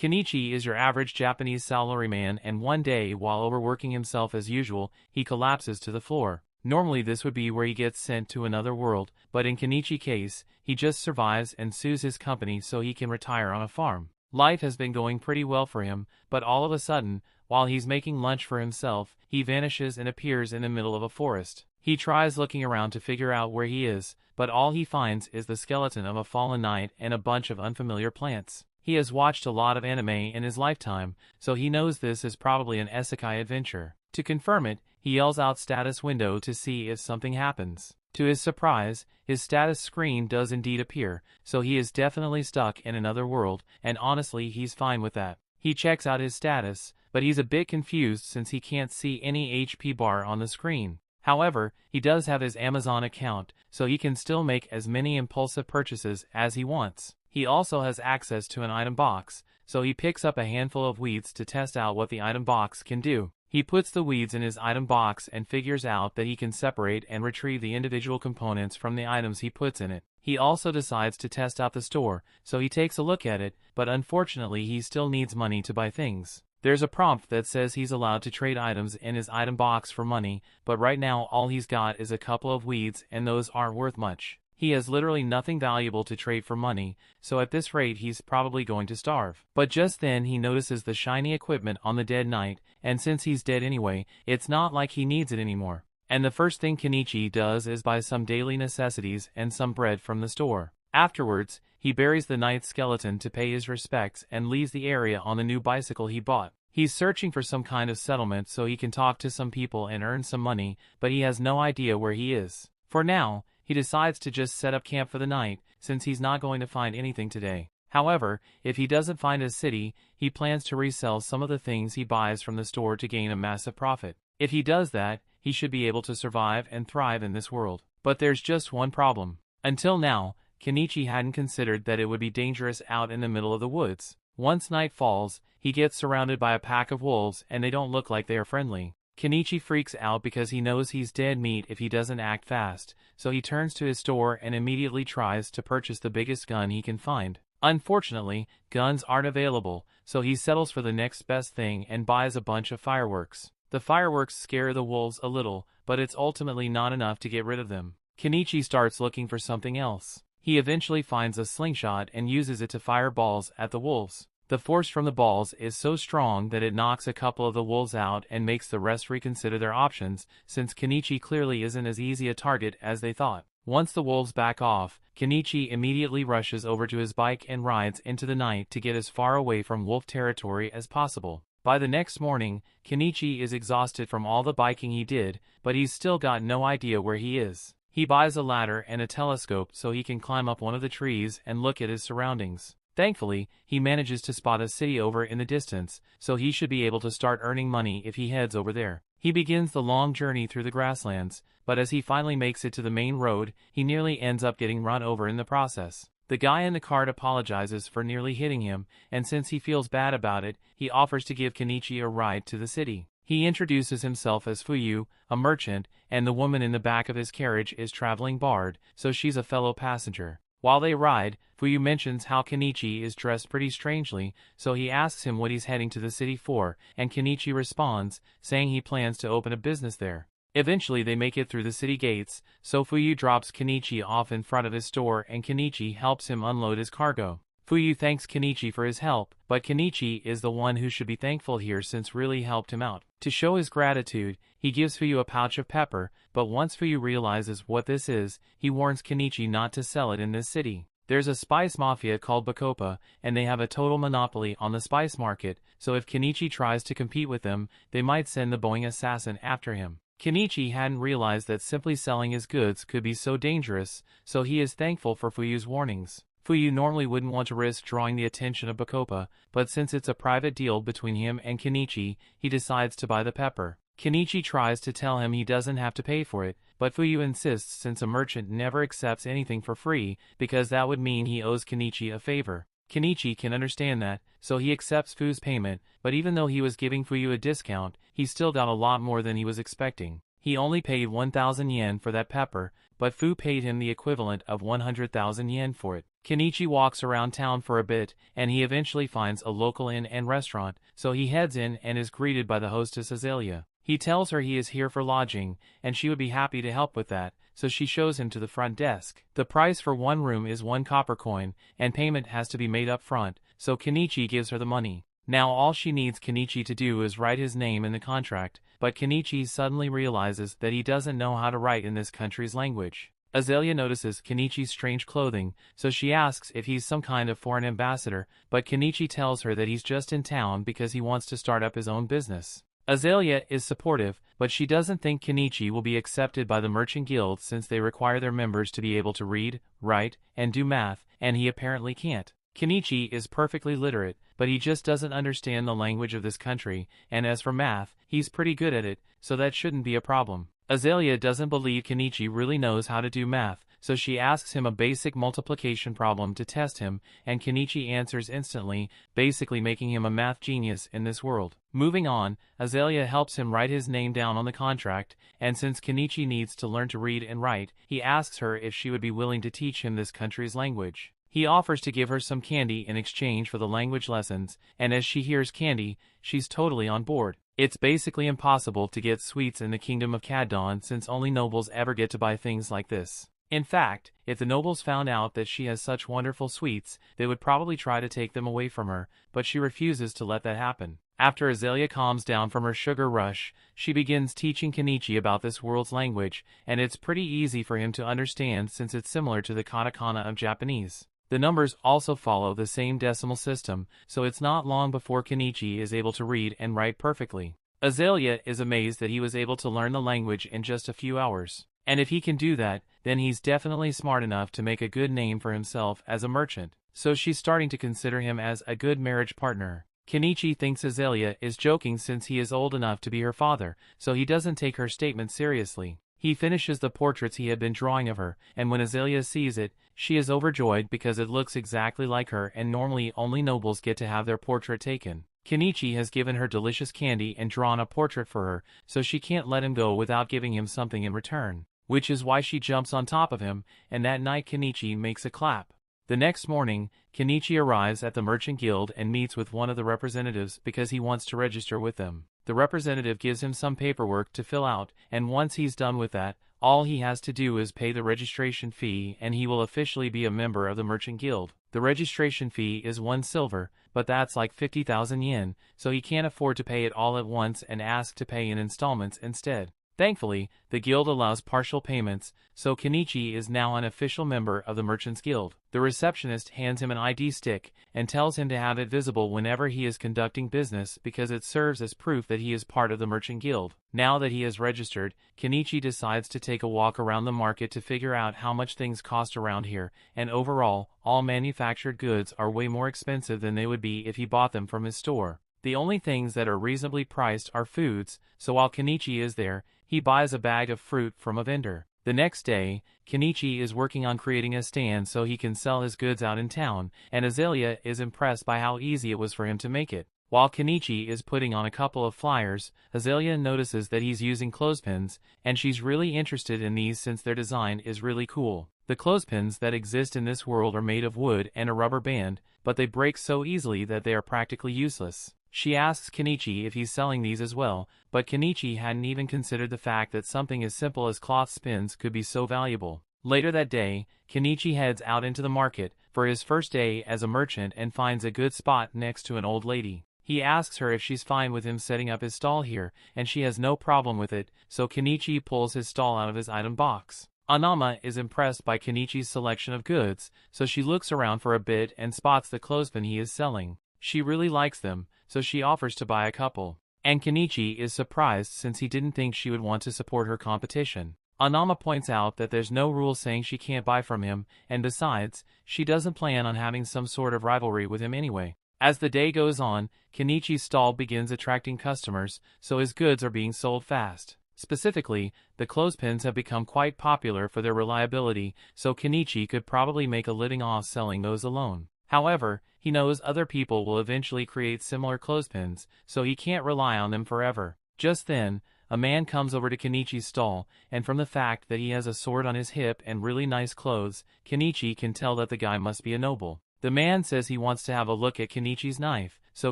Kenichi is your average Japanese salaryman, and one day, while overworking himself as usual, he collapses to the floor. Normally this would be where he gets sent to another world, but in Kenichi's case, he just survives and sues his company so he can retire on a farm. Life has been going pretty well for him, but all of a sudden, while he's making lunch for himself, he vanishes and appears in the middle of a forest. He tries looking around to figure out where he is, but all he finds is the skeleton of a fallen knight and a bunch of unfamiliar plants. He has watched a lot of anime in his lifetime, so he knows this is probably an Isekai adventure. To confirm it, he yells out status window to see if something happens. To his surprise, his status screen does indeed appear, so he is definitely stuck in another world, and honestly he's fine with that. He checks out his status, but he's a bit confused since he can't see any HP bar on the screen. However, he does have his Amazon account, so he can still make as many impulsive purchases as he wants. He also has access to an item box, so he picks up a handful of weeds to test out what the item box can do. He puts the weeds in his item box and figures out that he can separate and retrieve the individual components from the items he puts in it. He also decides to test out the store, so he takes a look at it, but unfortunately he still needs money to buy things. There's a prompt that says he's allowed to trade items in his item box for money, but right now all he's got is a couple of weeds and those aren't worth much. He has literally nothing valuable to trade for money, so at this rate he's probably going to starve. But just then he notices the shiny equipment on the dead knight, and since he's dead anyway, it's not like he needs it anymore. And the first thing Kenichi does is buy some daily necessities and some bread from the store. Afterwards, he buries the knight's skeleton to pay his respects and leaves the area on the new bicycle he bought. He's searching for some kind of settlement so he can talk to some people and earn some money, but he has no idea where he is. For now, he decides to just set up camp for the night, since he's not going to find anything today. However, if he doesn't find a city, he plans to resell some of the things he buys from the store to gain a massive profit. If he does that, he should be able to survive and thrive in this world. But there's just one problem. Until now, Kenichi hadn't considered that it would be dangerous out in the middle of the woods. Once night falls, he gets surrounded by a pack of wolves and they don't look like they are friendly. Kenichi freaks out because he knows he's dead meat if he doesn't act fast, so he turns to his store and immediately tries to purchase the biggest gun he can find. Unfortunately, guns aren't available, so he settles for the next best thing and buys a bunch of fireworks. The fireworks scare the wolves a little, but it's ultimately not enough to get rid of them. Kenichi starts looking for something else. He eventually finds a slingshot and uses it to fire balls at the wolves. The force from the balls is so strong that it knocks a couple of the wolves out and makes the rest reconsider their options, since Kenichi clearly isn't as easy a target as they thought. Once the wolves back off, Kenichi immediately rushes over to his bike and rides into the night to get as far away from wolf territory as possible. By the next morning, Kenichi is exhausted from all the biking he did, but he's still got no idea where he is. He buys a ladder and a telescope so he can climb up one of the trees and look at his surroundings. Thankfully, he manages to spot a city over in the distance, so he should be able to start earning money if he heads over there. He begins the long journey through the grasslands, but as he finally makes it to the main road, he nearly ends up getting run over in the process. The guy in the cart apologizes for nearly hitting him, and since he feels bad about it, he offers to give Kenichi a ride to the city. He introduces himself as Fuyu, a merchant, and the woman in the back of his carriage is traveling Bard, so she's a fellow passenger. While they ride, Fuyu mentions how Kenichi is dressed pretty strangely, so he asks him what he's heading to the city for, and Kenichi responds, saying he plans to open a business there. Eventually they make it through the city gates, so Fuyu drops Kenichi off in front of his store and Kenichi helps him unload his cargo. Fuyu thanks Kenichi for his help, but Kenichi is the one who should be thankful here since really helped him out. To show his gratitude, he gives Fuyu a pouch of pepper, but once Fuyu realizes what this is, he warns Kenichi not to sell it in this city. There's a spice mafia called Bacopa, and they have a total monopoly on the spice market, so if Kenichi tries to compete with them, they might send the Boeing assassin after him. Kenichi hadn't realized that simply selling his goods could be so dangerous, so he is thankful for Fuyu's warnings. Fuyu normally wouldn't want to risk drawing the attention of Bacopa, but since it's a private deal between him and Kenichi, he decides to buy the pepper. Kenichi tries to tell him he doesn't have to pay for it, but Fuyu insists since a merchant never accepts anything for free, because that would mean he owes Kenichi a favor. Kenichi can understand that, so he accepts Fuyu's payment, but even though he was giving Fuyu a discount, he still got a lot more than he was expecting. He only paid 1,000 yen for that pepper, but Fuyu paid him the equivalent of 100,000 yen for it. Kenichi walks around town for a bit, and he eventually finds a local inn and restaurant, so he heads in and is greeted by the hostess Azalea. He tells her he is here for lodging, and she would be happy to help with that, so she shows him to the front desk. The price for one room is 1 copper coin, and payment has to be made up front, so Kenichi gives her the money. Now all she needs Kenichi to do is write his name in the contract, but Kenichi suddenly realizes that he doesn't know how to write in this country's language. Azalea notices Kenichi's strange clothing, so she asks if he's some kind of foreign ambassador, but Kenichi tells her that he's just in town because he wants to start up his own business. Azalea is supportive, but she doesn't think Kenichi will be accepted by the Merchant Guild since they require their members to be able to read, write, and do math, and he apparently can't. Kenichi is perfectly literate, but he just doesn't understand the language of this country, and as for math, he's pretty good at it, so that shouldn't be a problem. Azalea doesn't believe Kenichi really knows how to do math, so she asks him a basic multiplication problem to test him, and Kenichi answers instantly, basically making him a math genius in this world. Moving on, Azalea helps him write his name down on the contract, and since Kenichi needs to learn to read and write, he asks her if she would be willing to teach him this country's language. He offers to give her some candy in exchange for the language lessons, and as she hears candy, she's totally on board. It's basically impossible to get sweets in the kingdom of Caddon since only nobles ever get to buy things like this. In fact, if the nobles found out that she has such wonderful sweets, they would probably try to take them away from her, but she refuses to let that happen. After Azalea calms down from her sugar rush, she begins teaching Kenichi about this world's language, and it's pretty easy for him to understand since it's similar to the katakana of Japanese. The numbers also follow the same decimal system, so it's not long before Kenichi is able to read and write perfectly. Azalea is amazed that he was able to learn the language in just a few hours. And if he can do that, then he's definitely smart enough to make a good name for himself as a merchant. So she's starting to consider him as a good marriage partner. Kenichi thinks Azalea is joking since he is old enough to be her father, so he doesn't take her statement seriously. He finishes the portraits he had been drawing of her, and when Azalea sees it, she is overjoyed because it looks exactly like her and normally only nobles get to have their portrait taken. Kenichi has given her delicious candy and drawn a portrait for her, so she can't let him go without giving him something in return, which is why she jumps on top of him, and that night Kenichi makes a clap. The next morning, Kenichi arrives at the Merchant Guild and meets with one of the representatives because he wants to register with them. The representative gives him some paperwork to fill out, and once he's done with that, all he has to do is pay the registration fee and he will officially be a member of the Merchant Guild. The registration fee is 1 silver, but that's like 50,000 yen, so he can't afford to pay it all at once and asks to pay in installments instead. Thankfully, the guild allows partial payments, so Kenichi is now an official member of the Merchants Guild. The receptionist hands him an ID stick and tells him to have it visible whenever he is conducting business because it serves as proof that he is part of the Merchant Guild. Now that he is registered, Kenichi decides to take a walk around the market to figure out how much things cost around here, and overall, all manufactured goods are way more expensive than they would be if he bought them from his store. The only things that are reasonably priced are foods, so while Kenichi is there, he buys a bag of fruit from a vendor. The next day, Kenichi is working on creating a stand so he can sell his goods out in town, and Azalea is impressed by how easy it was for him to make it. While Kenichi is putting on a couple of flyers, Azalea notices that he's using clothespins, and she's really interested in these since their design is really cool. The clothespins that exist in this world are made of wood and a rubber band, but they break so easily that they are practically useless. She asks Kenichi if he's selling these as well, but Kenichi hadn't even considered the fact that something as simple as cloth spins could be so valuable. Later that day, Kenichi heads out into the market for his first day as a merchant and finds a good spot next to an old lady. He asks her if she's fine with him setting up his stall here, and she has no problem with it, so Kenichi pulls his stall out of his item box. Anama is impressed by Kenichi's selection of goods, so she looks around for a bit and spots the clothespin he is selling. She really likes them, so she offers to buy a couple. And Kenichi is surprised since he didn't think she would want to support her competition. Anama points out that there's no rule saying she can't buy from him, and besides, she doesn't plan on having some sort of rivalry with him anyway. As the day goes on, Kenichi's stall begins attracting customers, so his goods are being sold fast. Specifically, the clothespins have become quite popular for their reliability, so Kenichi could probably make a living off selling those alone. However, he knows other people will eventually create similar clothespins, so he can't rely on them forever. Just then, a man comes over to Kenichi's stall, and from the fact that he has a sword on his hip and really nice clothes, Kenichi can tell that the guy must be a noble. The man says he wants to have a look at Kenichi's knife, so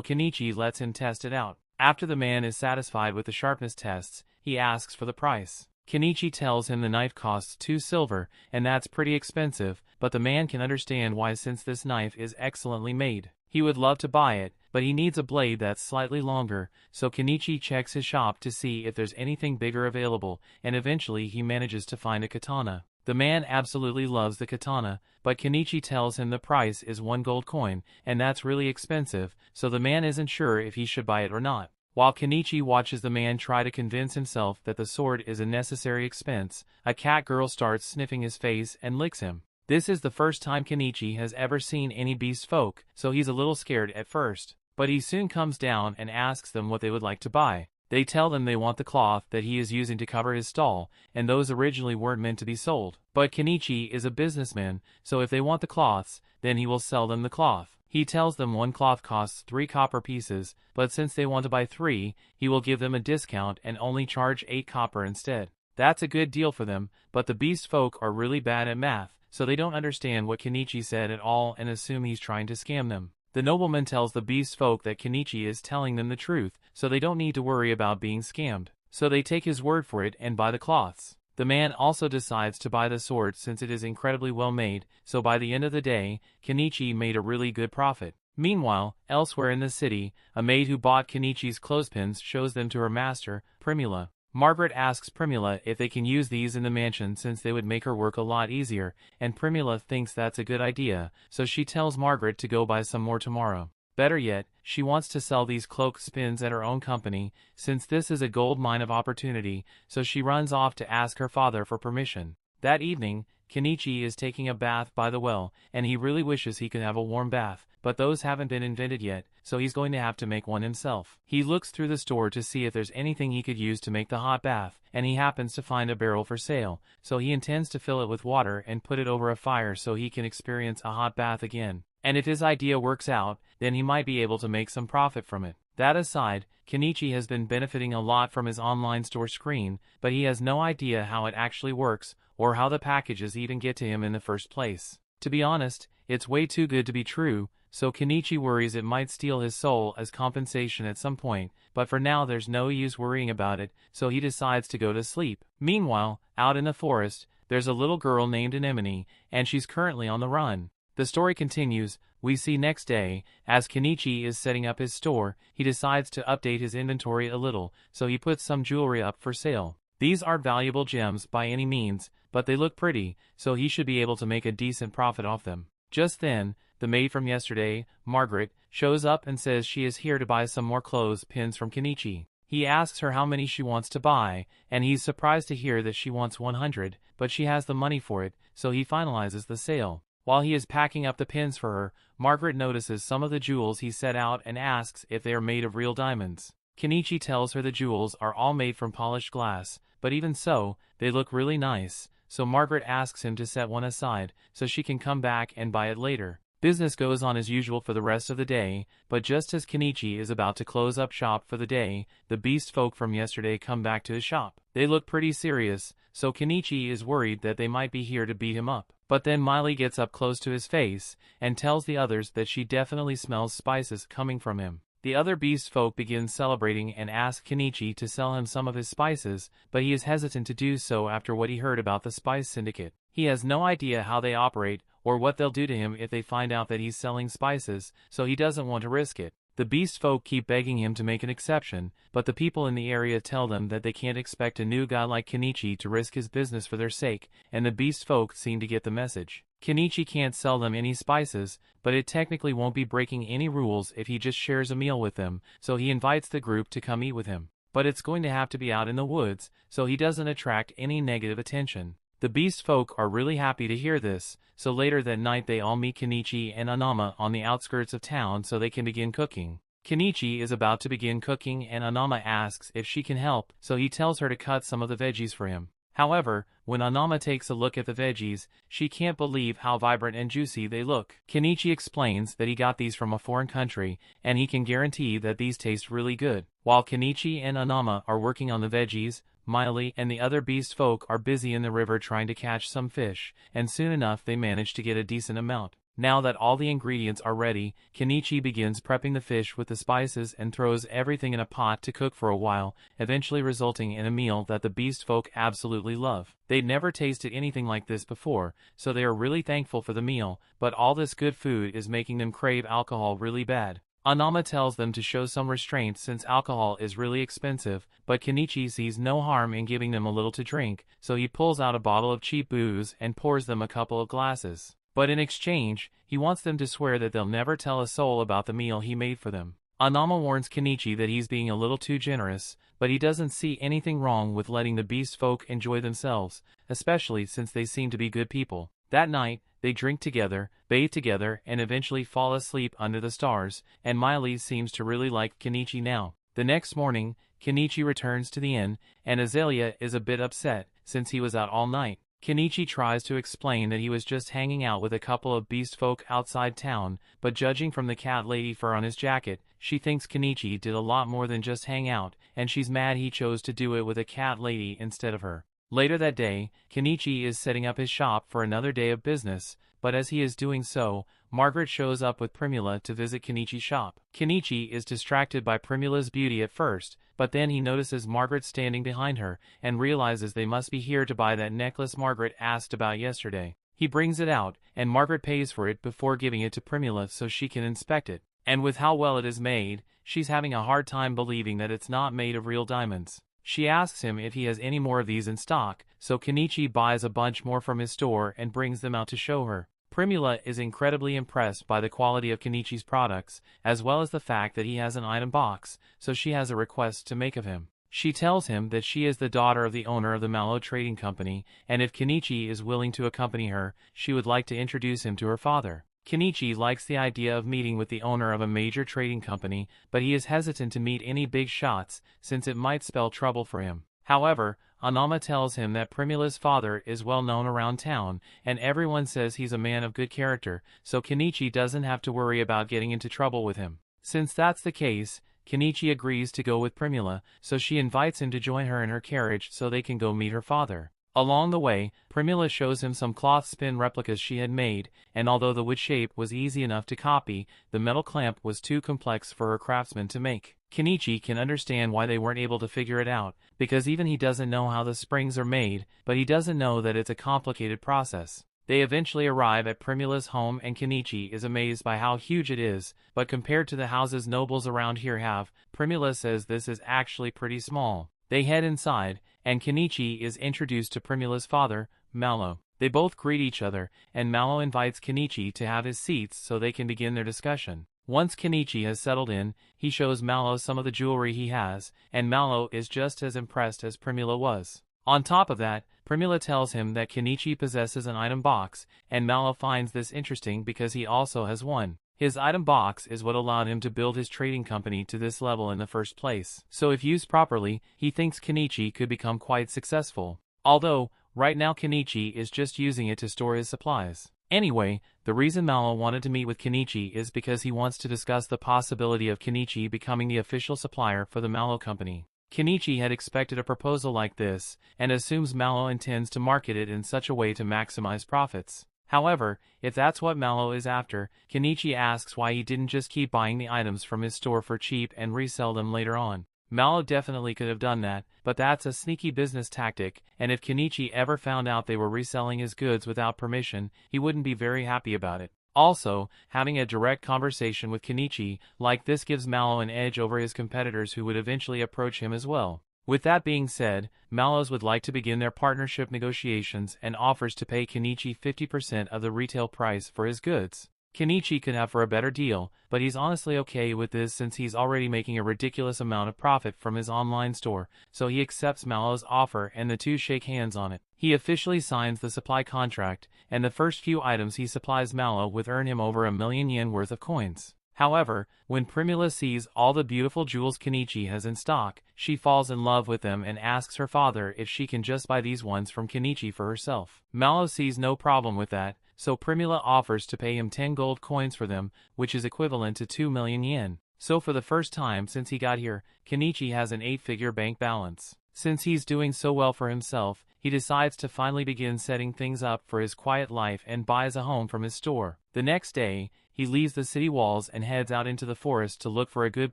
Kenichi lets him test it out. After the man is satisfied with the sharpness tests, he asks for the price. Kenichi tells him the knife costs 2 silver, and that's pretty expensive, but the man can understand why since this knife is excellently made. He would love to buy it, but he needs a blade that's slightly longer, so Kenichi checks his shop to see if there's anything bigger available, and eventually he manages to find a katana. The man absolutely loves the katana, but Kenichi tells him the price is 1 gold coin, and that's really expensive, so the man isn't sure if he should buy it or not. While Kenichi watches the man try to convince himself that the sword is a necessary expense, a cat girl starts sniffing his face and licks him. This is the first time Kenichi has ever seen any beast folk, so he's a little scared at first. But he soon comes down and asks them what they would like to buy. They tell them they want the cloth that he is using to cover his stall, and those originally weren't meant to be sold. But Kenichi is a businessman, so if they want the cloths, then he will sell them the cloth. He tells them 1 cloth costs 3 copper pieces, but since they want to buy 3, he will give them a discount and only charge 8 copper instead. That's a good deal for them, but the beast folk are really bad at math, so they don't understand what Kenichi said at all and assume he's trying to scam them. The nobleman tells the beast folk that Kenichi is telling them the truth, so they don't need to worry about being scammed. So they take his word for it and buy the cloths. The man also decides to buy the sword since it is incredibly well made, so by the end of the day, Kenichi made a really good profit. Meanwhile, elsewhere in the city, a maid who bought Kenichi's clothespins shows them to her master, Primula. Margaret asks Primula if they can use these in the mansion since they would make her work a lot easier, and Primula thinks that's a good idea, so she tells Margaret to go buy some more tomorrow. Better yet, she wants to sell these cloak spins at her own company, since this is a gold mine of opportunity, so she runs off to ask her father for permission. That evening, Kenichi is taking a bath by the well, and he really wishes he could have a warm bath, but those haven't been invented yet, so he's going to have to make one himself. He looks through the store to see if there's anything he could use to make the hot bath, and he happens to find a barrel for sale, so he intends to fill it with water and put it over a fire so he can experience a hot bath again. And if his idea works out, then he might be able to make some profit from it. That aside, Kenichi has been benefiting a lot from his online store screen, but he has no idea how it actually works, or how the packages even get to him in the first place. To be honest, it's way too good to be true, so Kenichi worries it might steal his soul as compensation at some point, but for now there's no use worrying about it, so he decides to go to sleep. Meanwhile, out in the forest, there's a little girl named Anemone, and she's currently on the run. The story continues. We see next day, as Kenichi is setting up his store, he decides to update his inventory a little, so he puts some jewelry up for sale. These aren't valuable gems by any means, but they look pretty, so he should be able to make a decent profit off them. Just then, the maid from yesterday, Margaret, shows up and says she is here to buy some more clothes pins from Kenichi. He asks her how many she wants to buy, and he's surprised to hear that she wants 100, but she has the money for it, so he finalizes the sale. While he is packing up the pins for her, Margaret notices some of the jewels he set out and asks if they are made of real diamonds. Kenichi tells her the jewels are all made from polished glass, but even so, they look really nice, so Margaret asks him to set one aside, so she can come back and buy it later. Business goes on as usual for the rest of the day, but just as Kenichi is about to close up shop for the day, the beast folk from yesterday come back to his shop. They look pretty serious, so Kenichi is worried that they might be here to beat him up. But then Miley gets up close to his face, and tells the others that she definitely smells spices coming from him. The other beast folk begin celebrating and ask Kenichi to sell him some of his spices, but he is hesitant to do so after what he heard about the Spice Syndicate. He has no idea how they operate, or what they'll do to him if they find out that he's selling spices, so he doesn't want to risk it. The beast folk keep begging him to make an exception, but the people in the area tell them that they can't expect a new guy like Kenichi to risk his business for their sake, and the beast folk seem to get the message. Kenichi can't sell them any spices, but it technically won't be breaking any rules if he just shares a meal with them, so he invites the group to come eat with him. But it's going to have to be out in the woods, so he doesn't attract any negative attention. The beast folk are really happy to hear this, so later that night they all meet Kenichi and Anama on the outskirts of town so they can begin cooking. Kenichi is about to begin cooking and Anama asks if she can help, so he tells her to cut some of the veggies for him. However, when Anama takes a look at the veggies, she can't believe how vibrant and juicy they look. Kenichi explains that he got these from a foreign country, and he can guarantee that these taste really good. While Kenichi and Anama are working on the veggies, Miley and the other beast folk are busy in the river trying to catch some fish, and soon enough they manage to get a decent amount. Now that all the ingredients are ready, Kenichi begins prepping the fish with the spices and throws everything in a pot to cook for a while, eventually resulting in a meal that the beast folk absolutely love. They'd never tasted anything like this before, so they are really thankful for the meal, but all this good food is making them crave alcohol really bad. Anama tells them to show some restraint since alcohol is really expensive, but Kenichi sees no harm in giving them a little to drink, so he pulls out a bottle of cheap booze and pours them a couple of glasses. But in exchange, he wants them to swear that they'll never tell a soul about the meal he made for them. Anama warns Kenichi that he's being a little too generous, but he doesn't see anything wrong with letting the beast folk enjoy themselves, especially since they seem to be good people. That night, they drink together, bathe together, and eventually fall asleep under the stars, and Miley seems to really like Kenichi now. The next morning, Kenichi returns to the inn, and Azalea is a bit upset, since he was out all night. Kenichi tries to explain that he was just hanging out with a couple of beast folk outside town, but judging from the cat lady fur on his jacket, she thinks Kenichi did a lot more than just hang out, and she's mad he chose to do it with a cat lady instead of her. Later that day, Kenichi is setting up his shop for another day of business, but as he is doing so, Margaret shows up with Primula to visit Kenichi's shop. Kenichi is distracted by Primula's beauty at first, but then he notices Margaret standing behind her, and realizes they must be here to buy that necklace Margaret asked about yesterday. He brings it out, and Margaret pays for it before giving it to Primula so she can inspect it. And with how well it is made, she's having a hard time believing that it's not made of real diamonds. She asks him if he has any more of these in stock, so Kenichi buys a bunch more from his store and brings them out to show her. Primula is incredibly impressed by the quality of Kenichi's products, as well as the fact that he has an item box, so she has a request to make of him. She tells him that she is the daughter of the owner of the Mallow Trading Company, and if Kenichi is willing to accompany her, she would like to introduce him to her father. Kenichi likes the idea of meeting with the owner of a major trading company, but he is hesitant to meet any big shots, since it might spell trouble for him. However, Anama tells him that Primula's father is well known around town, and everyone says he's a man of good character, so Kenichi doesn't have to worry about getting into trouble with him. Since that's the case, Kenichi agrees to go with Primula, so she invites him to join her in her carriage so they can go meet her father. Along the way, Primula shows him some cloth spin replicas she had made, and although the wood shape was easy enough to copy, the metal clamp was too complex for her craftsman to make. Kenichi can understand why they weren't able to figure it out, because even he doesn't know how the springs are made, but he doesn't know that it's a complicated process. They eventually arrive at Primula's home and Kenichi is amazed by how huge it is, but compared to the houses nobles around here have, Primula says this is actually pretty small. They head inside, and Kenichi is introduced to Primula's father, Mallow. They both greet each other, and Mallow invites Kenichi to have his seats so they can begin their discussion. Once Kenichi has settled in, he shows Mallow some of the jewelry he has, and Mallow is just as impressed as Primula was. On top of that, Primula tells him that Kenichi possesses an item box, and Mallow finds this interesting because he also has one. His item box is what allowed him to build his trading company to this level in the first place. So if used properly, he thinks Kenichi could become quite successful. Although, right now Kenichi is just using it to store his supplies. Anyway, the reason Mallow wanted to meet with Kenichi is because he wants to discuss the possibility of Kenichi becoming the official supplier for the Mallow Company. Kenichi had expected a proposal like this, and assumes Mallow intends to market it in such a way to maximize profits. However, if that's what Mallow is after, Kenichi asks why he didn't just keep buying the items from his store for cheap and resell them later on. Mallow definitely could have done that, but that's a sneaky business tactic, and if Kenichi ever found out they were reselling his goods without permission, he wouldn't be very happy about it. Also, having a direct conversation with Kenichi like this gives Mallow an edge over his competitors who would eventually approach him as well. With that being said, Mallows would like to begin their partnership negotiations and offers to pay Kenichi 50% of the retail price for his goods. Kenichi could have for a better deal, but he's honestly okay with this since he's already making a ridiculous amount of profit from his online store, so he accepts Mallow's offer and the two shake hands on it. He officially signs the supply contract, and the first few items he supplies Mallow with earn him over 1,000,000 yen worth of coins. However, when Primula sees all the beautiful jewels Kenichi has in stock, she falls in love with them and asks her father if she can just buy these ones from Kenichi for herself. Mallow sees no problem with that, so Primula offers to pay him 10 gold coins for them, which is equivalent to 2 million yen. So for the first time since he got here, Kenichi has an 8-figure bank balance. Since he's doing so well for himself, he decides to finally begin setting things up for his quiet life and buys a home from his store. The next day, he leaves the city walls and heads out into the forest to look for a good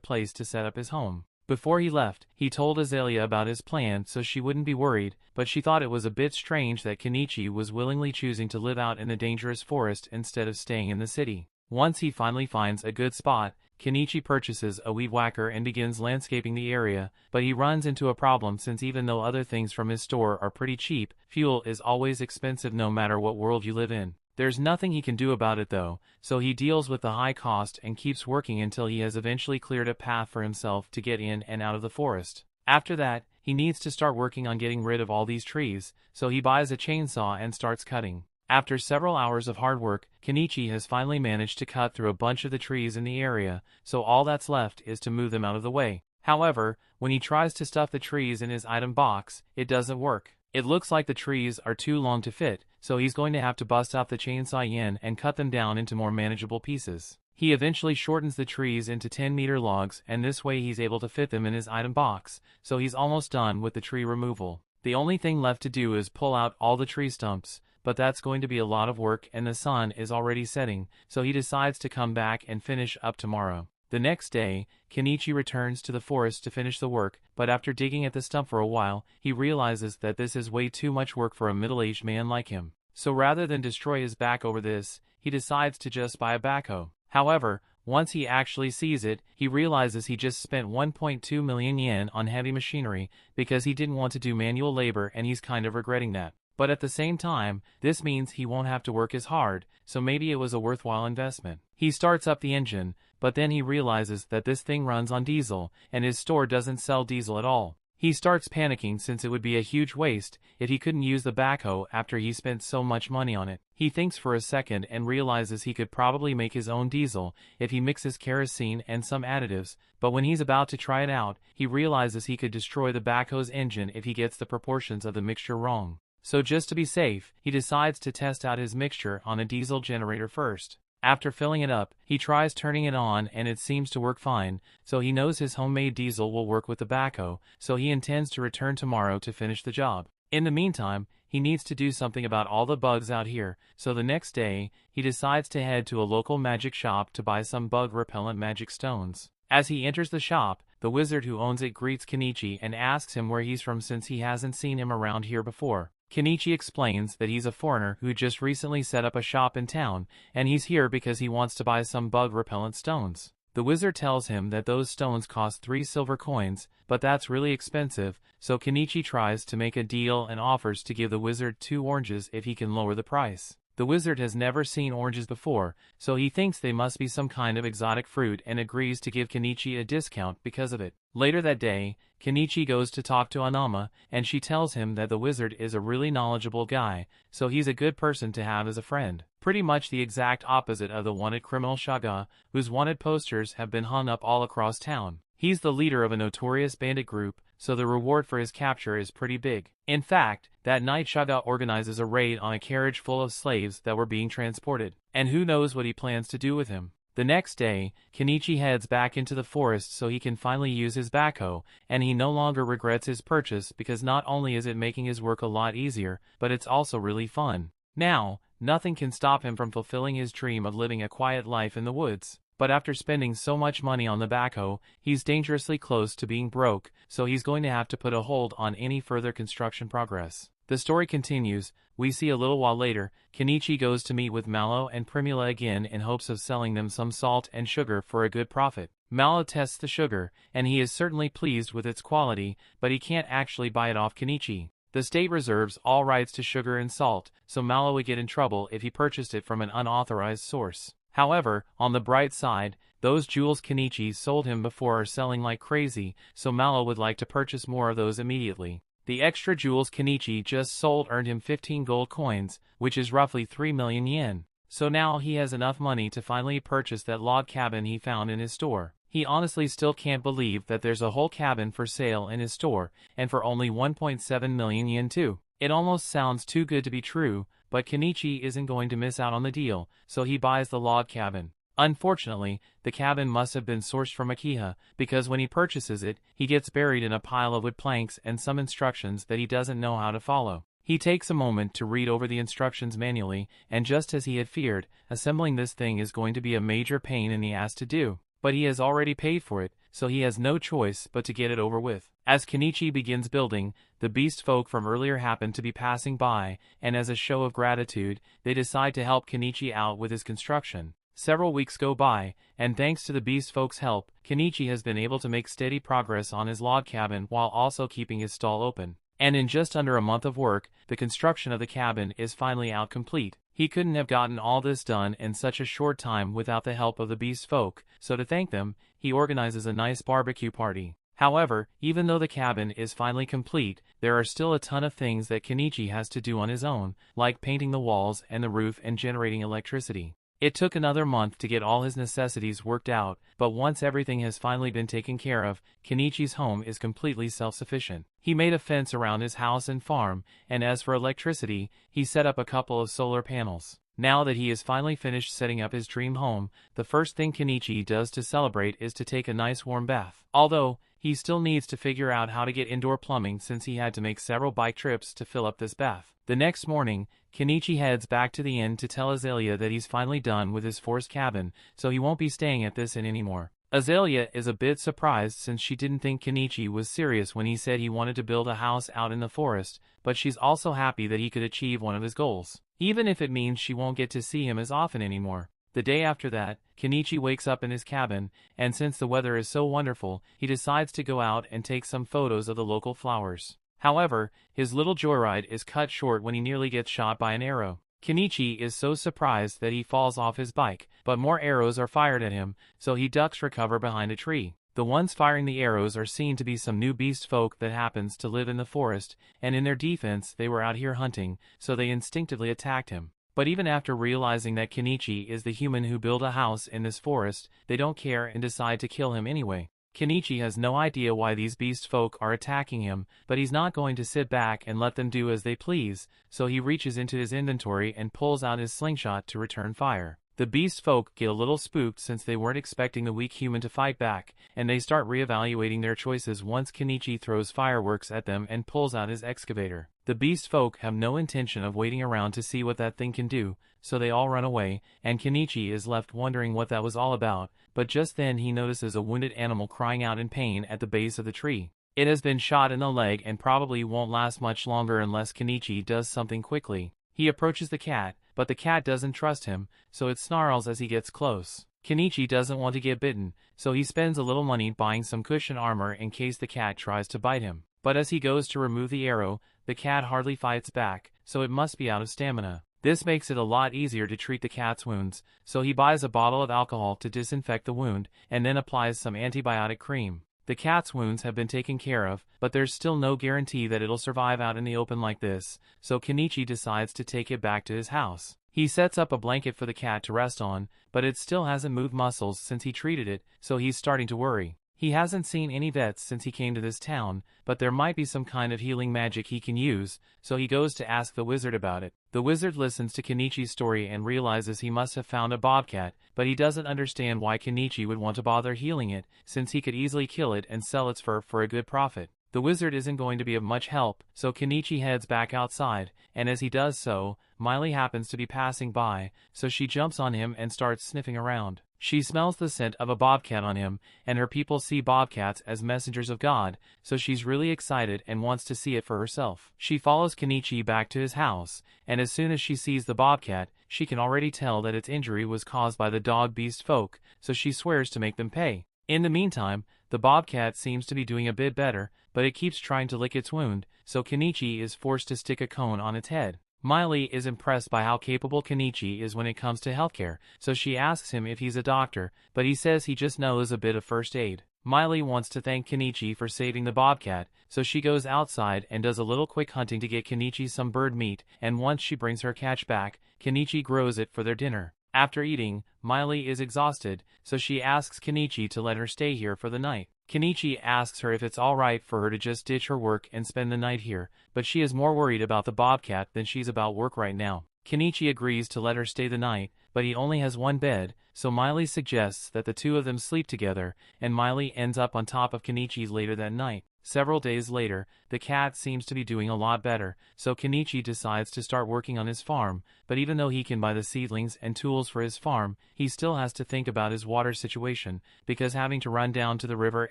place to set up his home. Before he left, he told Azalea about his plan so she wouldn't be worried, but she thought it was a bit strange that Kenichi was willingly choosing to live out in the dangerous forest instead of staying in the city. Once he finally finds a good spot, Kenichi purchases a weed whacker and begins landscaping the area, but he runs into a problem since even though other things from his store are pretty cheap, fuel is always expensive no matter what world you live in. There's nothing he can do about it though, so he deals with the high cost and keeps working until he has eventually cleared a path for himself to get in and out of the forest. After that, he needs to start working on getting rid of all these trees, so he buys a chainsaw and starts cutting. After several hours of hard work, Kenichi has finally managed to cut through a bunch of the trees in the area, so all that's left is to move them out of the way. However, when he tries to stuff the trees in his item box, it doesn't work. It looks like the trees are too long to fit, so he's going to have to bust out the chainsaw yen and cut them down into more manageable pieces. He eventually shortens the trees into 10-meter logs, and this way he's able to fit them in his item box, so he's almost done with the tree removal. The only thing left to do is pull out all the tree stumps, but that's going to be a lot of work and the sun is already setting, so he decides to come back and finish up tomorrow. The next day, Kenichi returns to the forest to finish the work, but after digging at the stump for a while, he realizes that this is way too much work for a middle-aged man like him. So rather than destroy his back over this, he decides to just buy a backhoe. However, once he actually sees it, he realizes he just spent 1.2 million yen on heavy machinery because he didn't want to do manual labor and he's kind of regretting that. But at the same time, this means he won't have to work as hard, so maybe it was a worthwhile investment. He starts up the engine, but then he realizes that this thing runs on diesel, and his store doesn't sell diesel at all. He starts panicking since it would be a huge waste if he couldn't use the backhoe after he spent so much money on it. He thinks for a second and realizes he could probably make his own diesel if he mixes kerosene and some additives, but when he's about to try it out, he realizes he could destroy the backhoe's engine if he gets the proportions of the mixture wrong. So just to be safe, he decides to test out his mixture on a diesel generator first. After filling it up, he tries turning it on and it seems to work fine, so he knows his homemade diesel will work with the backhoe, so he intends to return tomorrow to finish the job. In the meantime, he needs to do something about all the bugs out here, so the next day, he decides to head to a local magic shop to buy some bug-repellent magic stones. As he enters the shop, the wizard who owns it greets Kenichi and asks him where he's from since he hasn't seen him around here before. Kenichi explains that he's a foreigner who just recently set up a shop in town, and he's here because he wants to buy some bug-repellent stones. The wizard tells him that those stones cost 3 silver coins, but that's really expensive, so Kenichi tries to make a deal and offers to give the wizard 2 oranges if he can lower the price. The wizard has never seen oranges before, so he thinks they must be some kind of exotic fruit and agrees to give Kenichi a discount because of it. Later that day, Kenichi goes to talk to Anama, and she tells him that the wizard is a really knowledgeable guy, so he's a good person to have as a friend. Pretty much the exact opposite of the wanted criminal Shaga, whose wanted posters have been hung up all across town. He's the leader of a notorious bandit group, so the reward for his capture is pretty big. In fact, that night Shaga organizes a raid on a carriage full of slaves that were being transported, and who knows what he plans to do with him. The next day, Kenichi heads back into the forest so he can finally use his backhoe, and he no longer regrets his purchase because not only is it making his work a lot easier, but it's also really fun. Now, nothing can stop him from fulfilling his dream of living a quiet life in the woods. But after spending so much money on the backhoe, he's dangerously close to being broke, so he's going to have to put a hold on any further construction progress. The story continues. We see a little while later, Kenichi goes to meet with Mallow and Primula again in hopes of selling them some salt and sugar for a good profit. Mallow tests the sugar, and he is certainly pleased with its quality, but he can't actually buy it off Kenichi. The state reserves all rights to sugar and salt, so Mallow would get in trouble if he purchased it from an unauthorized source. However, on the bright side, those jewels Kenichi sold him before are selling like crazy, so Mallow would like to purchase more of those immediately. The extra jewels Kenichi just sold earned him 15 gold coins, which is roughly 3 million yen. so now he has enough money to finally purchase that log cabin he found in his store. He honestly still can't believe that there's a whole cabin for sale in his store, and for only 1.7 million yen too. It almost sounds too good to be true, but Kenichi isn't going to miss out on the deal, so he buys the log cabin. Unfortunately, the cabin must have been sourced from Akiha, because when he purchases it, he gets buried in a pile of wood planks and some instructions that he doesn't know how to follow. He takes a moment to read over the instructions manually, and just as he had feared, assembling this thing is going to be a major pain in the ass to do. But he has already paid for it, so he has no choice but to get it over with. As Kenichi begins building, the beast folk from earlier happen to be passing by, and as a show of gratitude, they decide to help Kenichi out with his construction. Several weeks go by, and thanks to the beast folks' help, Kenichi has been able to make steady progress on his log cabin while also keeping his stall open. And in just under a month of work, the construction of the cabin is finally out complete. He couldn't have gotten all this done in such a short time without the help of the beast folk, so to thank them, he organizes a nice barbecue party. However, even though the cabin is finally complete, there are still a ton of things that Kenichi has to do on his own, like painting the walls and the roof and generating electricity. It took another month to get all his necessities worked out, but once everything has finally been taken care of, Kenichi's home is completely self-sufficient. He made a fence around his house and farm, and as for electricity, he set up a couple of solar panels. Now that he is finally finished setting up his dream home, the first thing Kenichi does to celebrate is to take a nice warm bath. Although, he still needs to figure out how to get indoor plumbing since he had to make several bike trips to fill up this bath. The next morning, Kenichi heads back to the inn to tell Azalea that he's finally done with his forest cabin, so he won't be staying at this inn anymore. Azalea is a bit surprised since she didn't think Kenichi was serious when he said he wanted to build a house out in the forest, but she's also happy that he could achieve one of his goals, even if it means she won't get to see him as often anymore. The day after that, Kenichi wakes up in his cabin, and since the weather is so wonderful, he decides to go out and take some photos of the local flowers. However, his little joyride is cut short when he nearly gets shot by an arrow. Kenichi is so surprised that he falls off his bike, but more arrows are fired at him, so he ducks for cover behind a tree. The ones firing the arrows are seen to be some new beast folk that happens to live in the forest, and in their defense they were out here hunting, so they instinctively attacked him. But even after realizing that Kenichi is the human who built a house in this forest, they don't care and decide to kill him anyway. Kenichi has no idea why these beast folk are attacking him, but he's not going to sit back and let them do as they please, so he reaches into his inventory and pulls out his slingshot to return fire. The beast folk get a little spooked since they weren't expecting the weak human to fight back, and they start reevaluating their choices once Kenichi throws fireworks at them and pulls out his excavator. The beast folk have no intention of waiting around to see what that thing can do, so they all run away, and Kenichi is left wondering what that was all about, but just then he notices a wounded animal crying out in pain at the base of the tree. It has been shot in the leg and probably won't last much longer unless Kenichi does something quickly. He approaches the cat, but the cat doesn't trust him, so it snarls as he gets close. Kenichi doesn't want to get bitten, so he spends a little money buying some cushion armor in case the cat tries to bite him. But as he goes to remove the arrow, the cat hardly fights back, so it must be out of stamina. This makes it a lot easier to treat the cat's wounds, so he buys a bottle of alcohol to disinfect the wound, and then applies some antibiotic cream. The cat's wounds have been taken care of, but there's still no guarantee that it'll survive out in the open like this, so Kenichi decides to take it back to his house. He sets up a blanket for the cat to rest on, but it still hasn't moved muscles since he treated it, so he's starting to worry. He hasn't seen any vets since he came to this town, but there might be some kind of healing magic he can use, so he goes to ask the wizard about it. The wizard listens to Kenichi's story and realizes he must have found a bobcat, but he doesn't understand why Kenichi would want to bother healing it, since he could easily kill it and sell its fur for a good profit. The wizard isn't going to be of much help, so Kenichi heads back outside, and as he does so, Miley happens to be passing by, so she jumps on him and starts sniffing around. She smells the scent of a bobcat on him, and her people see bobcats as messengers of God, so she's really excited and wants to see it for herself. She follows Kenichi back to his house, and as soon as she sees the bobcat, she can already tell that its injury was caused by the dog beast folk, so she swears to make them pay. In the meantime, the bobcat seems to be doing a bit better, but it keeps trying to lick its wound, so Kenichi is forced to stick a cone on its head. Miley is impressed by how capable Kenichi is when it comes to healthcare, so she asks him if he's a doctor, but he says he just knows a bit of first aid. Miley wants to thank Kenichi for saving the bobcat, so she goes outside and does a little quick hunting to get Kenichi some bird meat, and once she brings her catch back, Kenichi grows it for their dinner. After eating, Miley is exhausted, so she asks Kenichi to let her stay here for the night. Kenichi asks her if it's alright for her to just ditch her work and spend the night here, but she is more worried about the bobcat than she's about work right now. Kenichi agrees to let her stay the night, but he only has one bed, so Miley suggests that the two of them sleep together, and Miley ends up on top of Kenichi's later that night. Several days later, the cat seems to be doing a lot better, so Kenichi decides to start working on his farm, but even though he can buy the seedlings and tools for his farm, he still has to think about his water situation, because having to run down to the river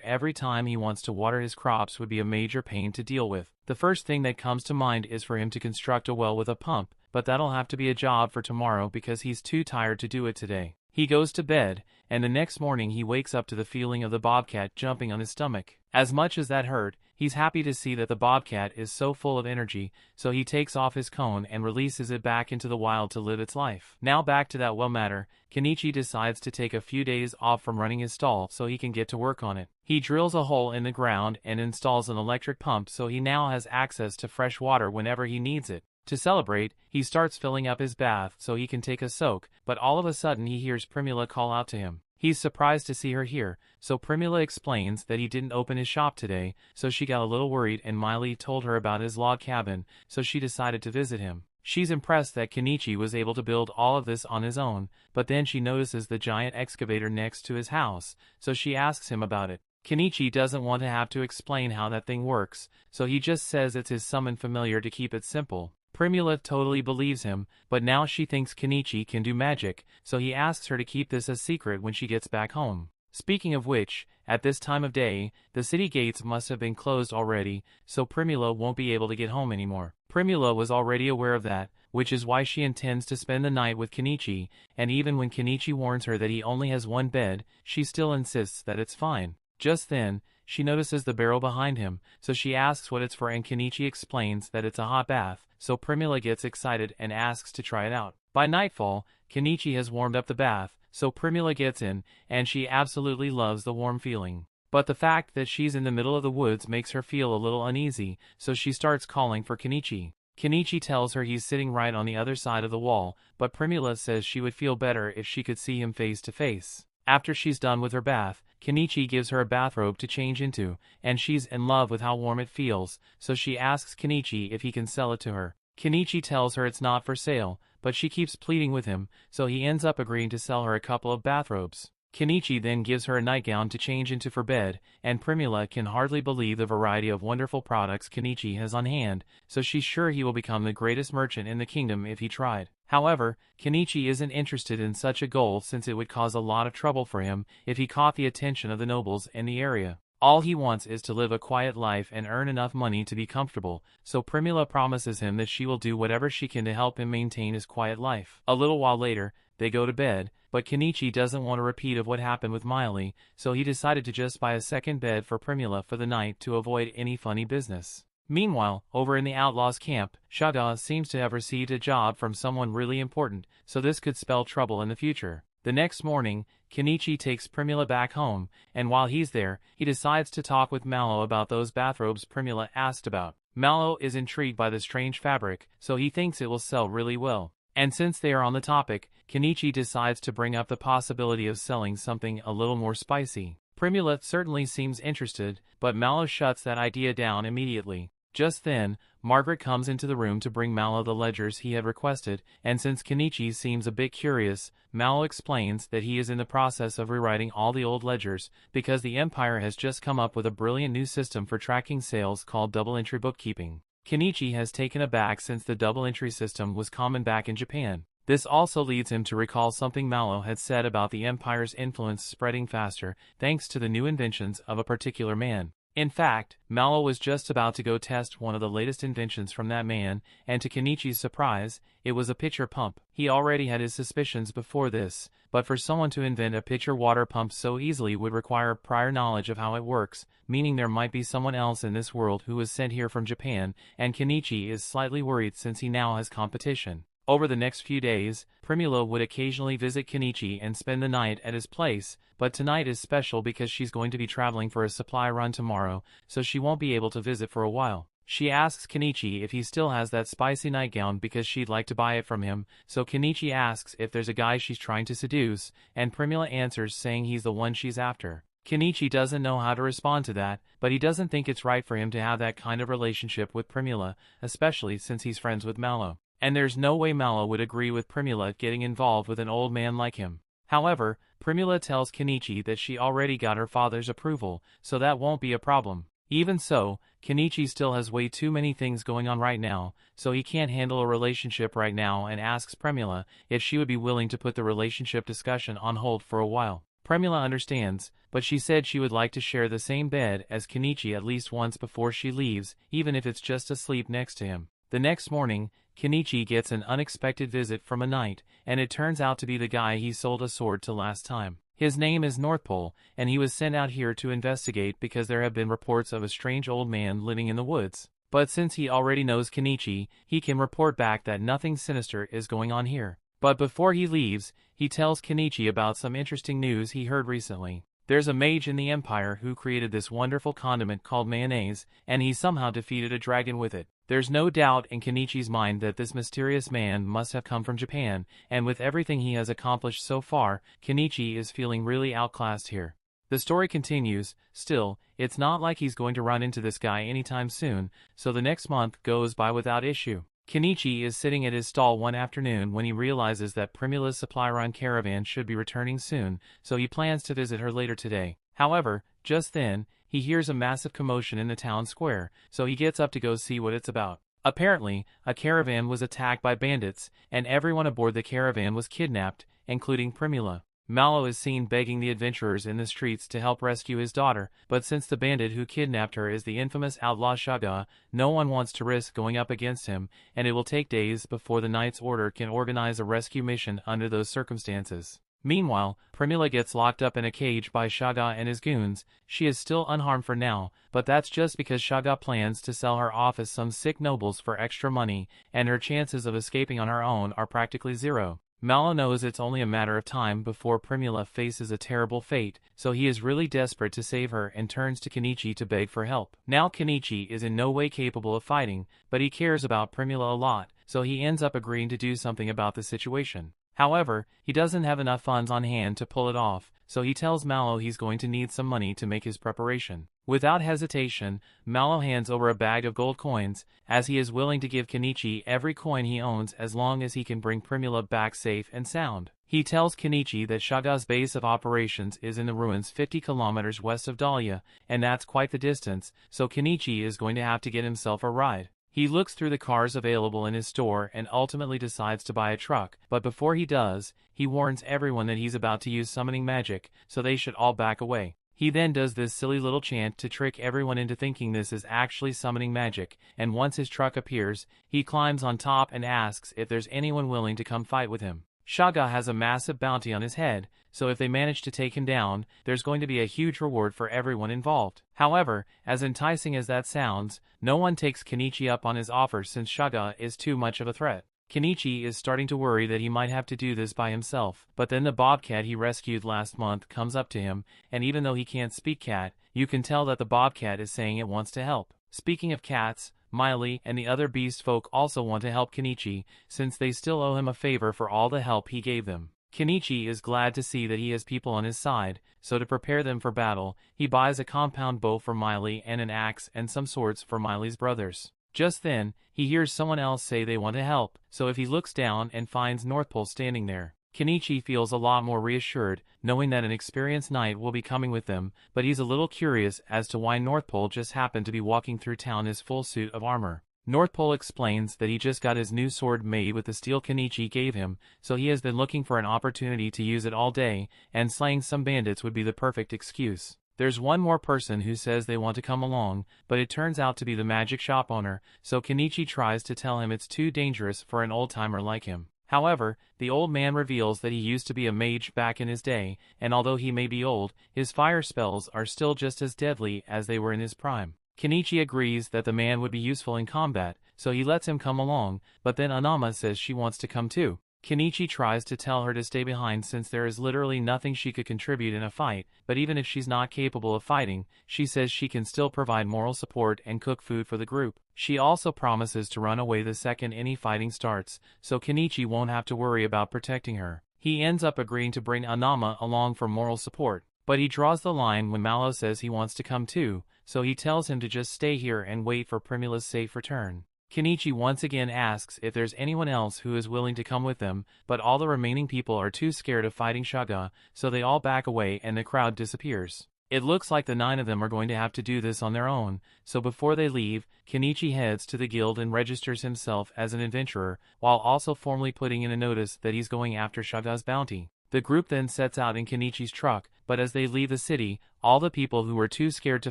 every time he wants to water his crops would be a major pain to deal with. The first thing that comes to mind is for him to construct a well with a pump, but that'll have to be a job for tomorrow because he's too tired to do it today. He goes to bed, and the next morning he wakes up to the feeling of the bobcat jumping on his stomach. As much as that hurt, he's happy to see that the bobcat is so full of energy, so he takes off his cone and releases it back into the wild to live its life. Now back to that well matter, Kenichi decides to take a few days off from running his stall so he can get to work on it. He drills a hole in the ground and installs an electric pump so he now has access to fresh water whenever he needs it. To celebrate, he starts filling up his bath so he can take a soak, but all of a sudden he hears Primula call out to him. He's surprised to see her here, so Primula explains that he didn't open his shop today, so she got a little worried and Miley told her about his log cabin, so she decided to visit him. She's impressed that Kenichi was able to build all of this on his own, but then she notices the giant excavator next to his house, so she asks him about it. Kenichi doesn't want to have to explain how that thing works, so he just says it's his summoned familiar to keep it simple. Primula totally believes him, but now she thinks Kenichi can do magic, so he asks her to keep this a secret when she gets back home. Speaking of which, at this time of day, the city gates must have been closed already, so Primula won't be able to get home anymore. Primula was already aware of that, which is why she intends to spend the night with Kenichi, and even when Kenichi warns her that he only has one bed, she still insists that it's fine. Just then, she notices the barrel behind him, so she asks what it's for and Kenichi explains that it's a hot bath, so Primula gets excited and asks to try it out. By nightfall, Kenichi has warmed up the bath, so Primula gets in, and she absolutely loves the warm feeling. But the fact that she's in the middle of the woods makes her feel a little uneasy, so she starts calling for Kenichi. Kenichi tells her he's sitting right on the other side of the wall, but Primula says she would feel better if she could see him face to face. After she's done with her bath, Kenichi gives her a bathrobe to change into, and she's in love with how warm it feels, so she asks Kenichi if he can sell it to her. Kenichi tells her it's not for sale, but she keeps pleading with him, so he ends up agreeing to sell her a couple of bathrobes. Kenichi then gives her a nightgown to change into for bed, and Primula can hardly believe the variety of wonderful products Kenichi has on hand, so she's sure he will become the greatest merchant in the kingdom if he tried. However, Kenichi isn't interested in such a goal since it would cause a lot of trouble for him if he caught the attention of the nobles in the area. All he wants is to live a quiet life and earn enough money to be comfortable, so Primula promises him that she will do whatever she can to help him maintain his quiet life. A little while later, they go to bed, but Kenichi doesn't want a repeat of what happened with Miley, so he decided to just buy a second bed for Primula for the night to avoid any funny business. Meanwhile, over in the outlaws' camp, Shada seems to have received a job from someone really important, so this could spell trouble in the future. The next morning, Kenichi takes Primula back home, and while he's there, he decides to talk with Mallow about those bathrobes Primula asked about. Mallow is intrigued by the strange fabric, so he thinks it will sell really well. And since they are on the topic, Kenichi decides to bring up the possibility of selling something a little more spicy. Primula certainly seems interested, but Mallow shuts that idea down immediately. Just then, Margaret comes into the room to bring Mallow the ledgers he had requested, and since Kenichi seems a bit curious, Mallow explains that he is in the process of rewriting all the old ledgers, because the Empire has just come up with a brilliant new system for tracking sales called double-entry bookkeeping. Kenichi has taken aback since the double-entry system was common back in Japan. This also leads him to recall something Mallow had said about the Empire's influence spreading faster thanks to the new inventions of a particular man. In fact, Mallow was just about to go test one of the latest inventions from that man, and to Kenichi's surprise, it was a pitcher pump. He already had his suspicions before this, but for someone to invent a pitcher water pump so easily would require prior knowledge of how it works, meaning there might be someone else in this world who was sent here from Japan, and Kenichi is slightly worried since he now has competition. Over the next few days, Primula would occasionally visit Kenichi and spend the night at his place, but tonight is special because she's going to be traveling for a supply run tomorrow, so she won't be able to visit for a while. She asks Kenichi if he still has that spicy nightgown because she'd like to buy it from him, so Kenichi asks if there's a guy she's trying to seduce, and Primula answers saying he's the one she's after. Kenichi doesn't know how to respond to that, but he doesn't think it's right for him to have that kind of relationship with Primula, especially since he's friends with Malo. And there's no way Malo would agree with Primula getting involved with an old man like him. However, Primula tells Kenichi that she already got her father's approval, so that won't be a problem. Even so, Kenichi still has way too many things going on right now, so he can't handle a relationship right now and asks Primula if she would be willing to put the relationship discussion on hold for a while. Primula understands, but she said she would like to share the same bed as Kenichi at least once before she leaves, even if it's just to sleep next to him. The next morning, Kenichi gets an unexpected visit from a knight, and it turns out to be the guy he sold a sword to last time. His name is North Pole, and he was sent out here to investigate because there have been reports of a strange old man living in the woods. But since he already knows Kenichi, he can report back that nothing sinister is going on here. But before he leaves, he tells Kenichi about some interesting news he heard recently. There's a mage in the Empire who created this wonderful condiment called mayonnaise, and he somehow defeated a dragon with it. There's no doubt in Kenichi's mind that this mysterious man must have come from Japan, and with everything he has accomplished so far, Kenichi is feeling really outclassed here. The story continues. Still, it's not like he's going to run into this guy anytime soon, so the next month goes by without issue. Kenichi is sitting at his stall one afternoon when he realizes that Primula's supply run caravan should be returning soon, so he plans to visit her later today. However, just then, he hears a massive commotion in the town square, so he gets up to go see what it's about. Apparently, a caravan was attacked by bandits, and everyone aboard the caravan was kidnapped, including Primula. Malo is seen begging the adventurers in the streets to help rescue his daughter, but since the bandit who kidnapped her is the infamous outlaw Shaga, no one wants to risk going up against him, and it will take days before the Knight's Order can organize a rescue mission under those circumstances. Meanwhile, Primula gets locked up in a cage by Shaga and his goons. She is still unharmed for now, but that's just because Shaga plans to sell her off as some sick nobles for extra money, and her chances of escaping on her own are practically zero. Malo knows it's only a matter of time before Primula faces a terrible fate, so he is really desperate to save her and turns to Kenichi to beg for help. Now Kenichi is in no way capable of fighting, but he cares about Primula a lot, so he ends up agreeing to do something about the situation. However, he doesn't have enough funds on hand to pull it off, so he tells Malo he's going to need some money to make his preparation. Without hesitation, Malo hands over a bag of gold coins, as he is willing to give Kenichi every coin he owns as long as he can bring Primula back safe and sound. He tells Kenichi that Shaga's base of operations is in the ruins 50 kilometers west of Dahlia, and that's quite the distance, so Kenichi is going to have to get himself a ride. He looks through the cars available in his store and ultimately decides to buy a truck, but before he does, he warns everyone that he's about to use summoning magic, so they should all back away. He then does this silly little chant to trick everyone into thinking this is actually summoning magic, and once his truck appears, he climbs on top and asks if there's anyone willing to come fight with him. Shaga has a massive bounty on his head, so if they manage to take him down, there's going to be a huge reward for everyone involved. However, as enticing as that sounds, no one takes Kenichi up on his offer since Shaga is too much of a threat. Kenichi is starting to worry that he might have to do this by himself, but then the bobcat he rescued last month comes up to him, and even though he can't speak cat, you can tell that the bobcat is saying it wants to help. Speaking of cats, Miley and the other beast folk also want to help Kenichi, since they still owe him a favor for all the help he gave them. Kenichi is glad to see that he has people on his side, so to prepare them for battle, he buys a compound bow for Miley and an axe and some swords for Miley's brothers. Just then, he hears someone else say they want to help, so if he looks down and finds North Pole standing there, Kenichi feels a lot more reassured, knowing that an experienced knight will be coming with them, but he's a little curious as to why North Pole just happened to be walking through town in his full suit of armor. North Pole explains that he just got his new sword made with the steel Kenichi gave him, so he has been looking for an opportunity to use it all day, and slaying some bandits would be the perfect excuse. There's one more person who says they want to come along, but it turns out to be the magic shop owner, so Kenichi tries to tell him it's too dangerous for an old-timer like him. However, the old man reveals that he used to be a mage back in his day, and although he may be old, his fire spells are still just as deadly as they were in his prime. Kenichi agrees that the man would be useful in combat, so he lets him come along, but then Anama says she wants to come too. Kenichi tries to tell her to stay behind since there is literally nothing she could contribute in a fight, but even if she's not capable of fighting, she says she can still provide moral support and cook food for the group. She also promises to run away the second any fighting starts, so Kenichi won't have to worry about protecting her. He ends up agreeing to bring Anama along for moral support, but he draws the line when Malo says he wants to come too, so he tells him to just stay here and wait for Primula's safe return. Kenichi once again asks if there's anyone else who is willing to come with them, but all the remaining people are too scared of fighting Shaga, so they all back away and the crowd disappears. It looks like the 9 of them are going to have to do this on their own, so before they leave, Kenichi heads to the guild and registers himself as an adventurer, while also formally putting in a notice that he's going after Shaga's bounty. The group then sets out in Kenichi's truck, but as they leave the city, all the people who were too scared to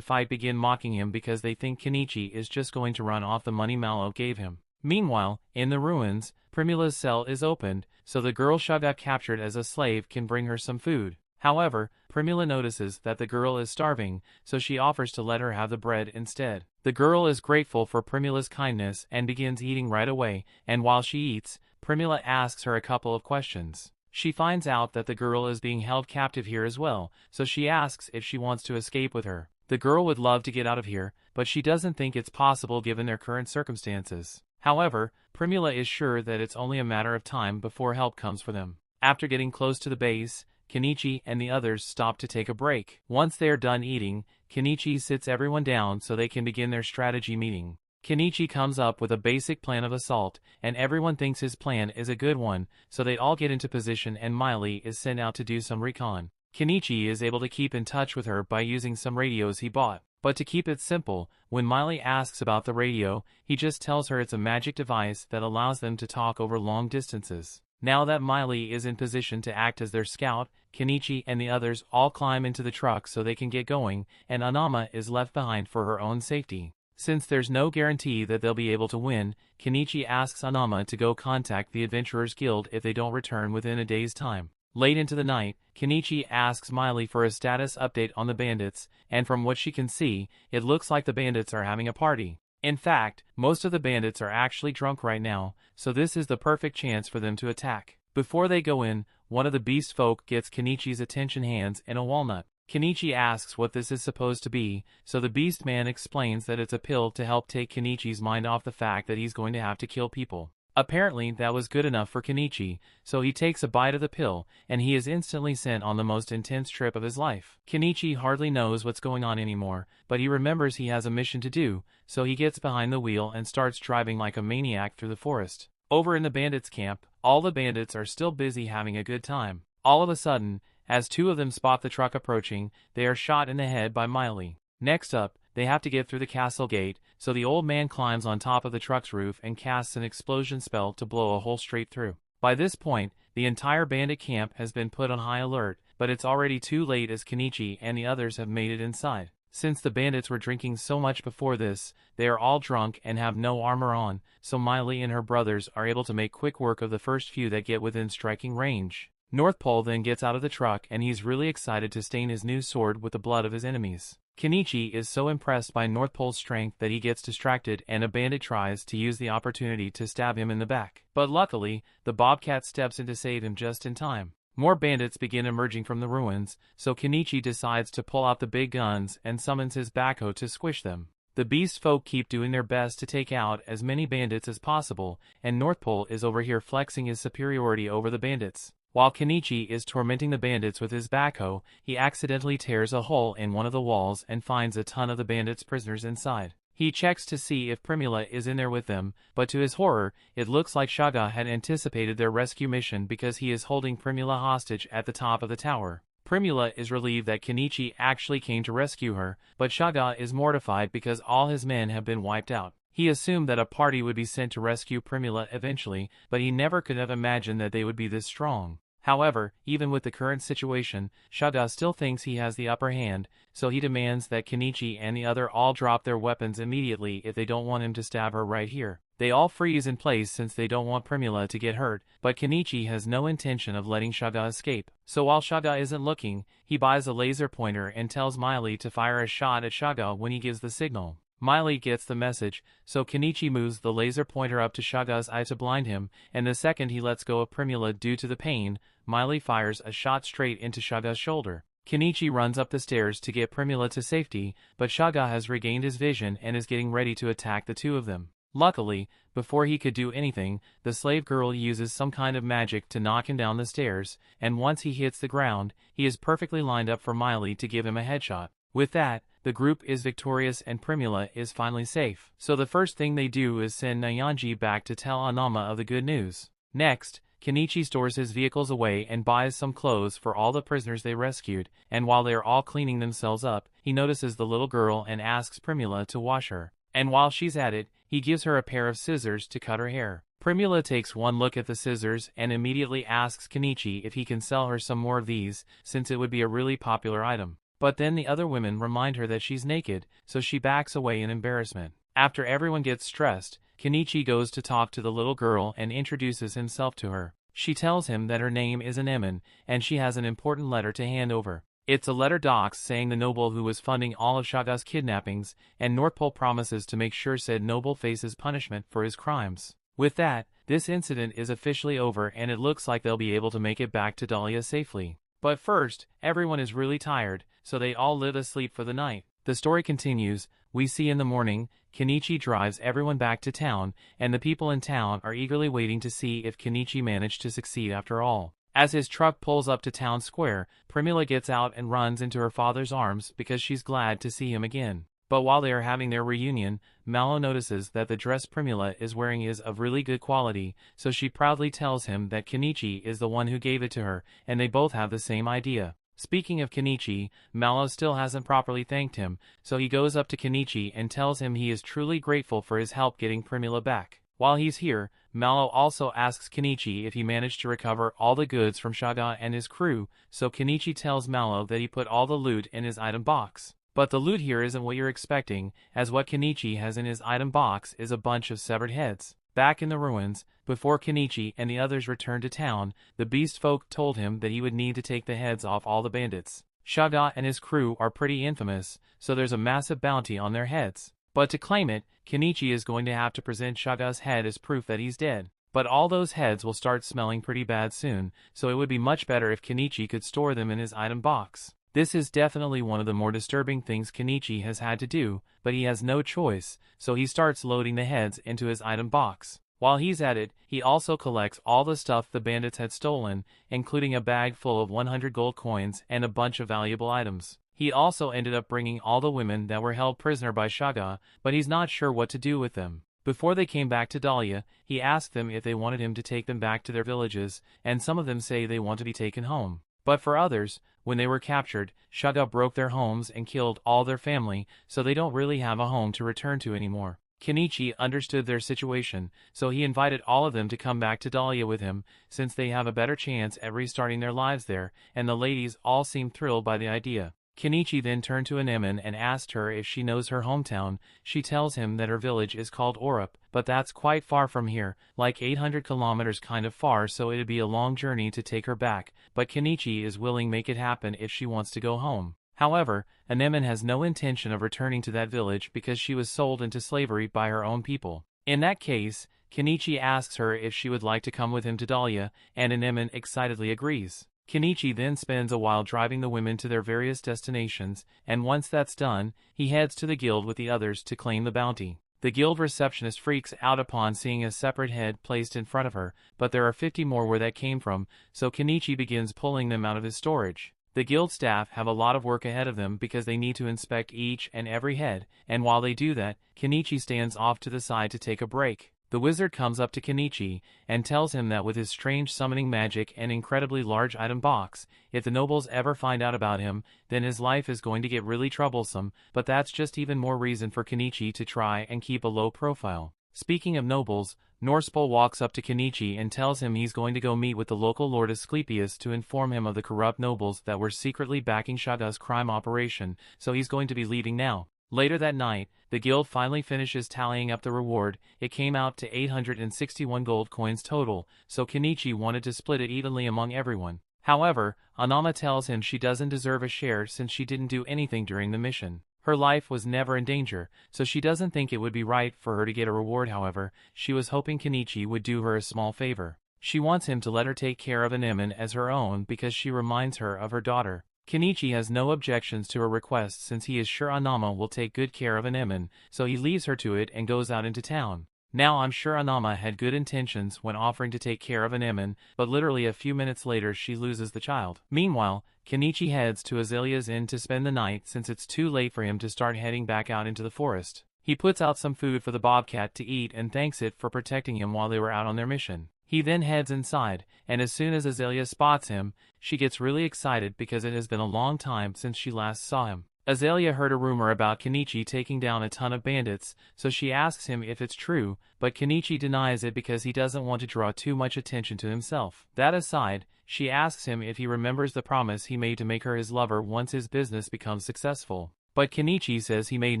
fight begin mocking him because they think Kenichi is just going to run off the money Malo gave him. Meanwhile, in the ruins, Primula's cell is opened, so the girl Shaga captured as a slave can bring her some food. However, Primula notices that the girl is starving, so she offers to let her have the bread instead. The girl is grateful for Primula's kindness and begins eating right away, and while she eats, Primula asks her a couple of questions. She finds out that the girl is being held captive here as well, so she asks if she wants to escape with her. The girl would love to get out of here, but she doesn't think it's possible given their current circumstances. However, Primula is sure that it's only a matter of time before help comes for them. After getting close to the base, Kenichi and the others stop to take a break. Once they are done eating, Kenichi sits everyone down so they can begin their strategy meeting. Kenichi comes up with a basic plan of assault, and everyone thinks his plan is a good one, so they all get into position and Miley is sent out to do some recon. Kenichi is able to keep in touch with her by using some radios he bought. But to keep it simple, when Miley asks about the radio, he just tells her it's a magic device that allows them to talk over long distances. Now that Miley is in position to act as their scout, Kenichi and the others all climb into the truck so they can get going, and Anama is left behind for her own safety. Since there's no guarantee that they'll be able to win, Kenichi asks Anama to go contact the Adventurers Guild if they don't return within a day's time. Late into the night, Kenichi asks Miley for a status update on the bandits, and from what she can see, it looks like the bandits are having a party. In fact, most of the bandits are actually drunk right now, so this is the perfect chance for them to attack. Before they go in, one of the beast folk gets Kenichi's attention hands in a walnut. Kenichi asks what this is supposed to be, so the beast man explains that it's a pill to help take Kenichi's mind off the fact that he's going to have to kill people. Apparently that was good enough for Kenichi, so he takes a bite of the pill, and he is instantly sent on the most intense trip of his life. Kenichi hardly knows what's going on anymore, but he remembers he has a mission to do, so he gets behind the wheel and starts driving like a maniac through the forest. Over in the bandits' camp, all the bandits are still busy having a good time. All of a sudden, as 2 of them spot the truck approaching, they are shot in the head by Miley. Next up, they have to get through the castle gate, so the old man climbs on top of the truck's roof and casts an explosion spell to blow a hole straight through. By this point, the entire bandit camp has been put on high alert, but it's already too late as Kenichi and the others have made it inside. Since the bandits were drinking so much before this, they are all drunk and have no armor on, so Miley and her brothers are able to make quick work of the first few that get within striking range. North Pole then gets out of the truck and he's really excited to stain his new sword with the blood of his enemies. Kenichi is so impressed by North Pole's strength that he gets distracted and a bandit tries to use the opportunity to stab him in the back. But luckily, the Bobcat steps in to save him just in time. More bandits begin emerging from the ruins, so Kenichi decides to pull out the big guns and summons his backhoe to squish them. The beast folk keep doing their best to take out as many bandits as possible, and North Pole is over here flexing his superiority over the bandits. While Kenichi is tormenting the bandits with his backhoe, he accidentally tears a hole in one of the walls and finds a ton of the bandits' prisoners inside. He checks to see if Primula is in there with them, but to his horror, it looks like Shaga had anticipated their rescue mission because he is holding Primula hostage at the top of the tower. Primula is relieved that Kenichi actually came to rescue her, but Shaga is mortified because all his men have been wiped out. He assumed that a party would be sent to rescue Primula eventually, but he never could have imagined that they would be this strong. However, even with the current situation, Shaga still thinks he has the upper hand, so he demands that Kenichi and the other all drop their weapons immediately if they don't want him to stab her right here. They all freeze in place since they don't want Primula to get hurt, but Kenichi has no intention of letting Shaga escape. So while Shaga isn't looking, he buys a laser pointer and tells Miley to fire a shot at Shaga when he gives the signal. Miley gets the message, so Kenichi moves the laser pointer up to Shaga's eye to blind him, and the second he lets go of Primula due to the pain, Miley fires a shot straight into Shaga's shoulder. Kenichi runs up the stairs to get Primula to safety, but Shaga has regained his vision and is getting ready to attack the two of them. Luckily, before he could do anything, the slave girl uses some kind of magic to knock him down the stairs, and once he hits the ground, he is perfectly lined up for Miley to give him a headshot. With that, the group is victorious and Primula is finally safe. So the first thing they do is send Nyanji back to tell Anama of the good news. Next, Kenichi stores his vehicles away and buys some clothes for all the prisoners they rescued, and while they are all cleaning themselves up, he notices the little girl and asks Primula to wash her. And while she's at it, he gives her a pair of scissors to cut her hair. Primula takes one look at the scissors and immediately asks Kenichi if he can sell her some more of these, since it would be a really popular item. But then the other women remind her that she's naked, so she backs away in embarrassment. After everyone gets stressed, Kenichi goes to talk to the little girl and introduces himself to her. She tells him that her name is Anemone, and she has an important letter to hand over. It's a letter docs saying the noble who was funding all of Shaga's kidnappings, and North Pole promises to make sure said noble faces punishment for his crimes. With that, this incident is officially over and it looks like they'll be able to make it back to Dahlia safely. But first, everyone is really tired, so they all live asleep for the night. The story continues. We see in the morning, Kenichi drives everyone back to town, and the people in town are eagerly waiting to see if Kenichi managed to succeed after all. As his truck pulls up to town square, Primula gets out and runs into her father's arms because she's glad to see him again. But while they are having their reunion, Mallow notices that the dress Primula is wearing is of really good quality, so she proudly tells him that Kenichi is the one who gave it to her, and they both have the same idea. Speaking of Kenichi, Mallow still hasn't properly thanked him, so he goes up to Kenichi and tells him he is truly grateful for his help getting Primula back. While he's here, Mallow also asks Kenichi if he managed to recover all the goods from Shaga and his crew, so Kenichi tells Mallow that he put all the loot in his item box. But the loot here isn't what you're expecting, as what Kenichi has in his item box is a bunch of severed heads. Back in the ruins, before Kenichi and the others returned to town, the beast folk told him that he would need to take the heads off all the bandits. Shaga and his crew are pretty infamous, so there's a massive bounty on their heads. But to claim it, Kenichi is going to have to present Shaga's head as proof that he's dead. But all those heads will start smelling pretty bad soon, so it would be much better if Kenichi could store them in his item box. This is definitely one of the more disturbing things Kenichi has had to do, but he has no choice, so he starts loading the heads into his item box. While he's at it, he also collects all the stuff the bandits had stolen, including a bag full of 100 gold coins and a bunch of valuable items. He also ended up bringing all the women that were held prisoner by Shaga, but he's not sure what to do with them. Before they came back to Dahlia, he asked them if they wanted him to take them back to their villages, and some of them say they want to be taken home. But for others, when they were captured, Shaga broke their homes and killed all their family, so they don't really have a home to return to anymore. Kenichi understood their situation, so he invited all of them to come back to Dahlia with him, since they have a better chance at restarting their lives there, and the ladies all seemed thrilled by the idea. Kenichi then turned to Anemone and asked her if she knows her hometown. She tells him that her village is called Orup, but that's quite far from here, like 800 kilometers kind of far, so it'd be a long journey to take her back, but Kenichi is willing to make it happen if she wants to go home. However, Anemone has no intention of returning to that village because she was sold into slavery by her own people. In that case, Kenichi asks her if she would like to come with him to Dahlia, and Anemone excitedly agrees. Kenichi then spends a while driving the women to their various destinations, and once that's done, he heads to the guild with the others to claim the bounty. The guild receptionist freaks out upon seeing a separate head placed in front of her, but there are 50 more where that came from, so Kenichi begins pulling them out of his storage. The guild staff have a lot of work ahead of them because they need to inspect each and every head, and while they do that, Kenichi stands off to the side to take a break. The wizard comes up to Kenichi and tells him that with his strange summoning magic and incredibly large item box, if the nobles ever find out about him, then his life is going to get really troublesome, but that's just even more reason for Kenichi to try and keep a low profile. Speaking of nobles, Norspol walks up to Kenichi and tells him he's going to go meet with the local Lord Asclepius to inform him of the corrupt nobles that were secretly backing Shaga's crime operation, so he's going to be leaving now. Later that night, the guild finally finishes tallying up the reward. It came out to 861 gold coins total, so Kenichi wanted to split it evenly among everyone. However, Anama tells him she doesn't deserve a share since she didn't do anything during the mission. Her life was never in danger, so she doesn't think it would be right for her to get a reward. However, she was hoping Kenichi would do her a small favor. She wants him to let her take care of Anemone as her own because she reminds her of her daughter. Kenichi has no objections to her request since he is sure Anama will take good care of Anemone, so he leaves her to it and goes out into town. Now I'm sure Anama had good intentions when offering to take care of Anemone, but literally a few minutes later she loses the child. Meanwhile, Kenichi heads to Azalea's inn to spend the night since it's too late for him to start heading back out into the forest. He puts out some food for the bobcat to eat and thanks it for protecting him while they were out on their mission. He then heads inside, and as soon as Azalea spots him, she gets really excited because it has been a long time since she last saw him. Azalea heard a rumor about Kenichi taking down a ton of bandits, so she asks him if it's true, but Kenichi denies it because he doesn't want to draw too much attention to himself. That aside, she asks him if he remembers the promise he made to make her his lover once his business becomes successful. But Kenichi says he made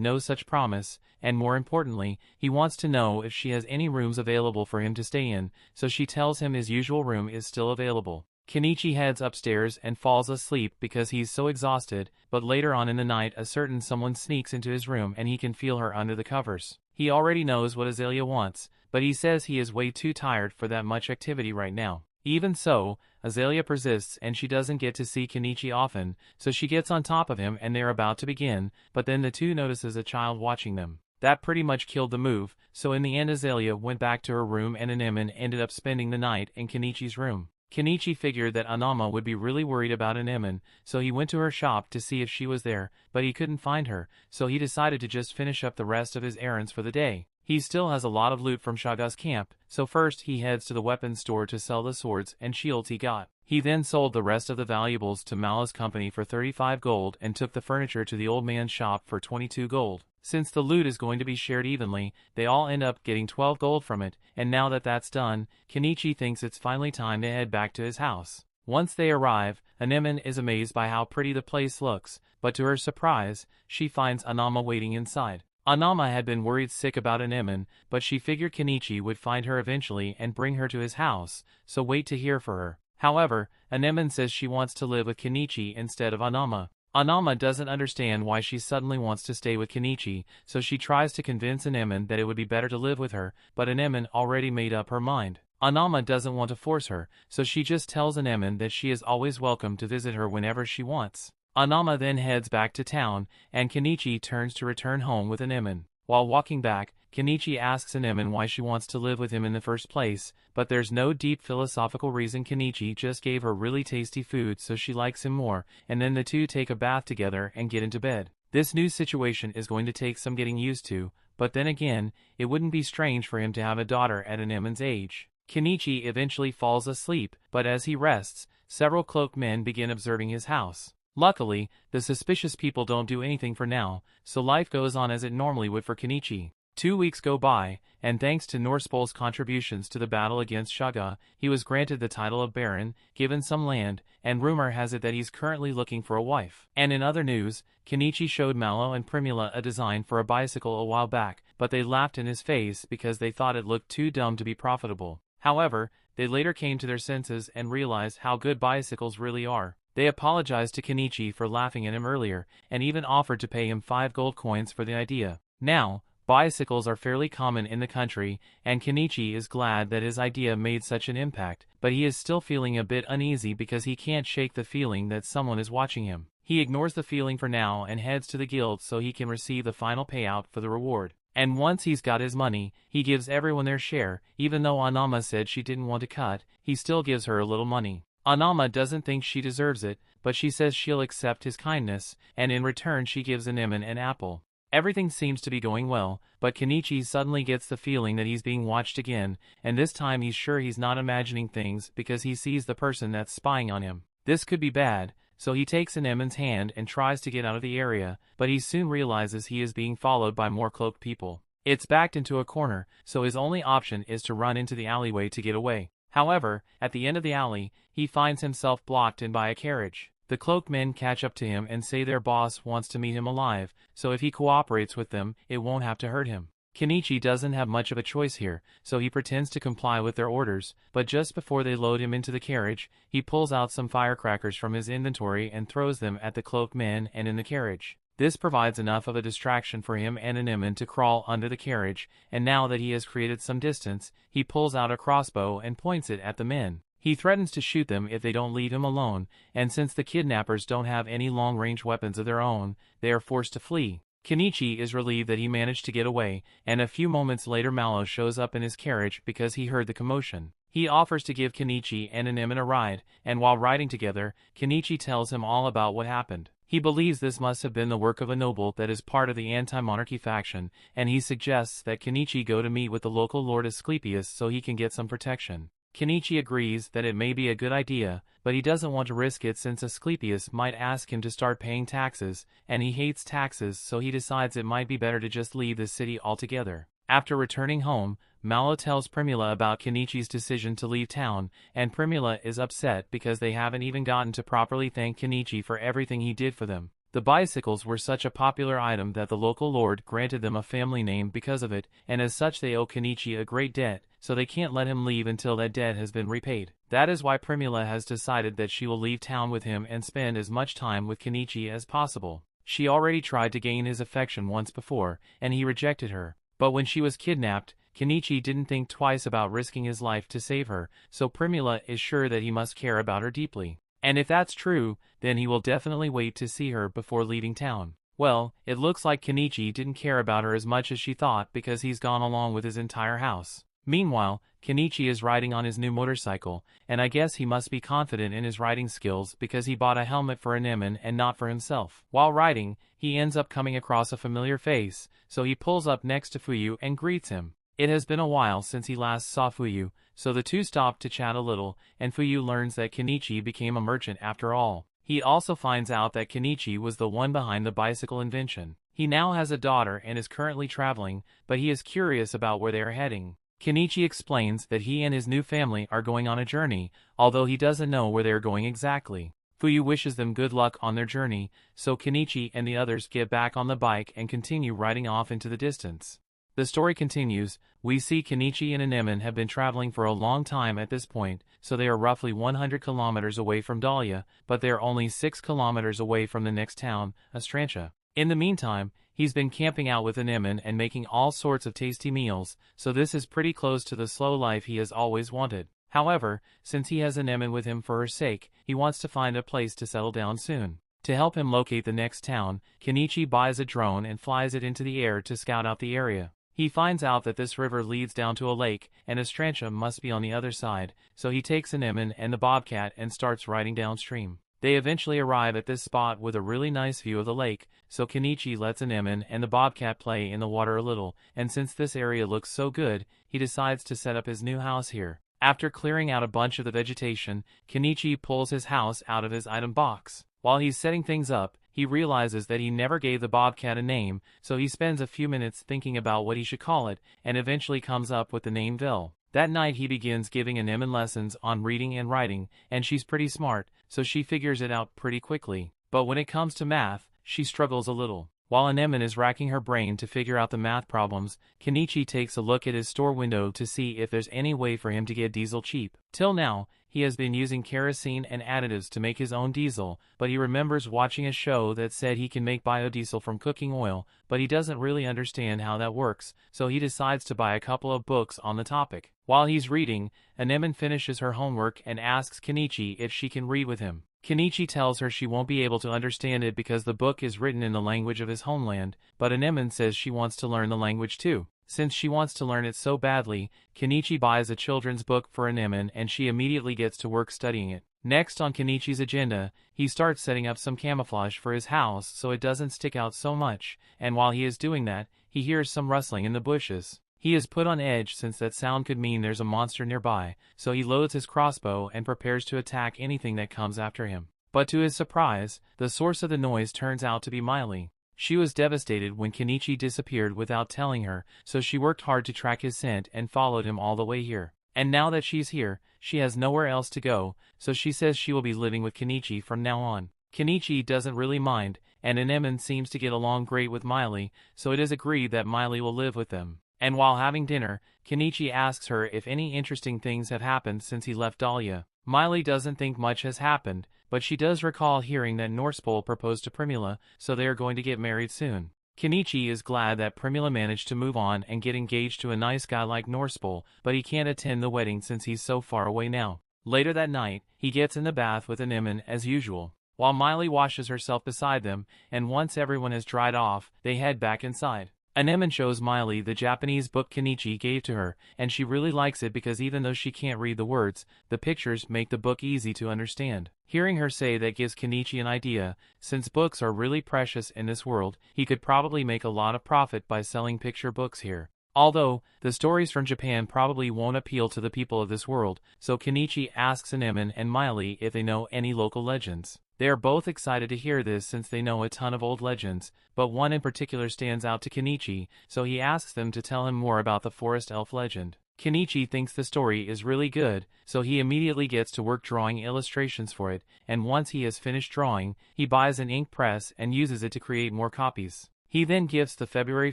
no such promise, and more importantly, he wants to know if she has any rooms available for him to stay in, so she tells him his usual room is still available. Kenichi heads upstairs and falls asleep because he's so exhausted, but later on in the night a certain someone sneaks into his room and he can feel her under the covers. He already knows what Azalea wants, but he says he is way too tired for that much activity right now. Even so, Azalea persists and she doesn't get to see Kenichi often, so she gets on top of him and they're about to begin, but then the two notices a child watching them. That pretty much killed the move, so in the end Azalea went back to her room and Anemone ended up spending the night in Kenichi's room. Kenichi figured that Anama would be really worried about Anemone, so he went to her shop to see if she was there, but he couldn't find her, so he decided to just finish up the rest of his errands for the day. He still has a lot of loot from Shaga's camp, so first he heads to the weapons store to sell the swords and shields he got. He then sold the rest of the valuables to Mala's company for 35 gold and took the furniture to the old man's shop for 22 gold. Since the loot is going to be shared evenly, they all end up getting 12 gold from it, and now that that's done, Kenichi thinks it's finally time to head back to his house. Once they arrive, Anemone is amazed by how pretty the place looks, but to her surprise, she finds Anama waiting inside. Anama had been worried sick about Anemone, but she figured Kenichi would find her eventually and bring her to his house, so wait to hear for her. However, Anemone says she wants to live with Kenichi instead of Anama. Anama doesn't understand why she suddenly wants to stay with Kenichi, so she tries to convince Anemone that it would be better to live with her, but Anemone already made up her mind. Anama doesn't want to force her, so she just tells Anemone that she is always welcome to visit her whenever she wants. Anama then heads back to town, and Kenichi turns to return home with Anemone. While walking back, Kenichi asks Anemone why she wants to live with him in the first place, but there's no deep philosophical reason. Kenichi just gave her really tasty food so she likes him more, and then the two take a bath together and get into bed. This new situation is going to take some getting used to, but then again, it wouldn't be strange for him to have a daughter at Anemone's age. Kenichi eventually falls asleep, but as he rests, several cloaked men begin observing his house. Luckily, the suspicious people don't do anything for now, so life goes on as it normally would for Kenichi. 2 weeks go by, and thanks to Norspol's contributions to the battle against Shaga, he was granted the title of Baron, given some land, and rumor has it that he's currently looking for a wife. And in other news, Kenichi showed Malo and Primula a design for a bicycle a while back, but they laughed in his face because they thought it looked too dumb to be profitable. However, they later came to their senses and realized how good bicycles really are. They apologized to Kenichi for laughing at him earlier, and even offered to pay him 5 gold coins for the idea. Now, bicycles are fairly common in the country, and Kenichi is glad that his idea made such an impact, but he is still feeling a bit uneasy because he can't shake the feeling that someone is watching him. He ignores the feeling for now and heads to the guild so he can receive the final payout for the reward. And once he's got his money, he gives everyone their share. Even though Anama said she didn't want to cut, he still gives her a little money. Anama doesn't think she deserves it, but she says she'll accept his kindness, and in return she gives Anemone an apple. Everything seems to be going well, but Kenichi suddenly gets the feeling that he's being watched again, and this time he's sure he's not imagining things because he sees the person that's spying on him. This could be bad, so he takes Anemone's hand and tries to get out of the area, but he soon realizes he is being followed by more cloaked people. It's backed into a corner, so his only option is to run into the alleyway to get away. However, at the end of the alley, he finds himself blocked in by a carriage. The cloaked men catch up to him and say their boss wants to meet him alive, so if he cooperates with them, it won't have to hurt him. Kenichi doesn't have much of a choice here, so he pretends to comply with their orders, but just before they load him into the carriage, he pulls out some firecrackers from his inventory and throws them at the cloaked men and in the carriage. This provides enough of a distraction for him and Anemone to crawl under the carriage, and now that he has created some distance, he pulls out a crossbow and points it at the men. He threatens to shoot them if they don't leave him alone, and since the kidnappers don't have any long-range weapons of their own, they are forced to flee. Kenichi is relieved that he managed to get away, and a few moments later Malo shows up in his carriage because he heard the commotion. He offers to give Kenichi and Anemone a ride, and while riding together, Kenichi tells him all about what happened. He believes this must have been the work of a noble that is part of the anti-monarchy faction, and he suggests that Kenichi go to meet with the local Lord Asclepius so he can get some protection. Kenichi agrees that it may be a good idea, but he doesn't want to risk it since Asclepius might ask him to start paying taxes, and he hates taxes, so he decides it might be better to just leave the city altogether. After returning home, Malo tells Primula about Kenichi's decision to leave town, and Primula is upset because they haven't even gotten to properly thank Kenichi for everything he did for them. The bicycles were such a popular item that the local lord granted them a family name because of it, and as such they owe Kenichi a great debt, so they can't let him leave until that debt has been repaid. That is why Primula has decided that she will leave town with him and spend as much time with Kenichi as possible. She already tried to gain his affection once before, and he rejected her. But when she was kidnapped, Kenichi didn't think twice about risking his life to save her, so Primula is sure that he must care about her deeply. And if that's true, then he will definitely wait to see her before leaving town. Well, it looks like Kenichi didn't care about her as much as she thought because he's gone along with his entire house. Meanwhile, Kenichi is riding on his new motorcycle, and I guess he must be confident in his riding skills because he bought a helmet for Anemone and not for himself. While riding, he ends up coming across a familiar face, so he pulls up next to Fuyu and greets him. It has been a while since he last saw Fuyu, so the two stop to chat a little, and Fuyu learns that Kenichi became a merchant after all. He also finds out that Kenichi was the one behind the bicycle invention. He now has a daughter and is currently traveling, but he is curious about where they are heading. Kenichi explains that he and his new family are going on a journey, although he doesn't know where they are going exactly. Fuyu wishes them good luck on their journey, so Kenichi and the others get back on the bike and continue riding off into the distance. The story continues. We see Kenichi and Anemone have been traveling for a long time at this point, so they are roughly 100 kilometers away from Dahlia, but they are only 6 kilometers away from the next town, Astrantia. In the meantime, he's been camping out with Anemone and making all sorts of tasty meals, so this is pretty close to the slow life he has always wanted. However, since he has Anemone with him for her sake, he wants to find a place to settle down soon. To help him locate the next town, Kenichi buys a drone and flies it into the air to scout out the area. He finds out that this river leads down to a lake, and Astrantia must be on the other side, so he takes Anemone and the bobcat and starts riding downstream. They eventually arrive at this spot with a really nice view of the lake, so Kenichi lets Anemone and the bobcat play in the water a little, and since this area looks so good, he decides to set up his new house here. After clearing out a bunch of the vegetation, Kenichi pulls his house out of his item box. While he's setting things up, he realizes that he never gave the bobcat a name, so he spends a few minutes thinking about what he should call it, and eventually comes up with the name Vil. That night he begins giving Anemone lessons on reading and writing, and she's pretty smart, so she figures it out pretty quickly. But when it comes to math, she struggles a little. While Anemone is racking her brain to figure out the math problems, Kenichi takes a look at his store window to see if there's any way for him to get diesel cheap. Till now, he has been using kerosene and additives to make his own diesel, but he remembers watching a show that said he can make biodiesel from cooking oil, but he doesn't really understand how that works, so he decides to buy a couple of books on the topic. While he's reading, Anemone finishes her homework and asks Kenichi if she can read with him. Kenichi tells her she won't be able to understand it because the book is written in the language of his homeland, but Anemone says she wants to learn the language too. Since she wants to learn it so badly, Kenichi buys a children's book for Anemone and she immediately gets to work studying it. Next on Kenichi's agenda, he starts setting up some camouflage for his house so it doesn't stick out so much, and while he is doing that, he hears some rustling in the bushes. He is put on edge since that sound could mean there's a monster nearby, so he loads his crossbow and prepares to attack anything that comes after him. But to his surprise, the source of the noise turns out to be Miley. She was devastated when Kenichi disappeared without telling her, so she worked hard to track his scent and followed him all the way here. And now that she's here, she has nowhere else to go, so she says she will be living with Kenichi from now on. Kenichi doesn't really mind, and Anemone seems to get along great with Miley, so it is agreed that Miley will live with them. And while having dinner, Kenichi asks her if any interesting things have happened since he left Dahlia. Miley doesn't think much has happened, but she does recall hearing that Norsepol proposed to Primula, so they are going to get married soon. Kenichi is glad that Primula managed to move on and get engaged to a nice guy like Norsepol, but he can't attend the wedding since he's so far away now. Later that night, he gets in the bath with Anemone as usual, while Miley washes herself beside them, and once everyone has dried off, they head back inside. Anemone shows Miley the Japanese book Kenichi gave to her, and she really likes it because even though she can't read the words, the pictures make the book easy to understand. Hearing her say that gives Kenichi an idea. Since books are really precious in this world, he could probably make a lot of profit by selling picture books here. Although, the stories from Japan probably won't appeal to the people of this world, so Kenichi asks Anemone and Miley if they know any local legends. They are both excited to hear this since they know a ton of old legends, but one in particular stands out to Kenichi, so he asks them to tell him more about the forest elf legend. Kenichi thinks the story is really good, so he immediately gets to work drawing illustrations for it, and once he has finished drawing, he buys an ink press and uses it to create more copies. He then gives the February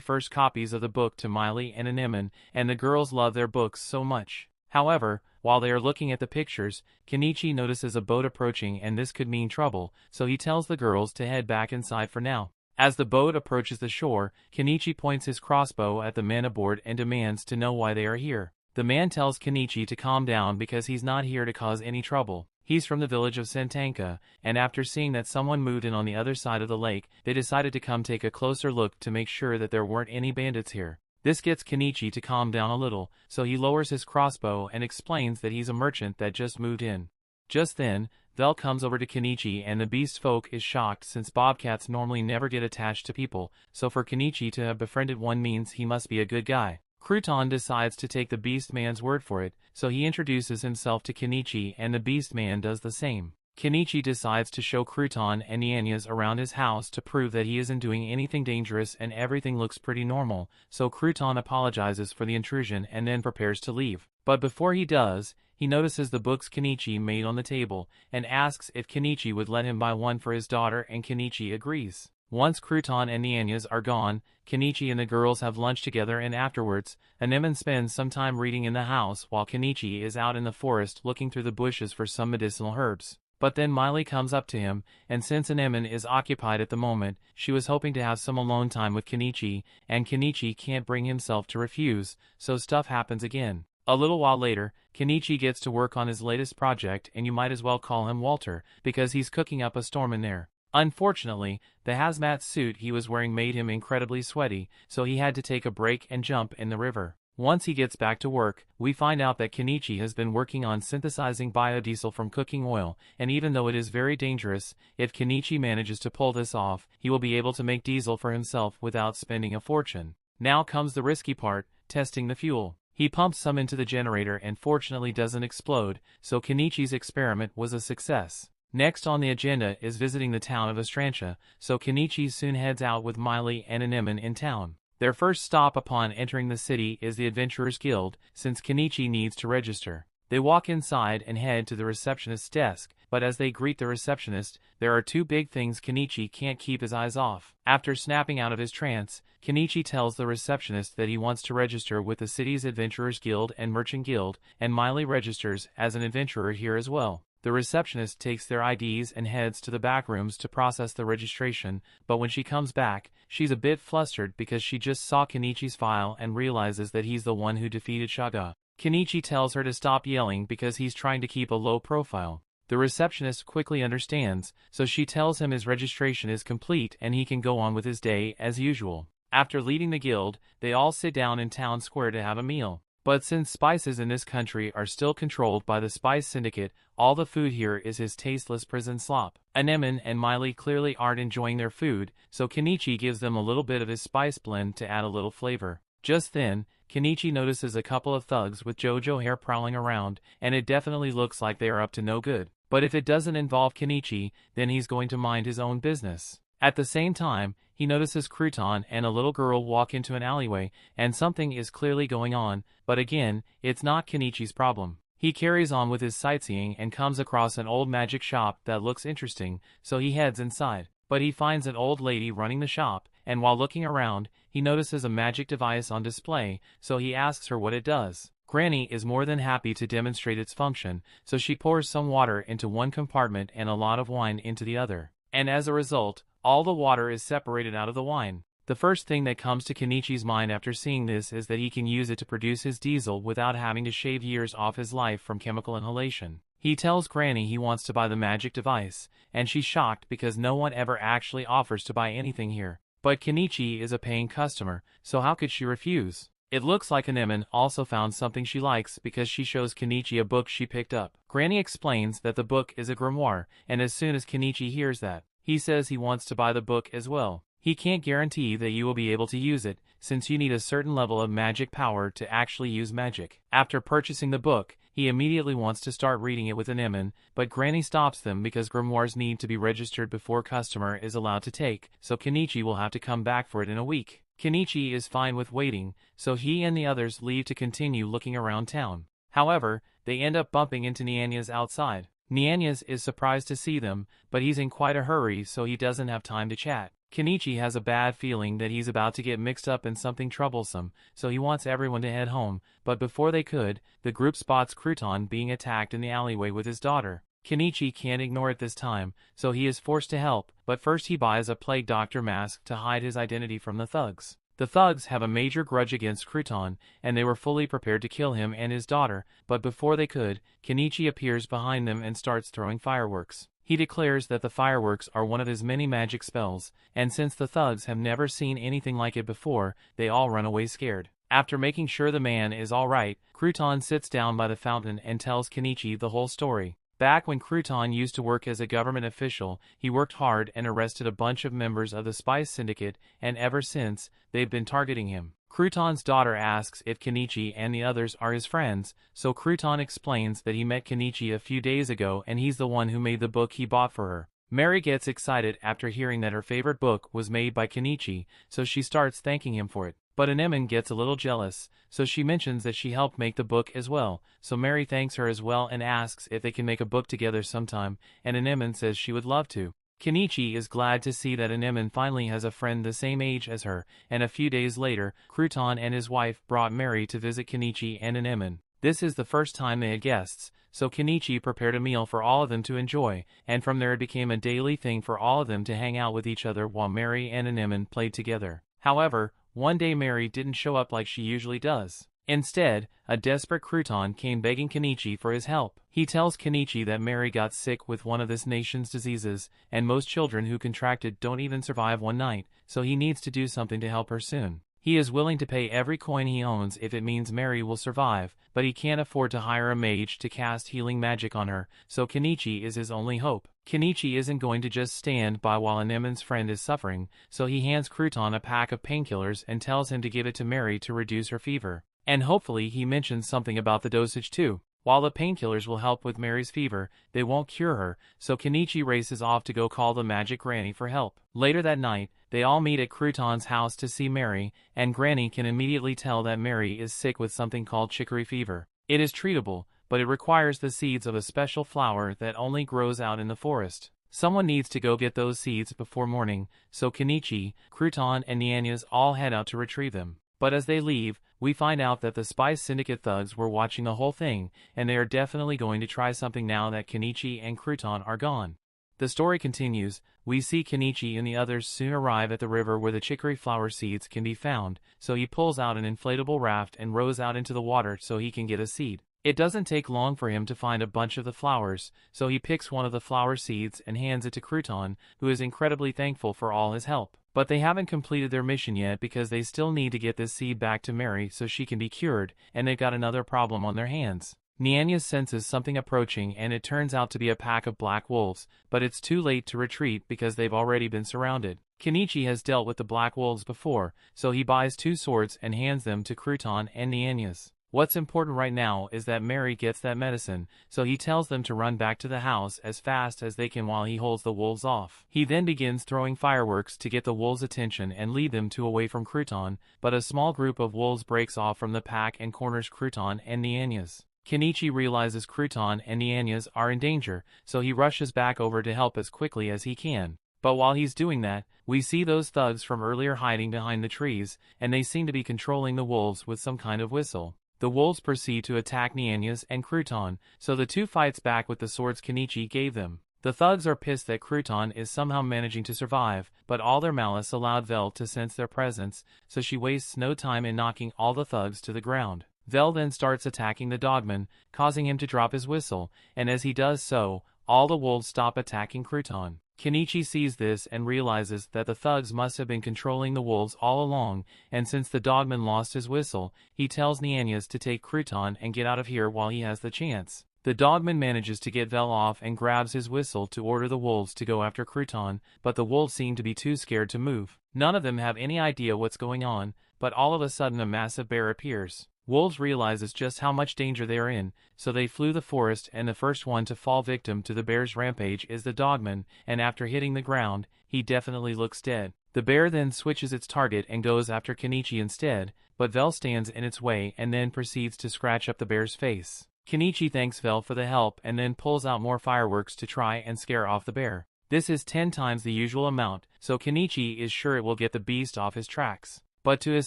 1st copies of the book to Miley and Anemone, and the girls love their books so much. However, while they are looking at the pictures, Kenichi notices a boat approaching and this could mean trouble, so he tells the girls to head back inside for now. As the boat approaches the shore, Kenichi points his crossbow at the men aboard and demands to know why they are here. The man tells Kenichi to calm down because he's not here to cause any trouble. He's from the village of Sentanka, and after seeing that someone moved in on the other side of the lake, they decided to come take a closer look to make sure that there weren't any bandits here. This gets Kenichi to calm down a little, so he lowers his crossbow and explains that he's a merchant that just moved in. Just then, Vel comes over to Kenichi and the beast folk is shocked since bobcats normally never get attached to people, so for Kenichi to have befriended one means he must be a good guy. Crouton decides to take the beast man's word for it, so he introduces himself to Kenichi and the beast man does the same. Kenichi decides to show Crouton and Nyanyas around his house to prove that he isn't doing anything dangerous and everything looks pretty normal, so Crouton apologizes for the intrusion and then prepares to leave. But before he does, he notices the books Kenichi made on the table, and asks if Kenichi would let him buy one for his daughter and Kenichi agrees. Once Crouton and Nyanyas are gone, Kenichi and the girls have lunch together and afterwards, Anemone spends some time reading in the house while Kenichi is out in the forest looking through the bushes for some medicinal herbs. But then Miley comes up to him, and since Anemone is occupied at the moment, she was hoping to have some alone time with Kenichi, and Kenichi can't bring himself to refuse, so stuff happens again. A little while later, Kenichi gets to work on his latest project and you might as well call him Walter, because he's cooking up a storm in there. Unfortunately, the hazmat suit he was wearing made him incredibly sweaty, so he had to take a break and jump in the river. Once he gets back to work, we find out that Kenichi has been working on synthesizing biodiesel from cooking oil, and even though it is very dangerous, if Kenichi manages to pull this off, he will be able to make diesel for himself without spending a fortune. Now comes the risky part, testing the fuel. He pumps some into the generator and fortunately doesn't explode, so Kenichi's experiment was a success. Next on the agenda is visiting the town of Astrantia, so Kenichi soon heads out with Miley and Anemone in town. Their first stop upon entering the city is the Adventurers Guild, since Kenichi needs to register. They walk inside and head to the receptionist's desk, but as they greet the receptionist, there are two big things Kenichi can't keep his eyes off. After snapping out of his trance, Kenichi tells the receptionist that he wants to register with the city's Adventurers Guild and Merchant Guild, and Miley registers as an adventurer here as well. The receptionist takes their IDs and heads to the back rooms to process the registration, but when she comes back, she's a bit flustered because she just saw Kenichi's file and realizes that he's the one who defeated Shaga. Kenichi tells her to stop yelling because he's trying to keep a low profile. The receptionist quickly understands, so she tells him his registration is complete and he can go on with his day as usual. After leaving the guild, they all sit down in town square to have a meal. But since spices in this country are still controlled by the Spice Syndicate, all the food here is his tasteless prison slop. Anemone and Miley clearly aren't enjoying their food, so Kenichi gives them a little bit of his spice blend to add a little flavor. Just then, Kenichi notices a couple of thugs with JoJo hair prowling around, and it definitely looks like they are up to no good. But if it doesn't involve Kenichi, then he's going to mind his own business. At the same time, he notices Crouton and a little girl walk into an alleyway, and something is clearly going on, but again, it's not Kenichi's problem. He carries on with his sightseeing and comes across an old magic shop that looks interesting, so he heads inside. But he finds an old lady running the shop, and while looking around, he notices a magic device on display, so he asks her what it does. Granny is more than happy to demonstrate its function, so she pours some water into one compartment and a lot of wine into the other. And as a result, all the water is separated out of the wine. The first thing that comes to Kenichi's mind after seeing this is that he can use it to produce his diesel without having to shave years off his life from chemical inhalation. He tells Granny he wants to buy the magic device, and she's shocked because no one ever actually offers to buy anything here. But Kenichi is a paying customer, so how could she refuse? It looks like Anemone also found something she likes because she shows Kenichi a book she picked up. Granny explains that the book is a grimoire, and as soon as Kenichi hears that, he says he wants to buy the book as well. He can't guarantee that you will be able to use it, since you need a certain level of magic power to actually use magic. After purchasing the book, he immediately wants to start reading it with Anemone, but Granny stops them because grimoires need to be registered before customer is allowed to take, so Kenichi will have to come back for it in a week. Kenichi is fine with waiting, so he and the others leave to continue looking around town. However, they end up bumping into Nianyas outside. Nianyas is surprised to see them, but he's in quite a hurry so he doesn't have time to chat. Kenichi has a bad feeling that he's about to get mixed up in something troublesome, so he wants everyone to head home, but before they could, the group spots Crouton being attacked in the alleyway with his daughter. Kenichi can't ignore it this time, so he is forced to help, but first he buys a plague doctor mask to hide his identity from the thugs. The thugs have a major grudge against Crouton, and they were fully prepared to kill him and his daughter, but before they could, Kenichi appears behind them and starts throwing fireworks. He declares that the fireworks are one of his many magic spells, and since the thugs have never seen anything like it before, they all run away scared. After making sure the man is alright, Crouton sits down by the fountain and tells Kenichi the whole story. Back when Crouton used to work as a government official, he worked hard and arrested a bunch of members of the Spice Syndicate, and ever since, they've been targeting him. Crouton's daughter asks if Kenichi and the others are his friends, so Crouton explains that he met Kenichi a few days ago and he's the one who made the book he bought for her. Mary gets excited after hearing that her favorite book was made by Kenichi, so she starts thanking him for it. But Anemone gets a little jealous, so she mentions that she helped make the book as well, so Mary thanks her as well and asks if they can make a book together sometime, and Anemone says she would love to. Kenichi is glad to see that Anemone finally has a friend the same age as her, and a few days later, Crouton and his wife brought Mary to visit Kenichi and Anemone. This is the first time they had guests, so Kenichi prepared a meal for all of them to enjoy, and from there it became a daily thing for all of them to hang out with each other while Mary and Anemone played together. However, one day Mary didn't show up like she usually does. Instead, a desperate Crouton came begging Kenichi for his help. He tells Kenichi that Mary got sick with one of this nation's diseases, and most children who contracted don't even survive one night, so he needs to do something to help her soon. He is willing to pay every coin he owns if it means Mary will survive, but he can't afford to hire a mage to cast healing magic on her, so Kenichi is his only hope. Kenichi isn't going to just stand by while Anemone's friend is suffering, so he hands Crouton a pack of painkillers and tells him to give it to Mary to reduce her fever. And hopefully he mentions something about the dosage too. While the painkillers will help with Mary's fever, they won't cure her, so Kenichi races off to go call the magic granny for help. Later that night, they all meet at Crouton's house to see Mary, and Granny can immediately tell that Mary is sick with something called chicory fever. It is treatable, but it requires the seeds of a special flower that only grows out in the forest. Someone needs to go get those seeds before morning, so Kenichi, Crouton and Nianyas all head out to retrieve them. But as they leave, we find out that the Spice Syndicate thugs were watching the whole thing, and they are definitely going to try something now that Kenichi and Crouton are gone. The story continues. We see Kenichi and the others soon arrive at the river where the chicory flower seeds can be found, so he pulls out an inflatable raft and rows out into the water so he can get a seed. It doesn't take long for him to find a bunch of the flowers, so he picks one of the flower seeds and hands it to Crouton, who is incredibly thankful for all his help. But they haven't completed their mission yet because they still need to get this seed back to Mary so she can be cured, and they've got another problem on their hands. Nianyas senses something approaching and it turns out to be a pack of black wolves, but it's too late to retreat because they've already been surrounded. Kenichi has dealt with the black wolves before, so he buys 2 swords and hands them to Crouton and Nianyas. What's important right now is that Mary gets that medicine, so he tells them to run back to the house as fast as they can while he holds the wolves off. He then begins throwing fireworks to get the wolves' attention and lead them away from Crouton, but a small group of wolves breaks off from the pack and corners Crouton and Nianyas. Kenichi realizes Crouton and Nianyas are in danger, so he rushes back over to help as quickly as he can. But while he's doing that, we see those thugs from earlier hiding behind the trees, and they seem to be controlling the wolves with some kind of whistle. The wolves proceed to attack Nianyas and Crouton, so the two fights back with the swords Kenichi gave them. The thugs are pissed that Crouton is somehow managing to survive, but all their malice allowed Vel to sense their presence, so she wastes no time in knocking all the thugs to the ground. Vel then starts attacking the dogman, causing him to drop his whistle, and as he does so, all the wolves stop attacking Crouton. Kenichi sees this and realizes that the thugs must have been controlling the wolves all along, and since the dogman lost his whistle, he tells Nianyas to take Crouton and get out of here while he has the chance. The dogman manages to get Vel off and grabs his whistle to order the wolves to go after Crouton, but the wolves seem to be too scared to move. None of them have any idea what's going on, but all of a sudden a massive bear appears. Wolves realizes just how much danger they are in, so they flee the forest, and the first one to fall victim to the bear's rampage is the dogman, and after hitting the ground, he definitely looks dead. The bear then switches its target and goes after Kenichi instead, but Vel stands in its way and then proceeds to scratch up the bear's face. Kenichi thanks Vel for the help and then pulls out more fireworks to try and scare off the bear. This is 10 times the usual amount, so Kenichi is sure it will get the beast off his tracks. But to his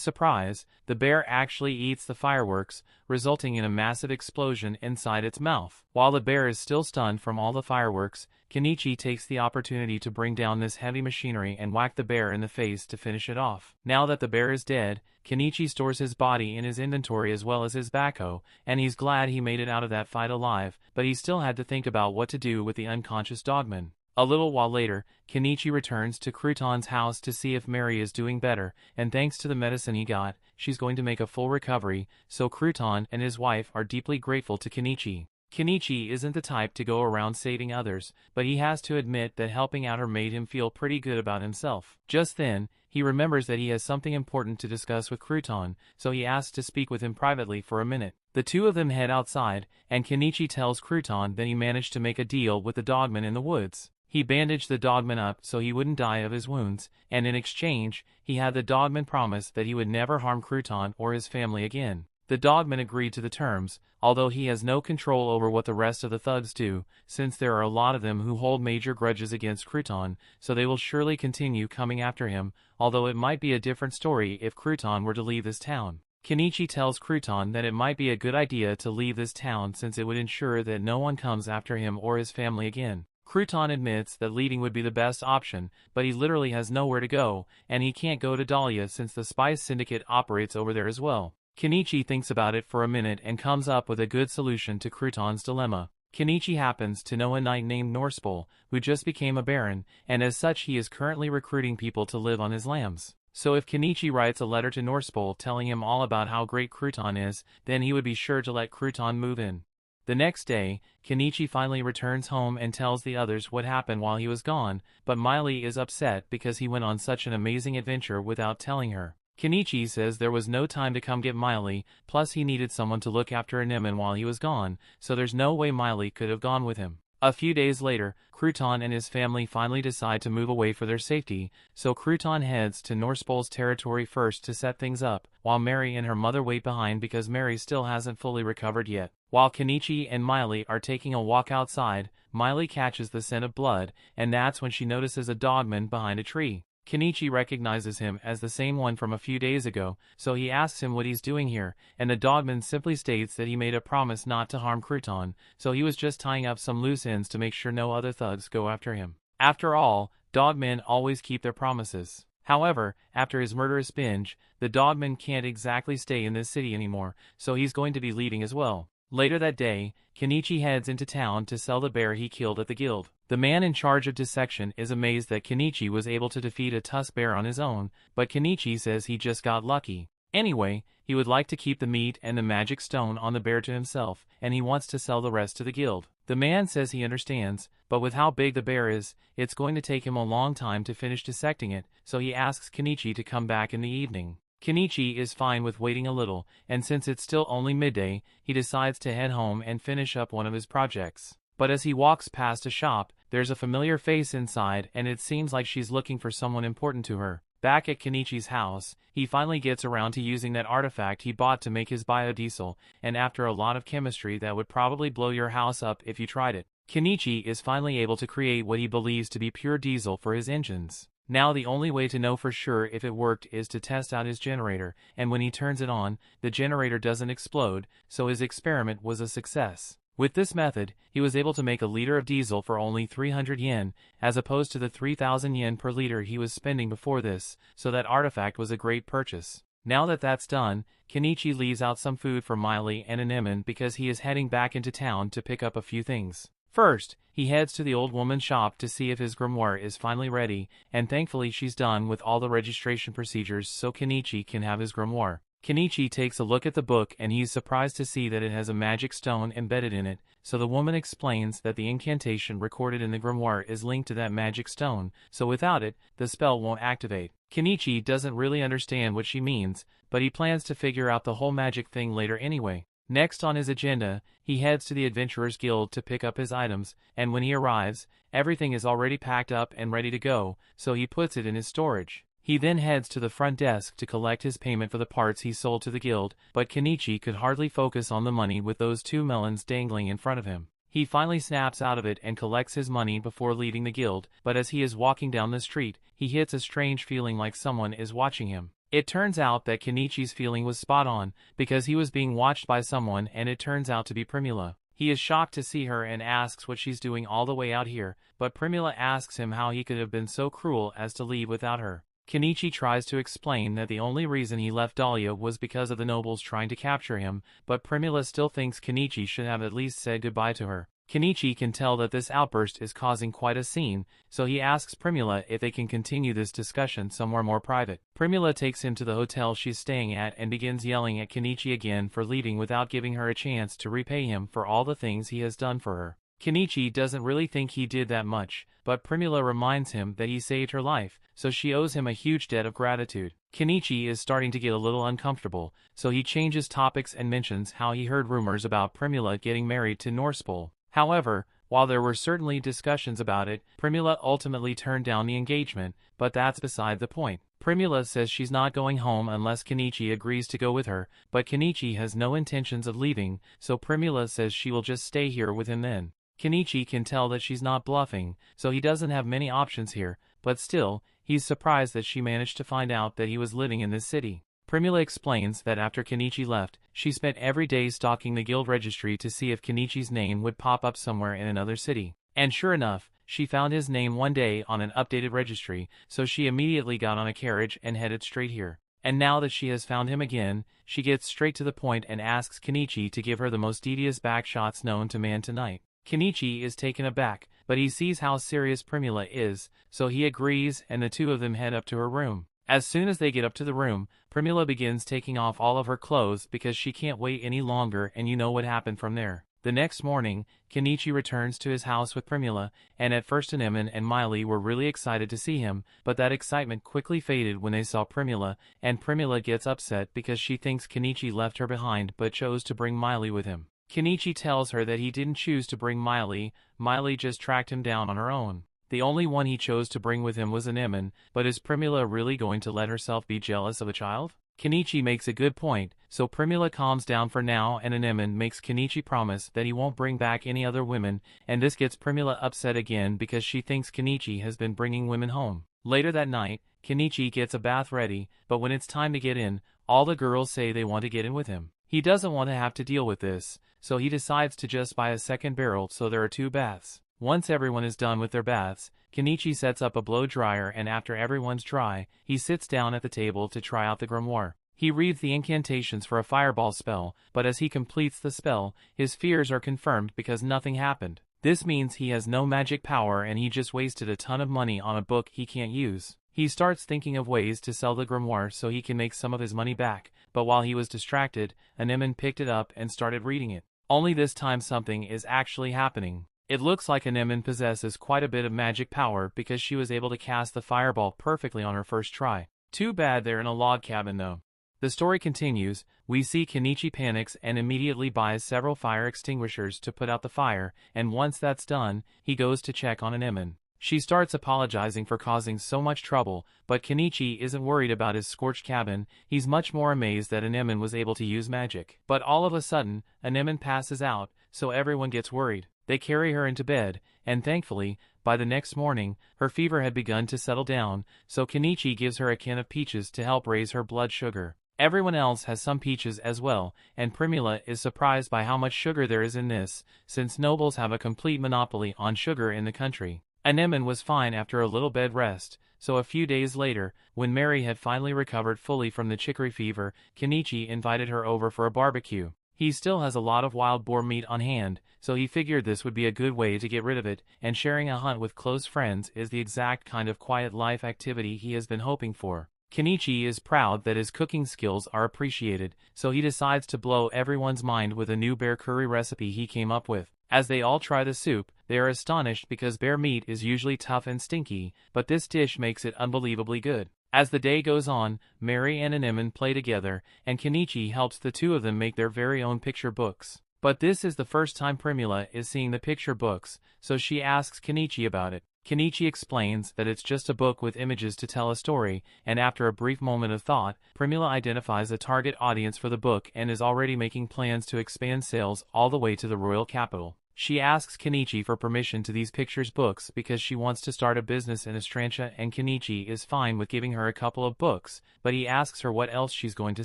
surprise, the bear actually eats the fireworks, resulting in a massive explosion inside its mouth. While the bear is still stunned from all the fireworks, Kenichi takes the opportunity to bring down this heavy machinery and whack the bear in the face to finish it off. Now that the bear is dead, Kenichi stores his body in his inventory as well as his backhoe, and he's glad he made it out of that fight alive, but he still had to think about what to do with the unconscious dogman. A little while later, Kenichi returns to Crouton's house to see if Mary is doing better, and thanks to the medicine he got, she's going to make a full recovery, so Crouton and his wife are deeply grateful to Kenichi. Kenichi isn't the type to go around saving others, but he has to admit that helping out her made him feel pretty good about himself. Just then, he remembers that he has something important to discuss with Crouton, so he asks to speak with him privately for a minute. The two of them head outside, and Kenichi tells Crouton that he managed to make a deal with the dogman in the woods. He bandaged the dogman up so he wouldn't die of his wounds, and in exchange, he had the dogman promise that he would never harm Crouton or his family again. The dogman agreed to the terms, although he has no control over what the rest of the thugs do, since there are a lot of them who hold major grudges against Crouton, so they will surely continue coming after him, although it might be a different story if Crouton were to leave this town. Kenichi tells Crouton that it might be a good idea to leave this town since it would ensure that no one comes after him or his family again. Crouton admits that leaving would be the best option, but he literally has nowhere to go, and he can't go to Dahlia since the Spice Syndicate operates over there as well. Kenichi thinks about it for a minute and comes up with a good solution to Crouton's dilemma. Kenichi happens to know a knight named Norspol, who just became a baron, and as such he is currently recruiting people to live on his lands. So if Kenichi writes a letter to Norspol telling him all about how great Crouton is, then he would be sure to let Crouton move in. The next day, Kenichi finally returns home and tells the others what happened while he was gone, but Miley is upset because he went on such an amazing adventure without telling her. Kenichi says there was no time to come get Miley, plus he needed someone to look after Anemone while he was gone, so there's no way Miley could have gone with him. A few days later, Crouton and his family finally decide to move away for their safety, so Crouton heads to Norspol's territory first to set things up, while Mary and her mother wait behind because Mary still hasn't fully recovered yet. While Kenichi and Miley are taking a walk outside, Miley catches the scent of blood, and that's when she notices a dogman behind a tree. Kenichi recognizes him as the same one from a few days ago, so he asks him what he's doing here, and the dogman simply states that he made a promise not to harm Crouton, so he was just tying up some loose ends to make sure no other thugs go after him. After all, dogmen always keep their promises. However, after his murderous binge, the dogman can't exactly stay in this city anymore, so he's going to be leaving as well. Later that day, Kenichi heads into town to sell the bear he killed at the guild. The man in charge of dissection is amazed that Kenichi was able to defeat a tusk bear on his own, but Kenichi says he just got lucky. Anyway, he would like to keep the meat and the magic stone on the bear to himself, and he wants to sell the rest to the guild. The man says he understands, but with how big the bear is, it's going to take him a long time to finish dissecting it, so he asks Kenichi to come back in the evening. Kenichi is fine with waiting a little, and since it's still only midday, he decides to head home and finish up one of his projects. But as he walks past a shop, there's a familiar face inside and it seems like she's looking for someone important to her. Back at Kenichi's house, he finally gets around to using that artifact he bought to make his biodiesel, and after a lot of chemistry that would probably blow your house up if you tried it, Kenichi is finally able to create what he believes to be pure diesel for his engines. Now the only way to know for sure if it worked is to test out his generator, and when he turns it on, the generator doesn't explode, so his experiment was a success. With this method, he was able to make a liter of diesel for only 300 yen, as opposed to the 3,000 yen per liter he was spending before this, so that artifact was a great purchase. Now that that's done, Kenichi leaves out some food for Miley and Anemone because he is heading back into town to pick up a few things. First, he heads to the old woman's shop to see if his grimoire is finally ready, and thankfully she's done with all the registration procedures so Kenichi can have his grimoire. Kenichi takes a look at the book and he's surprised to see that it has a magic stone embedded in it, so the woman explains that the incantation recorded in the grimoire is linked to that magic stone, so without it, the spell won't activate. Kenichi doesn't really understand what she means, but he plans to figure out the whole magic thing later anyway. Next on his agenda, he heads to the Adventurers Guild to pick up his items, and when he arrives, everything is already packed up and ready to go, so he puts it in his storage. He then heads to the front desk to collect his payment for the parts he sold to the guild, but Kenichi could hardly focus on the money with those two melons dangling in front of him. He finally snaps out of it and collects his money before leaving the guild, but as he is walking down the street, he hits a strange feeling like someone is watching him. It turns out that Kenichi's feeling was spot on, because he was being watched by someone and it turns out to be Primula. He is shocked to see her and asks what she's doing all the way out here, but Primula asks him how he could have been so cruel as to leave without her. Kenichi tries to explain that the only reason he left Dahlia was because of the nobles trying to capture him, but Primula still thinks Kenichi should have at least said goodbye to her. Kenichi can tell that this outburst is causing quite a scene, so he asks Primula if they can continue this discussion somewhere more private. Primula takes him to the hotel she's staying at and begins yelling at Kenichi again for leaving without giving her a chance to repay him for all the things he has done for her. Kenichi doesn't really think he did that much, but Primula reminds him that he saved her life, so she owes him a huge debt of gratitude. Kenichi is starting to get a little uncomfortable, so he changes topics and mentions how he heard rumors about Primula getting married to Norspol. However, while there were certainly discussions about it, Primula ultimately turned down the engagement, but that's beside the point. Primula says she's not going home unless Kenichi agrees to go with her, but Kenichi has no intentions of leaving, so Primula says she will just stay here with him then. Kenichi can tell that she's not bluffing, so he doesn't have many options here, but still, he's surprised that she managed to find out that he was living in this city. Primula explains that after Kenichi left, she spent every day stalking the guild registry to see if Kenichi's name would pop up somewhere in another city. And sure enough, she found his name one day on an updated registry, so she immediately got on a carriage and headed straight here. And now that she has found him again, she gets straight to the point and asks Kenichi to give her the most devious backshots known to man tonight. Kenichi is taken aback, but he sees how serious Primula is, so he agrees and the two of them head up to her room. As soon as they get up to the room, Primula begins taking off all of her clothes because she can't wait any longer, and you know what happened from there. The next morning, Kenichi returns to his house with Primula, and at first Anemone and Miley were really excited to see him, but that excitement quickly faded when they saw Primula, and Primula gets upset because she thinks Kenichi left her behind but chose to bring Miley with him. Kenichi tells her that he didn't choose to bring Miley, Miley just tracked him down on her own. The only one he chose to bring with him was Anemone, but is Primula really going to let herself be jealous of a child? Kenichi makes a good point, so Primula calms down for now and Anemone makes Kenichi promise that he won't bring back any other women, and this gets Primula upset again because she thinks Kenichi has been bringing women home. Later that night, Kenichi gets a bath ready, but when it's time to get in, all the girls say they want to get in with him. He doesn't want to have to deal with this, so he decides to just buy a second barrel so there are two baths. Once everyone is done with their baths, Kenichi sets up a blow dryer and after everyone's dry, he sits down at the table to try out the grimoire. He reads the incantations for a fireball spell, but as he completes the spell, his fears are confirmed because nothing happened. This means he has no magic power and he just wasted a ton of money on a book he can't use. He starts thinking of ways to sell the grimoire so he can make some of his money back, but while he was distracted, Anemone picked it up and started reading it. Only this time something is actually happening. It looks like Anemone possesses quite a bit of magic power because she was able to cast the fireball perfectly on her first try. Too bad they're in a log cabin though. The story continues. We see Kenichi panics and immediately buys several fire extinguishers to put out the fire, and once that's done, he goes to check on Anemone. She starts apologizing for causing so much trouble, but Kenichi isn't worried about his scorched cabin. He's much more amazed that Anemone was able to use magic. But all of a sudden, Anemone passes out, so everyone gets worried. They carry her into bed, and thankfully, by the next morning, her fever had begun to settle down, so Kenichi gives her a can of peaches to help raise her blood sugar. Everyone else has some peaches as well, and Primula is surprised by how much sugar there is in this, since nobles have a complete monopoly on sugar in the country. Anemone was fine after a little bed rest, so a few days later, when Mary had finally recovered fully from the chicory fever, Kenichi invited her over for a barbecue. He still has a lot of wild boar meat on hand, so he figured this would be a good way to get rid of it, and sharing a hunt with close friends is the exact kind of quiet life activity he has been hoping for. Kenichi is proud that his cooking skills are appreciated, so he decides to blow everyone's mind with a new bear curry recipe he came up with. As they all try the soup, they are astonished because bear meat is usually tough and stinky, but this dish makes it unbelievably good. As the day goes on, Mary and Anemone play together, and Kenichi helps the two of them make their very own picture books. But this is the first time Primula is seeing the picture books, so she asks Kenichi about it. Kenichi explains that it's just a book with images to tell a story, and after a brief moment of thought, Primula identifies a target audience for the book and is already making plans to expand sales all the way to the royal capital. She asks Kenichi for permission to these pictures books because she wants to start a business in Estrantia, and Kenichi is fine with giving her a couple of books, but he asks her what else she's going to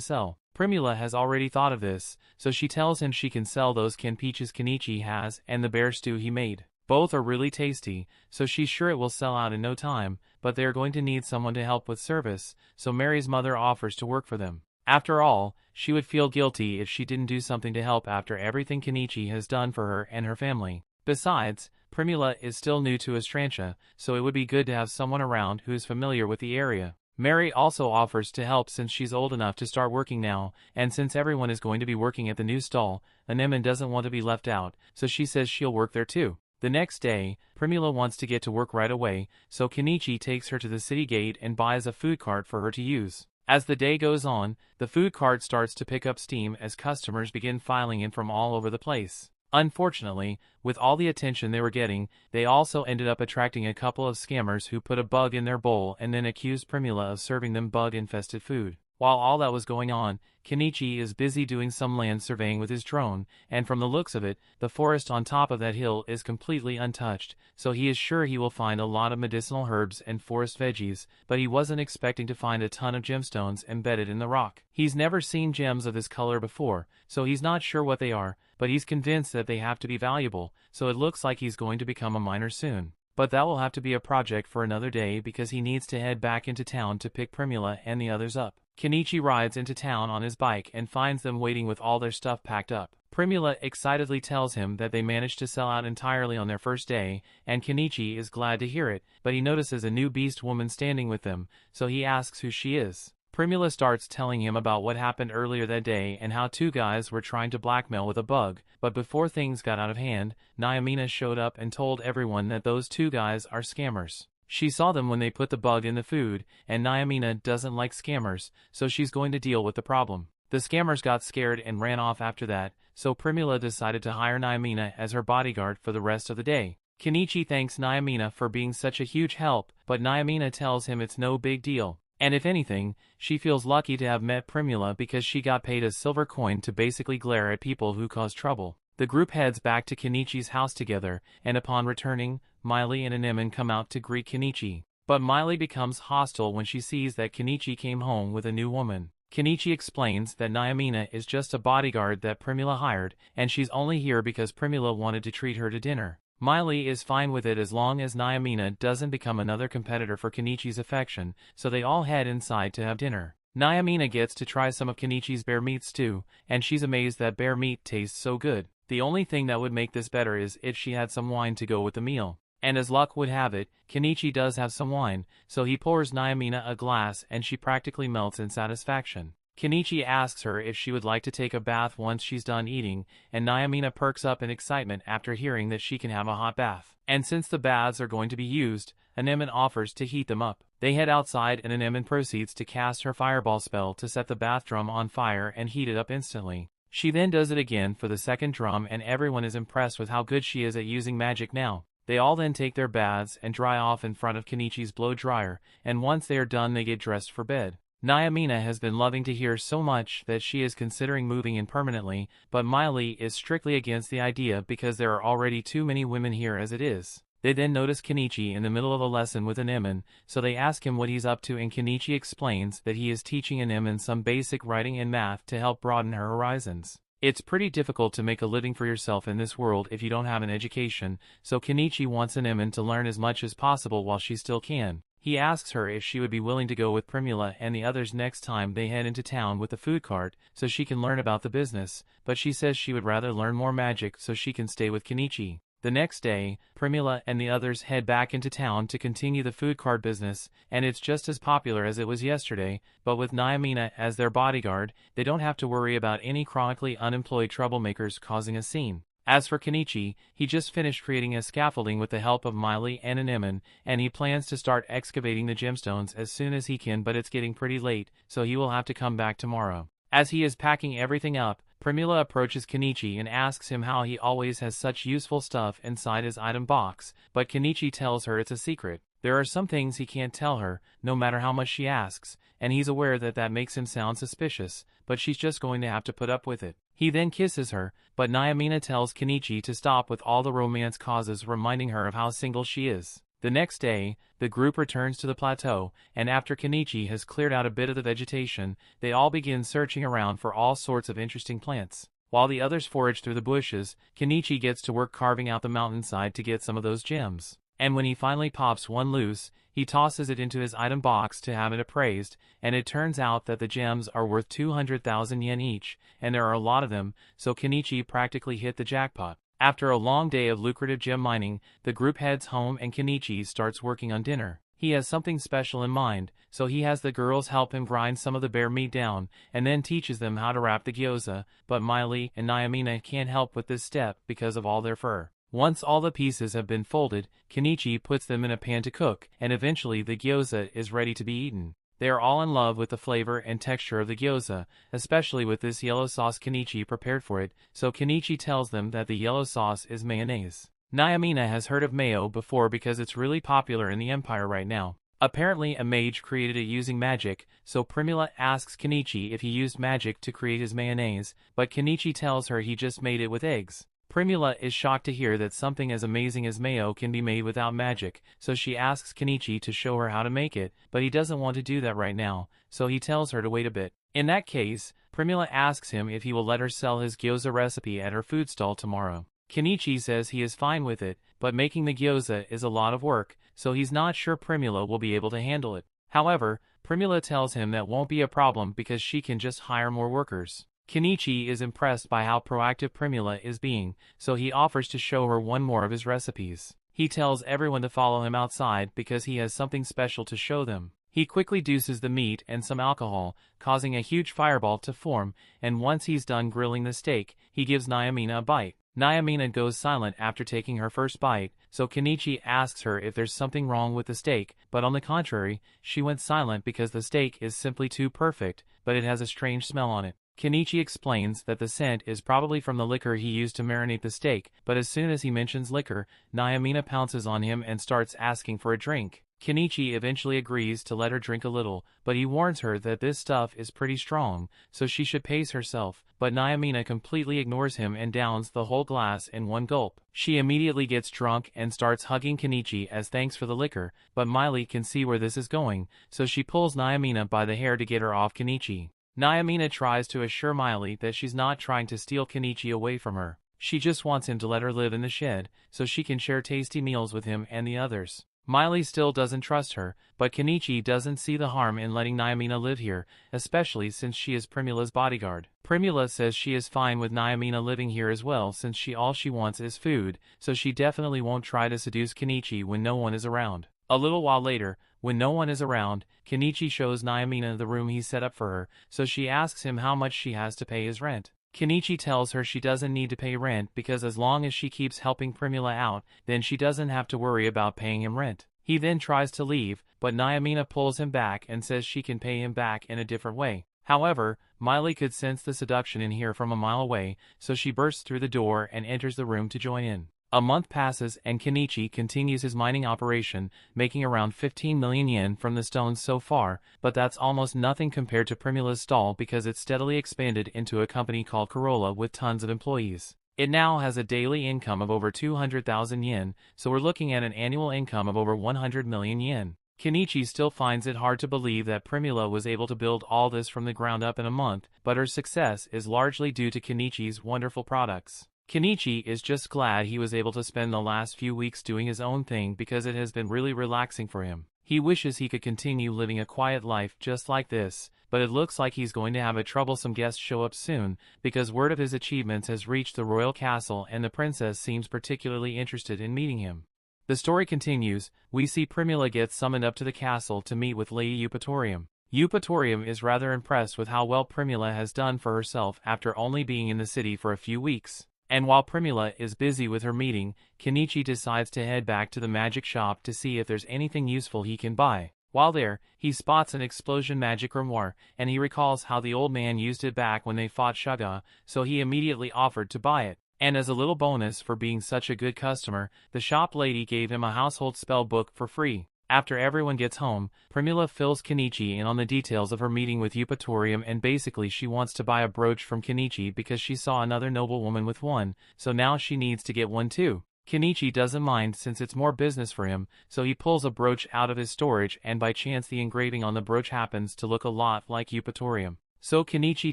sell. Primula has already thought of this, so she tells him she can sell those canned peaches Kenichi has and the bear stew he made. Both are really tasty, so she's sure it will sell out in no time, but they are going to need someone to help with service, so Mary's mother offers to work for them. After all, she would feel guilty if she didn't do something to help after everything Kenichi has done for her and her family. Besides, Primula is still new to Estrantia, so it would be good to have someone around who is familiar with the area. Mary also offers to help since she's old enough to start working now, and since everyone is going to be working at the new stall, Anemone doesn't want to be left out, so she says she'll work there too. The next day, Primula wants to get to work right away, so Kenichi takes her to the city gate and buys a food cart for her to use. As the day goes on, the food cart starts to pick up steam as customers begin filing in from all over the place. Unfortunately, with all the attention they were getting, they also ended up attracting a couple of scammers who put a bug in their bowl and then accused Primula of serving them bug-infested food. While all that was going on, Kenichi is busy doing some land surveying with his drone, and from the looks of it, the forest on top of that hill is completely untouched, so he is sure he will find a lot of medicinal herbs and forest veggies, but he wasn't expecting to find a ton of gemstones embedded in the rock. He's never seen gems of this color before, so he's not sure what they are, but he's convinced that they have to be valuable, so it looks like he's going to become a miner soon. But that will have to be a project for another day because he needs to head back into town to pick Primula and the others up. Kenichi rides into town on his bike and finds them waiting with all their stuff packed up. Primula excitedly tells him that they managed to sell out entirely on their first day, and Kenichi is glad to hear it, but he notices a new beast woman standing with them, so he asks who she is. Primula starts telling him about what happened earlier that day and how two guys were trying to blackmail with a bug, but before things got out of hand, Naomina showed up and told everyone that those two guys are scammers. She saw them when they put the bug in the food, and Naomina doesn't like scammers, so she's going to deal with the problem. The scammers got scared and ran off after that, so Primula decided to hire Naomina as her bodyguard for the rest of the day. Kenichi thanks Naomina for being such a huge help, but Naomina tells him it's no big deal. And if anything, she feels lucky to have met Primula because she got paid a silver coin to basically glare at people who cause trouble. The group heads back to Kenichi's house together, and upon returning, Miley and Anemone come out to greet Kenichi. But Miley becomes hostile when she sees that Kenichi came home with a new woman. Kenichi explains that Naomina is just a bodyguard that Primula hired, and she's only here because Primula wanted to treat her to dinner. Miley is fine with it as long as Naomina doesn't become another competitor for Kenichi's affection, so they all head inside to have dinner. Naomina gets to try some of Kenichi's bear meat stew, and she's amazed that bear meat tastes so good. The only thing that would make this better is if she had some wine to go with the meal. And as luck would have it, Kenichi does have some wine, so he pours Naomina a glass and she practically melts in satisfaction. Kenichi asks her if she would like to take a bath once she's done eating, and Naomina perks up in excitement after hearing that she can have a hot bath. And since the baths are going to be used, Anemone offers to heat them up. They head outside and Anemone proceeds to cast her fireball spell to set the bath drum on fire and heat it up instantly. She then does it again for the second drum and everyone is impressed with how good she is at using magic now. They all then take their baths and dry off in front of Kenichi's blow dryer, and once they are done they get dressed for bed. Nyamina has been loving to hear so much that she is considering moving in permanently, but Miley is strictly against the idea because there are already too many women here as it is. They then notice Kenichi in the middle of a lesson with an Emin, so they ask him what he's up to and Kenichi explains that he is teaching an Emin some basic writing and math to help broaden her horizons. It's pretty difficult to make a living for yourself in this world if you don't have an education, so Kenichi wants an Emin to learn as much as possible while she still can. He asks her if she would be willing to go with Primula and the others next time they head into town with the food cart, so she can learn about the business, but she says she would rather learn more magic so she can stay with Kenichi. The next day, Primula and the others head back into town to continue the food cart business, and it's just as popular as it was yesterday, but with Nyamina as their bodyguard, they don't have to worry about any chronically unemployed troublemakers causing a scene. As for Kenichi, he just finished creating a scaffolding with the help of Miley and an Emin, and he plans to start excavating the gemstones as soon as he can, but it's getting pretty late, so he will have to come back tomorrow. As he is packing everything up, Primula approaches Kenichi and asks him how he always has such useful stuff inside his item box, but Kenichi tells her it's a secret. There are some things he can't tell her, no matter how much she asks, and he's aware that that makes him sound suspicious, but she's just going to have to put up with it. He then kisses her, but Nyamina tells Kenichi to stop with all the romance causes, reminding her of how single she is. The next day, the group returns to the plateau, and after Kenichi has cleared out a bit of the vegetation, they all begin searching around for all sorts of interesting plants. While the others forage through the bushes, Kenichi gets to work carving out the mountainside to get some of those gems. And when he finally pops one loose, he tosses it into his item box to have it appraised, and it turns out that the gems are worth 200,000 yen each, and there are a lot of them, so Kenichi practically hit the jackpot. After a long day of lucrative gem mining, the group heads home and Kenichi starts working on dinner. He has something special in mind, so he has the girls help him grind some of the bear meat down, and then teaches them how to wrap the gyoza, but Miley and Nyamina can't help with this step because of all their fur. Once all the pieces have been folded, Kenichi puts them in a pan to cook, and eventually the gyoza is ready to be eaten. They are all in love with the flavor and texture of the gyoza, especially with this yellow sauce Kenichi prepared for it, so Kenichi tells them that the yellow sauce is mayonnaise. Nyamina has heard of mayo before because it's really popular in the empire right now. Apparently a mage created it using magic, so Primula asks Kenichi if he used magic to create his mayonnaise, but Kenichi tells her he just made it with eggs. Primula is shocked to hear that something as amazing as mayo can be made without magic, so she asks Kenichi to show her how to make it, but he doesn't want to do that right now, so he tells her to wait a bit. In that case, Primula asks him if he will let her sell his gyoza recipe at her food stall tomorrow. Kenichi says he is fine with it, but making the gyoza is a lot of work, so he's not sure Primula will be able to handle it. However, Primula tells him that won't be a problem because she can just hire more workers. Kenichi is impressed by how proactive Primula is being, so he offers to show her one more of his recipes. He tells everyone to follow him outside because he has something special to show them. He quickly deuces the meat and some alcohol, causing a huge fireball to form, and once he's done grilling the steak, he gives Nyamina a bite. Nyamina goes silent after taking her first bite, so Kenichi asks her if there's something wrong with the steak, but on the contrary, she went silent because the steak is simply too perfect, but it has a strange smell on it. Kenichi explains that the scent is probably from the liquor he used to marinate the steak, but as soon as he mentions liquor, Nyamina pounces on him and starts asking for a drink. Kenichi eventually agrees to let her drink a little, but he warns her that this stuff is pretty strong, so she should pace herself, but Nyamina completely ignores him and downs the whole glass in one gulp. She immediately gets drunk and starts hugging Kenichi as thanks for the liquor, but Miley can see where this is going, so she pulls Nyamina by the hair to get her off Kenichi. Nyamina tries to assure Miley that she's not trying to steal Kenichi away from her. She just wants him to let her live in the shed, so she can share tasty meals with him and the others. Miley still doesn't trust her, but Kenichi doesn't see the harm in letting Nyamina live here, especially since she is Primula's bodyguard. Primula says she is fine with Nyamina living here as well since all she wants is food, so she definitely won't try to seduce Kenichi when no one is around. A little while later, when no one is around, Kenichi shows Nyamina the room he set up for her, so she asks him how much she has to pay his rent. Kenichi tells her she doesn't need to pay rent because as long as she keeps helping Primula out, then she doesn't have to worry about paying him rent. He then tries to leave, but Nyamina pulls him back and says she can pay him back in a different way. However, Miley could sense the seduction in here from a mile away, so she bursts through the door and enters the room to join in. A month passes and Kenichi continues his mining operation, making around 15 million yen from the stones so far, but that's almost nothing compared to Primula's stall because it's steadily expanded into a company called Corolla with tons of employees. It now has a daily income of over 200,000 yen, so we're looking at an annual income of over 100 million yen. Kenichi still finds it hard to believe that Primula was able to build all this from the ground up in a month, but her success is largely due to Kenichi's wonderful products. Kenichi is just glad he was able to spend the last few weeks doing his own thing because it has been really relaxing for him. He wishes he could continue living a quiet life just like this, but it looks like he's going to have a troublesome guest show up soon, because word of his achievements has reached the royal castle and the princess seems particularly interested in meeting him. The story continues. We see Primula get summoned up to the castle to meet with Lady Eupatorium. Eupatorium is rather impressed with how well Primula has done for herself after only being in the city for a few weeks. And while Primula is busy with her meeting, Kenichi decides to head back to the magic shop to see if there's anything useful he can buy. While there, he spots an explosion magic grimoire, and he recalls how the old man used it back when they fought Shaga, so he immediately offered to buy it. And as a little bonus for being such a good customer, the shop lady gave him a household spell book for free. After everyone gets home, Primula fills Kenichi in on the details of her meeting with Eupatorium, and basically she wants to buy a brooch from Kenichi because she saw another noblewoman with one, so now she needs to get one too. Kenichi doesn't mind since it's more business for him, so he pulls a brooch out of his storage, and by chance the engraving on the brooch happens to look a lot like Eupatorium. So Kenichi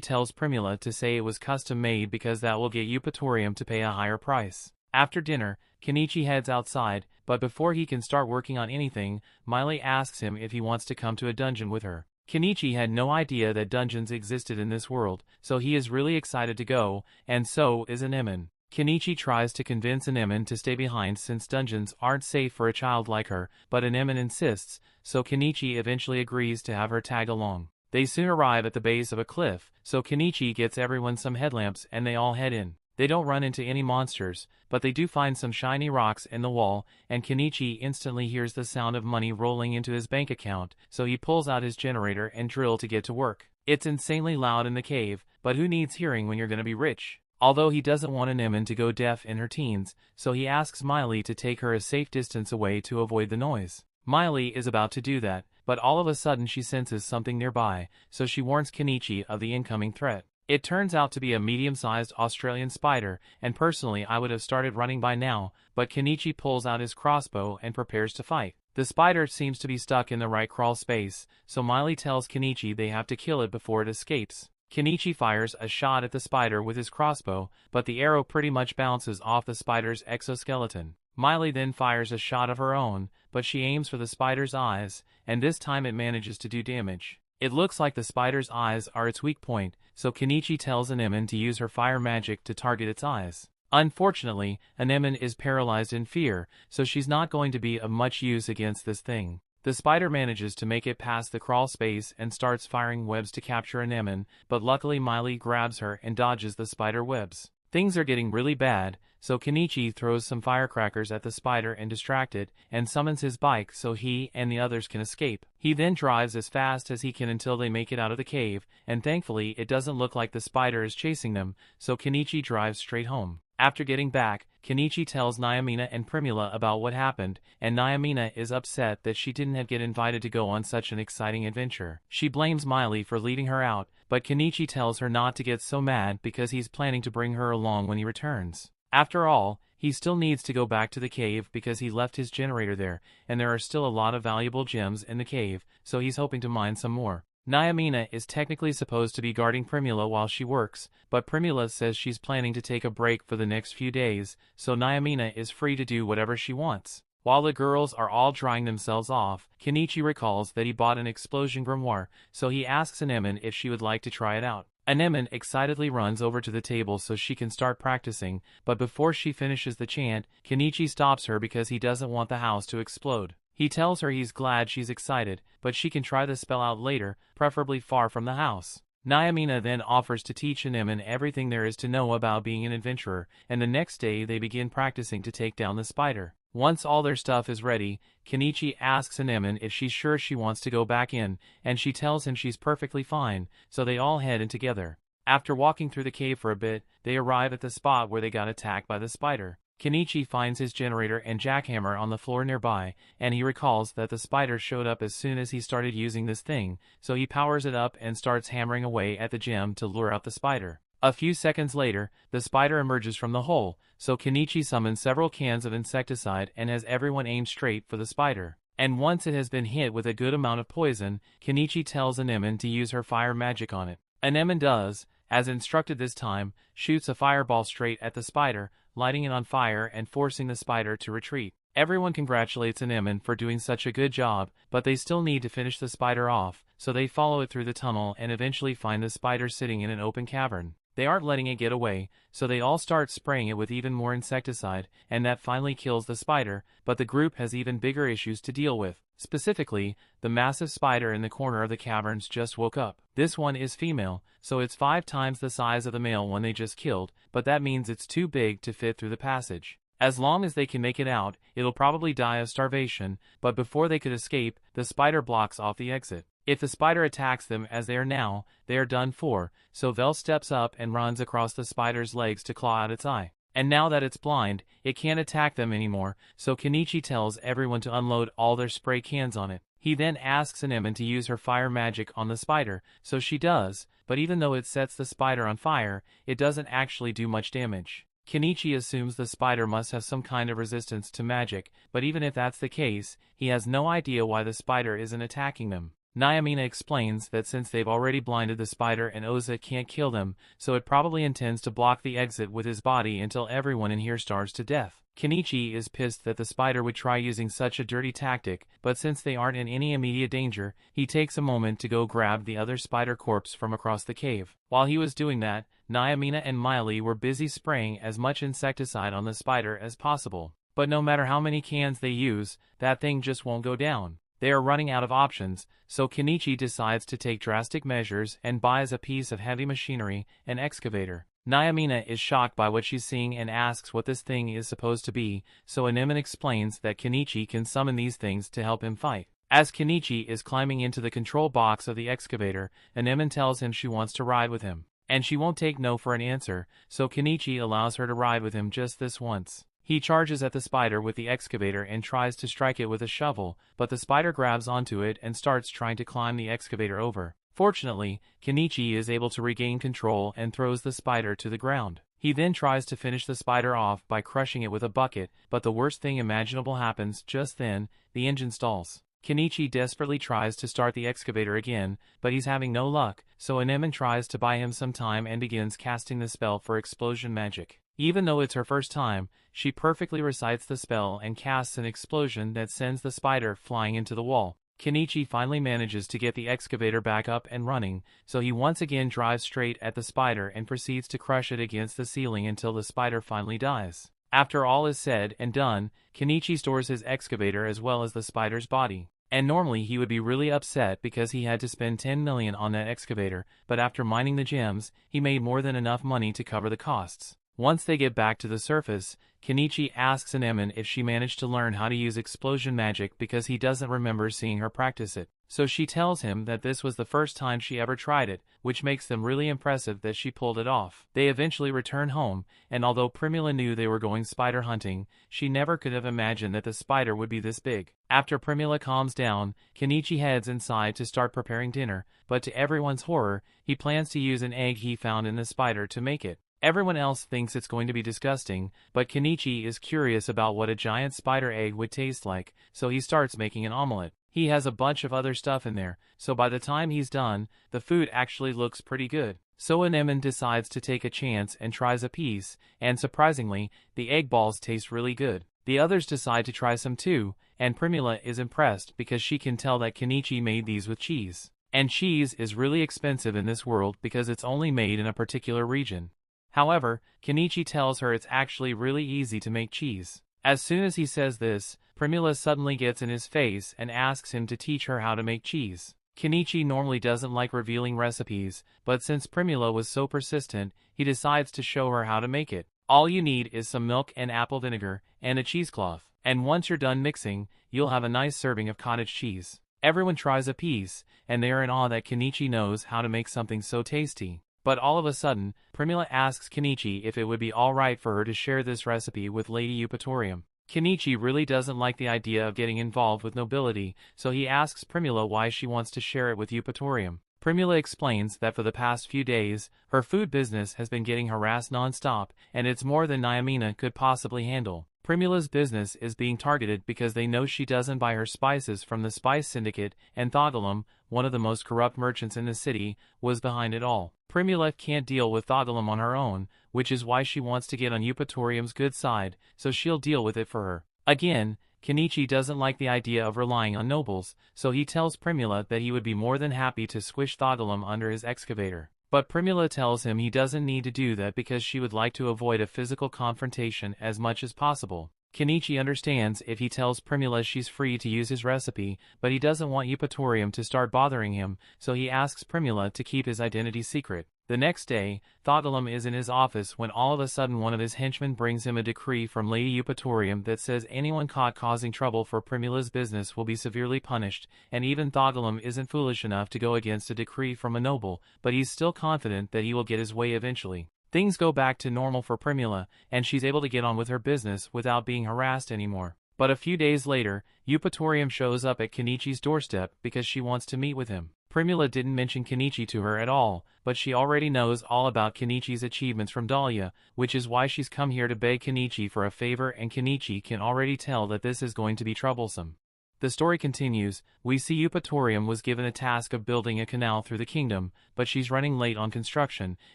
tells Primula to say it was custom made because that will get Eupatorium to pay a higher price. After dinner, Kenichi heads outside, but before he can start working on anything, Miley asks him if he wants to come to a dungeon with her. Kenichi had no idea that dungeons existed in this world, so he is really excited to go, and so is Anemone. Kenichi tries to convince Anemone to stay behind since dungeons aren't safe for a child like her, but Anemone insists, so Kenichi eventually agrees to have her tag along. They soon arrive at the base of a cliff, so Kenichi gets everyone some headlamps and they all head in. They don't run into any monsters, but they do find some shiny rocks in the wall, and Kenichi instantly hears the sound of money rolling into his bank account, so he pulls out his generator and drill to get to work. It's insanely loud in the cave, but who needs hearing when you're gonna be rich? Although he doesn't want Anemone to go deaf in her teens, so he asks Miley to take her a safe distance away to avoid the noise. Miley is about to do that, but all of a sudden she senses something nearby, so she warns Kenichi of the incoming threat. It turns out to be a medium-sized Australian spider, and personally I would have started running by now, but Kenichi pulls out his crossbow and prepares to fight. The spider seems to be stuck in the right crawl space, so Miley tells Kenichi they have to kill it before it escapes. Kenichi fires a shot at the spider with his crossbow, but the arrow pretty much bounces off the spider's exoskeleton. Miley then fires a shot of her own, but she aims for the spider's eyes, and this time it manages to do damage. It looks like the spider's eyes are its weak point, so Kenichi tells Anemone to use her fire magic to target its eyes. Unfortunately, Anemone is paralyzed in fear, so she's not going to be of much use against this thing. The spider manages to make it past the crawl space and starts firing webs to capture Anemone, but luckily Miley grabs her and dodges the spider webs. Things are getting really bad, so Kenichi throws some firecrackers at the spider and distracts it, and summons his bike so he and the others can escape. He then drives as fast as he can until they make it out of the cave, and thankfully it doesn't look like the spider is chasing them, so Kenichi drives straight home. After getting back, Kenichi tells Nyamina and Primula about what happened, and Nyamina is upset that she didn't get invited to go on such an exciting adventure. She blames Miley for leading her out, but Kenichi tells her not to get so mad because he's planning to bring her along when he returns. After all, he still needs to go back to the cave because he left his generator there, and there are still a lot of valuable gems in the cave, so he's hoping to mine some more. Nyamina is technically supposed to be guarding Primula while she works, but Primula says she's planning to take a break for the next few days, so Nyamina is free to do whatever she wants. While the girls are all drying themselves off, Kenichi recalls that he bought an explosion grimoire, so he asks Anemone if she would like to try it out. Anemone excitedly runs over to the table so she can start practicing, but before she finishes the chant, Kenichi stops her because he doesn't want the house to explode. He tells her he's glad she's excited, but she can try the spell out later, preferably far from the house. Nyamina then offers to teach Anemone everything there is to know about being an adventurer, and the next day they begin practicing to take down the spider. Once all their stuff is ready, Kenichi asks Anemone if she's sure she wants to go back in, and she tells him she's perfectly fine, so they all head in together. After walking through the cave for a bit, they arrive at the spot where they got attacked by the spider. Kenichi finds his generator and jackhammer on the floor nearby, and he recalls that the spider showed up as soon as he started using this thing, so he powers it up and starts hammering away at the gem to lure out the spider. A few seconds later, the spider emerges from the hole, so Kenichi summons several cans of insecticide and has everyone aim straight for the spider. And once it has been hit with a good amount of poison, Kenichi tells Anemone to use her fire magic on it. Anemone does, as instructed this time, shoots a fireball straight at the spider, lighting it on fire and forcing the spider to retreat. Everyone congratulates Anemone for doing such a good job, but they still need to finish the spider off, so they follow it through the tunnel and eventually find the spider sitting in an open cavern. They aren't letting it get away, so they all start spraying it with even more insecticide, and that finally kills the spider, but the group has even bigger issues to deal with. Specifically, the massive spider in the corner of the caverns just woke up. This one is female, so it's 5 times the size of the male one they just killed, but that means it's too big to fit through the passage. As long as they can make it out, it'll probably die of starvation, but before they could escape, the spider blocks off the exit. If the spider attacks them as they are now, they are done for, so Vel steps up and runs across the spider's legs to claw out its eye. And now that it's blind, it can't attack them anymore, so Kenichi tells everyone to unload all their spray cans on it. He then asks Anemone to use her fire magic on the spider, so she does, but even though it sets the spider on fire, it doesn't actually do much damage. Kenichi assumes the spider must have some kind of resistance to magic, but even if that's the case, he has no idea why the spider isn't attacking them. Naomina explains that since they've already blinded the spider and Oza can't kill them, so it probably intends to block the exit with his body until everyone in here starves to death. Kenichi is pissed that the spider would try using such a dirty tactic, but since they aren't in any immediate danger, he takes a moment to go grab the other spider corpse from across the cave. While he was doing that, Naomina and Miley were busy spraying as much insecticide on the spider as possible. But no matter how many cans they use, that thing just won't go down. They are running out of options, so Kenichi decides to take drastic measures and buys a piece of heavy machinery, an excavator. Naomina is shocked by what she's seeing and asks what this thing is supposed to be, so Anemone explains that Kenichi can summon these things to help him fight. As Kenichi is climbing into the control box of the excavator, Anemone tells him she wants to ride with him. And she won't take no for an answer, so Kenichi allows her to ride with him just this once. He charges at the spider with the excavator and tries to strike it with a shovel, but the spider grabs onto it and starts trying to climb the excavator over. Fortunately, Kenichi is able to regain control and throws the spider to the ground. He then tries to finish the spider off by crushing it with a bucket, but the worst thing imaginable happens just then: the engine stalls. Kenichi desperately tries to start the excavator again, but he's having no luck, so Anemone tries to buy him some time and begins casting the spell for explosion magic. Even though it's her first time, she perfectly recites the spell and casts an explosion that sends the spider flying into the wall. Kenichi finally manages to get the excavator back up and running, so he once again drives straight at the spider and proceeds to crush it against the ceiling until the spider finally dies. After all is said and done, Kenichi stores his excavator as well as the spider's body. And normally he would be really upset because he had to spend 10 million on that excavator, but after mining the gems, he made more than enough money to cover the costs. Once they get back to the surface, Kenichi asks Anemone if she managed to learn how to use explosion magic because he doesn't remember seeing her practice it. So she tells him that this was the first time she ever tried it, which makes them really impressive that she pulled it off. They eventually return home, and although Primula knew they were going spider hunting, she never could have imagined that the spider would be this big. After Primula calms down, Kenichi heads inside to start preparing dinner, but to everyone's horror, he plans to use an egg he found in the spider to make it. Everyone else thinks it's going to be disgusting, but Kenichi is curious about what a giant spider egg would taste like, so he starts making an omelet. He has a bunch of other stuff in there, so by the time he's done, the food actually looks pretty good. So Anemone decides to take a chance and tries a piece, and surprisingly, the egg balls taste really good. The others decide to try some too, and Primula is impressed because she can tell that Kenichi made these with cheese. And cheese is really expensive in this world because it's only made in a particular region. However, Kenichi tells her it's actually really easy to make cheese. As soon as he says this, Primula suddenly gets in his face and asks him to teach her how to make cheese. Kenichi normally doesn't like revealing recipes, but since Primula was so persistent, he decides to show her how to make it. All you need is some milk and apple vinegar, and a cheesecloth. And once you're done mixing, you'll have a nice serving of cottage cheese. Everyone tries a piece, and they are in awe that Kenichi knows how to make something so tasty. But all of a sudden, Primula asks Kenichi if it would be alright for her to share this recipe with Lady Eupatorium. Kenichi really doesn't like the idea of getting involved with nobility, so he asks Primula why she wants to share it with Eupatorium. Primula explains that for the past few days, her food business has been getting harassed non-stop, and it's more than Naomina could possibly handle. Primula's business is being targeted because they know she doesn't buy her spices from the Spice Syndicate, and Thoughtolum, one of the most corrupt merchants in the city, was behind it all. Primula can't deal with Thoughtolum on her own, which is why she wants to get on Eupatorium's good side, so she'll deal with it for her. Again, Kenichi doesn't like the idea of relying on nobles, so he tells Primula that he would be more than happy to squish Thoughtolum under his excavator. But Primula tells him he doesn't need to do that because she would like to avoid a physical confrontation as much as possible. Kenichi understands if he tells Primula she's free to use his recipe, but he doesn't want Eupatorium to start bothering him, so he asks Primula to keep his identity secret. The next day, Thoughtolum is in his office when all of a sudden one of his henchmen brings him a decree from Lady Eupatorium that says anyone caught causing trouble for Primula's business will be severely punished, and even Thoughtolum isn't foolish enough to go against a decree from a noble, but he's still confident that he will get his way eventually. Things go back to normal for Primula, and she's able to get on with her business without being harassed anymore. But a few days later, Eupatorium shows up at Kenichi's doorstep because she wants to meet with him. Primula didn't mention Kenichi to her at all, but she already knows all about Kenichi's achievements from Dahlia, which is why she's come here to beg Kenichi for a favor, and Kenichi can already tell that this is going to be troublesome. The story continues. We see Eupatorium was given a task of building a canal through the kingdom, but she's running late on construction,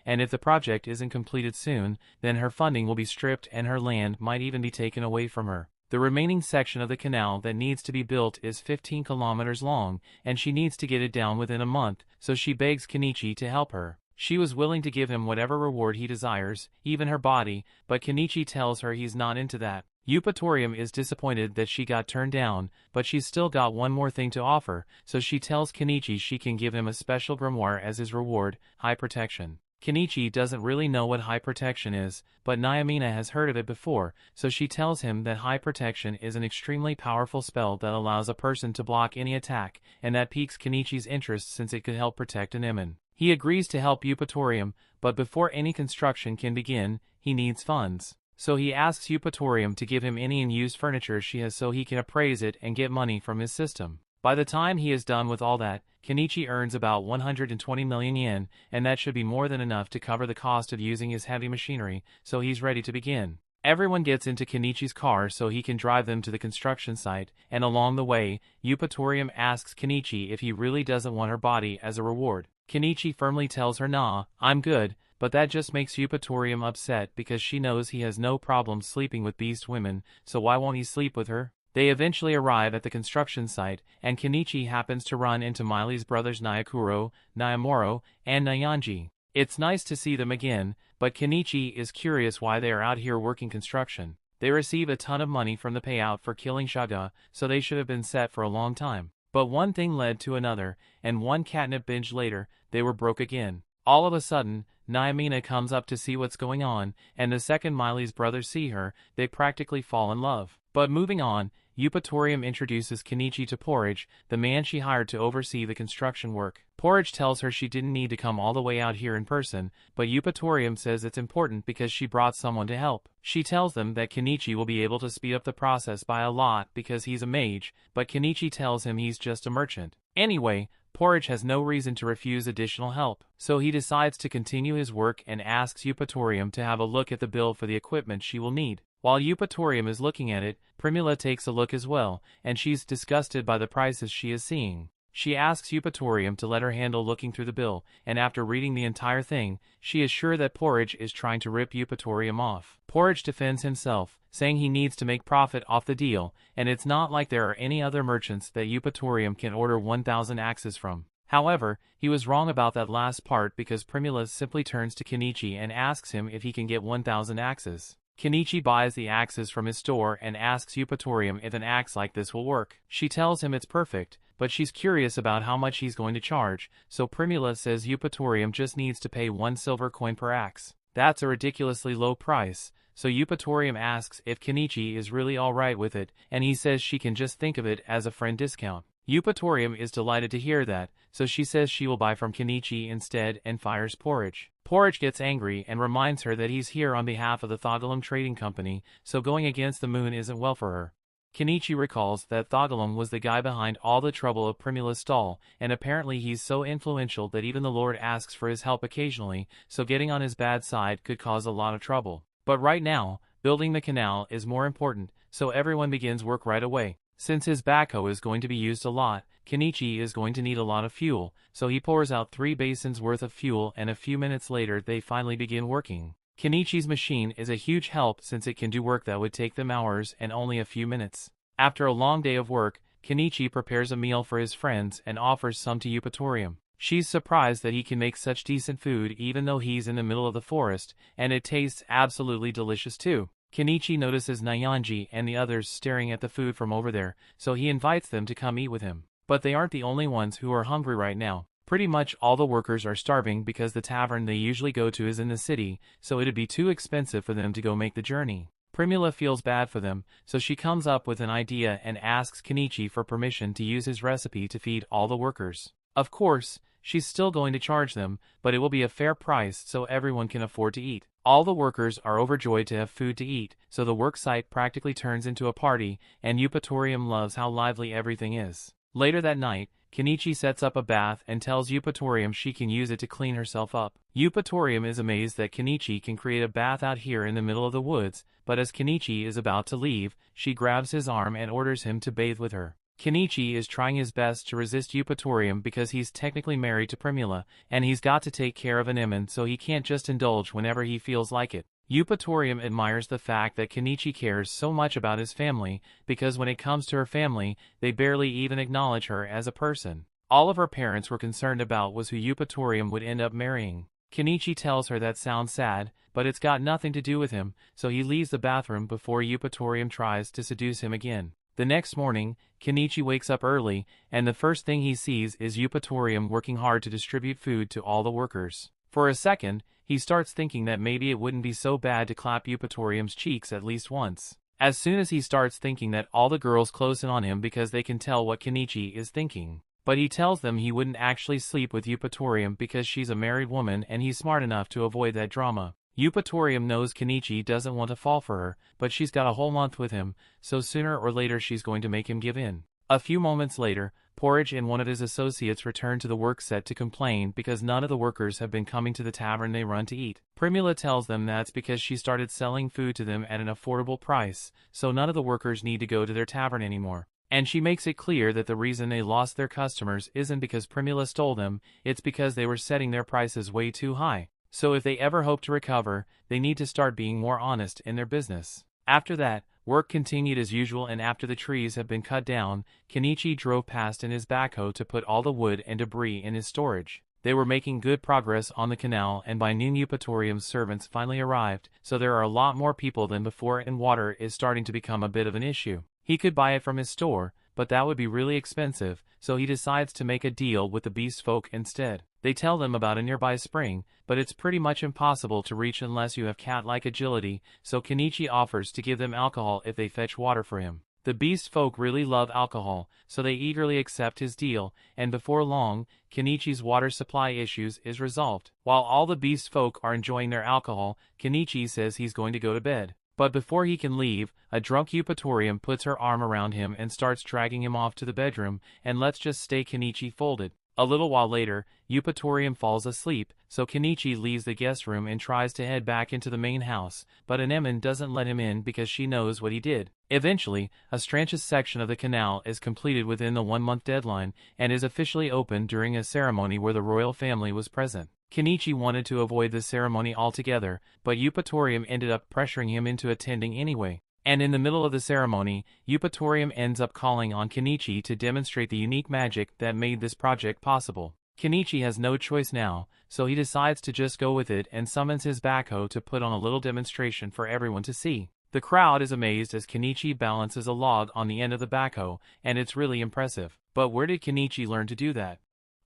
and if the project isn't completed soon, then her funding will be stripped and her land might even be taken away from her. The remaining section of the canal that needs to be built is 15 kilometers long, and she needs to get it down within a month, so she begs Kenichi to help her. She was willing to give him whatever reward he desires, even her body, but Kenichi tells her he's not into that. Eupatorium is disappointed that she got turned down, but she's still got one more thing to offer, so she tells Kenichi she can give him a special grimoire as his reward, High Protection. Kenichi doesn't really know what High Protection is, but Naomina has heard of it before, so she tells him that High Protection is an extremely powerful spell that allows a person to block any attack, and that piques Kenichi's interest since it could help protect an Emin. He agrees to help Eupatorium, but before any construction can begin, he needs funds. So he asks Eupatorium to give him any unused furniture she has so he can appraise it and get money from his system. By the time he is done with all that, Kenichi earns about 120 million yen, and that should be more than enough to cover the cost of using his heavy machinery, so he's ready to begin. Everyone gets into Kenichi's car so he can drive them to the construction site, and along the way, Eupatorium asks Kenichi if he really doesn't want her body as a reward. Kenichi firmly tells her nah, I'm good, but that just makes Eupatorium upset because she knows he has no problem sleeping with beast women, so why won't he sleep with her? They eventually arrive at the construction site, and Kenichi happens to run into Miley's brothers Nyakuro, Nyamoro, and Nyanji. It's nice to see them again, but Kenichi is curious why they are out here working construction. They receive a ton of money from the payout for killing Shaga, so they should have been set for a long time. But one thing led to another, and one catnip binge later, they were broke again. All of a sudden, Naomina comes up to see what's going on, and the second Miley's brothers see her, they practically fall in love. But moving on, Eupatorium introduces Kenichi to Porridge, the man she hired to oversee the construction work. Porridge tells her she didn't need to come all the way out here in person, but Eupatorium says it's important because she brought someone to help. She tells them that Kenichi will be able to speed up the process by a lot because he's a mage, but Kenichi tells him he's just a merchant. Anyway, Porridge has no reason to refuse additional help, so he decides to continue his work and asks Eupatorium to have a look at the bill for the equipment she will need. While Eupatorium is looking at it, Primula takes a look as well, and she's disgusted by the prices she is seeing. She asks Eupatorium to let her handle looking through the bill, and after reading the entire thing, she is sure that Porridge is trying to rip Eupatorium off. Porridge defends himself, saying he needs to make profit off the deal, and it's not like there are any other merchants that Eupatorium can order 1,000 axes from. However, he was wrong about that last part because Primula simply turns to Kenichi and asks him if he can get 1,000 axes. Kenichi buys the axes from his store and asks Eupatorium if an axe like this will work. She tells him it's perfect, but she's curious about how much he's going to charge, so Primula says Eupatorium just needs to pay 1 silver coin per axe. That's a ridiculously low price, so Eupatorium asks if Kenichi is really alright with it, and he says she can just think of it as a friend discount. Eupatorium is delighted to hear that, so she says she will buy from Kenichi instead and fires Porridge. Porridge gets angry and reminds her that he's here on behalf of the Thogalum Trading Company, so going against the moon isn't well for her. Kenichi recalls that Thogalum was the guy behind all the trouble of Primula's stall, and apparently he's so influential that even the Lord asks for his help occasionally, so getting on his bad side could cause a lot of trouble. But right now, building the canal is more important, so everyone begins work right away. Since his backhoe is going to be used a lot, Kenichi is going to need a lot of fuel, so he pours out 3 basins worth of fuel and a few minutes later they finally begin working. Kenichi's machine is a huge help since it can do work that would take them hours and only a few minutes. After a long day of work, Kenichi prepares a meal for his friends and offers some to Eupatorium. She's surprised that he can make such decent food even though he's in the middle of the forest, and it tastes absolutely delicious too. Kenichi notices Nyanji and the others staring at the food from over there, so he invites them to come eat with him. But they aren't the only ones who are hungry right now. Pretty much all the workers are starving because the tavern they usually go to is in the city, so it'd be too expensive for them to go make the journey. Primula feels bad for them, so she comes up with an idea and asks Kenichi for permission to use his recipe to feed all the workers. Of course, she's still going to charge them, but it will be a fair price so everyone can afford to eat. All the workers are overjoyed to have food to eat, so the work site practically turns into a party, and Eupatorium loves how lively everything is. Later that night, Kenichi sets up a bath and tells Eupatorium she can use it to clean herself up. Eupatorium is amazed that Kenichi can create a bath out here in the middle of the woods, but as Kenichi is about to leave, she grabs his arm and orders him to bathe with her. Kenichi is trying his best to resist Eupatorium because he's technically married to Primula, and he's got to take care of Anemone so he can't just indulge whenever he feels like it. Eupatorium admires the fact that Kenichi cares so much about his family, because when it comes to her family, they barely even acknowledge her as a person. All of her parents were concerned about was who Eupatorium would end up marrying. Kenichi tells her that sounds sad, but it's got nothing to do with him, so he leaves the bathroom before Eupatorium tries to seduce him again. The next morning, Kenichi wakes up early, and the first thing he sees is Eupatorium working hard to distribute food to all the workers. For a second, he starts thinking that maybe it wouldn't be so bad to clap Eupatorium's cheeks at least once. As soon as he starts thinking that all the girls close in on him because they can tell what Kenichi is thinking. But he tells them he wouldn't actually sleep with Eupatorium because she's a married woman and he's smart enough to avoid that drama. Eupatorium knows Kenichi doesn't want to fall for her, but she's got a whole month with him, so sooner or later she's going to make him give in. A few moments later, Porridge and one of his associates return to the work set to complain because none of the workers have been coming to the tavern they run to eat. Primula tells them that's because she started selling food to them at an affordable price, so none of the workers need to go to their tavern anymore. And she makes it clear that the reason they lost their customers isn't because Primula stole them, it's because they were setting their prices way too high. So if they ever hope to recover, they need to start being more honest in their business. After that, work continued as usual, and after the trees have been cut down, Kenichi drove past in his backhoe to put all the wood and debris in his storage. They were making good progress on the canal, and by noon Eupatorium's servants finally arrived, so there are a lot more people than before and water is starting to become a bit of an issue. He could buy it from his store, but that would be really expensive, so he decides to make a deal with the beast folk instead. They tell them about a nearby spring, but it's pretty much impossible to reach unless you have cat-like agility, so Kenichi offers to give them alcohol if they fetch water for him. The beast folk really love alcohol, so they eagerly accept his deal, and before long, Kenichi's water supply issues is resolved. While all the beast folk are enjoying their alcohol, Kenichi says he's going to go to bed. But before he can leave, a drunk Eupatorium puts her arm around him and starts dragging him off to the bedroom, and let's just stay Kenichi folded. A little while later, Eupatorium falls asleep, so Kenichi leaves the guest room and tries to head back into the main house, but Anemone doesn't let him in because she knows what he did. Eventually, a Stranch's section of the canal is completed within the 1-month deadline, and is officially opened during a ceremony where the royal family was present. Kenichi wanted to avoid the ceremony altogether, but Eupatorium ended up pressuring him into attending anyway. And in the middle of the ceremony, Eupatorium ends up calling on Kenichi to demonstrate the unique magic that made this project possible. Kenichi has no choice now, so he decides to just go with it and summons his backhoe to put on a little demonstration for everyone to see. The crowd is amazed as Kenichi balances a log on the end of the backhoe, and it's really impressive. But where did Kenichi learn to do that?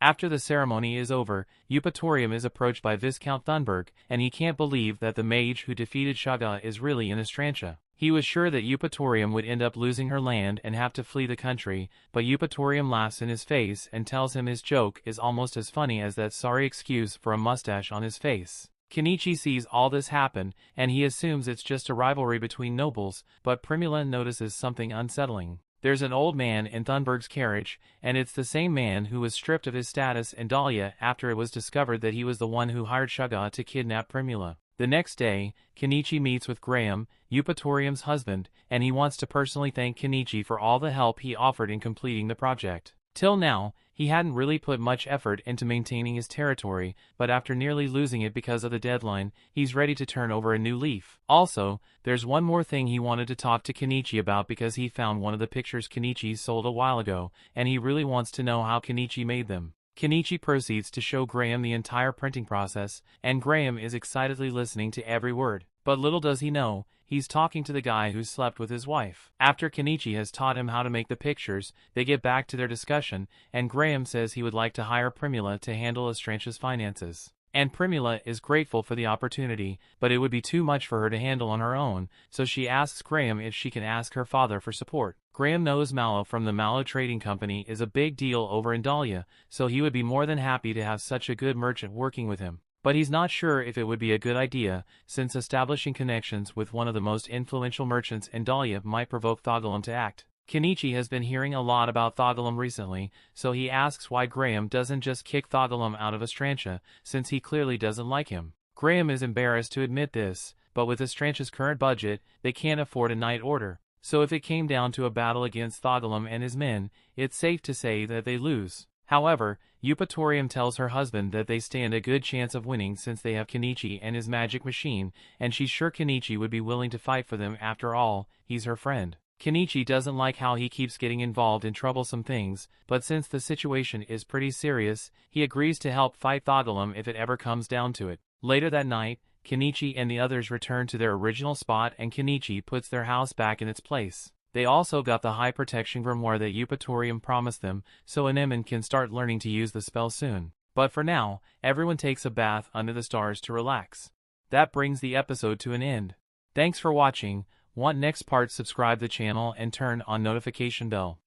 After the ceremony is over, Eupatorium is approached by Viscount Thunberg, and he can't believe that the mage who defeated Shaga is really in Estrantia. He was sure that Eupatorium would end up losing her land and have to flee the country, but Eupatorium laughs in his face and tells him his joke is almost as funny as that sorry excuse for a mustache on his face. Kenichi sees all this happen, and he assumes it's just a rivalry between nobles, but Primula notices something unsettling. There's an old man in Thunberg's carriage, and it's the same man who was stripped of his status in Dahlia after it was discovered that he was the one who hired Shaga to kidnap Primula. The next day, Kenichi meets with Graham, Eupatorium's husband, and he wants to personally thank Kenichi for all the help he offered in completing the project. Till now, he hadn't really put much effort into maintaining his territory, but after nearly losing it because of the deadline, he's ready to turn over a new leaf. Also, there's one more thing he wanted to talk to Kenichi about because he found one of the pictures Kenichi sold a while ago, and he really wants to know how Kenichi made them. Kenichi proceeds to show Graham the entire printing process, and Graham is excitedly listening to every word. But little does he know, he's talking to the guy who slept with his wife. After Kenichi has taught him how to make the pictures, they get back to their discussion, and Graham says he would like to hire Primula to handle Estrantia's finances. And Primula is grateful for the opportunity, but it would be too much for her to handle on her own, so she asks Graham if she can ask her father for support. Graham knows Mallow from the Mallow Trading Company is a big deal over in Dahlia, so he would be more than happy to have such a good merchant working with him. But he's not sure if it would be a good idea, since establishing connections with one of the most influential merchants in Dahlia might provoke Thogalum to act. Kenichi has been hearing a lot about Thogalum recently, so he asks why Graham doesn't just kick Thogalum out of Estrantia, since he clearly doesn't like him. Graham is embarrassed to admit this, but with Estrantia's current budget, they can't afford a night order. So if it came down to a battle against Thogalum and his men, it's safe to say that they lose. However, Eupatorium tells her husband that they stand a good chance of winning since they have Kenichi and his magic machine, and she's sure Kenichi would be willing to fight for them after all, he's her friend. Kenichi doesn't like how he keeps getting involved in troublesome things, but since the situation is pretty serious, he agrees to help fight Thogalum if it ever comes down to it. Later that night, Kenichi and the others return to their original spot and Kenichi puts their house back in its place. They also got the high protection grimoire that Eupatorium promised them, so Anemone can start learning to use the spell soon. But for now, everyone takes a bath under the stars to relax. That brings the episode to an end. Thanks for watching. Want next part? Subscribe the channel and turn on notification bell.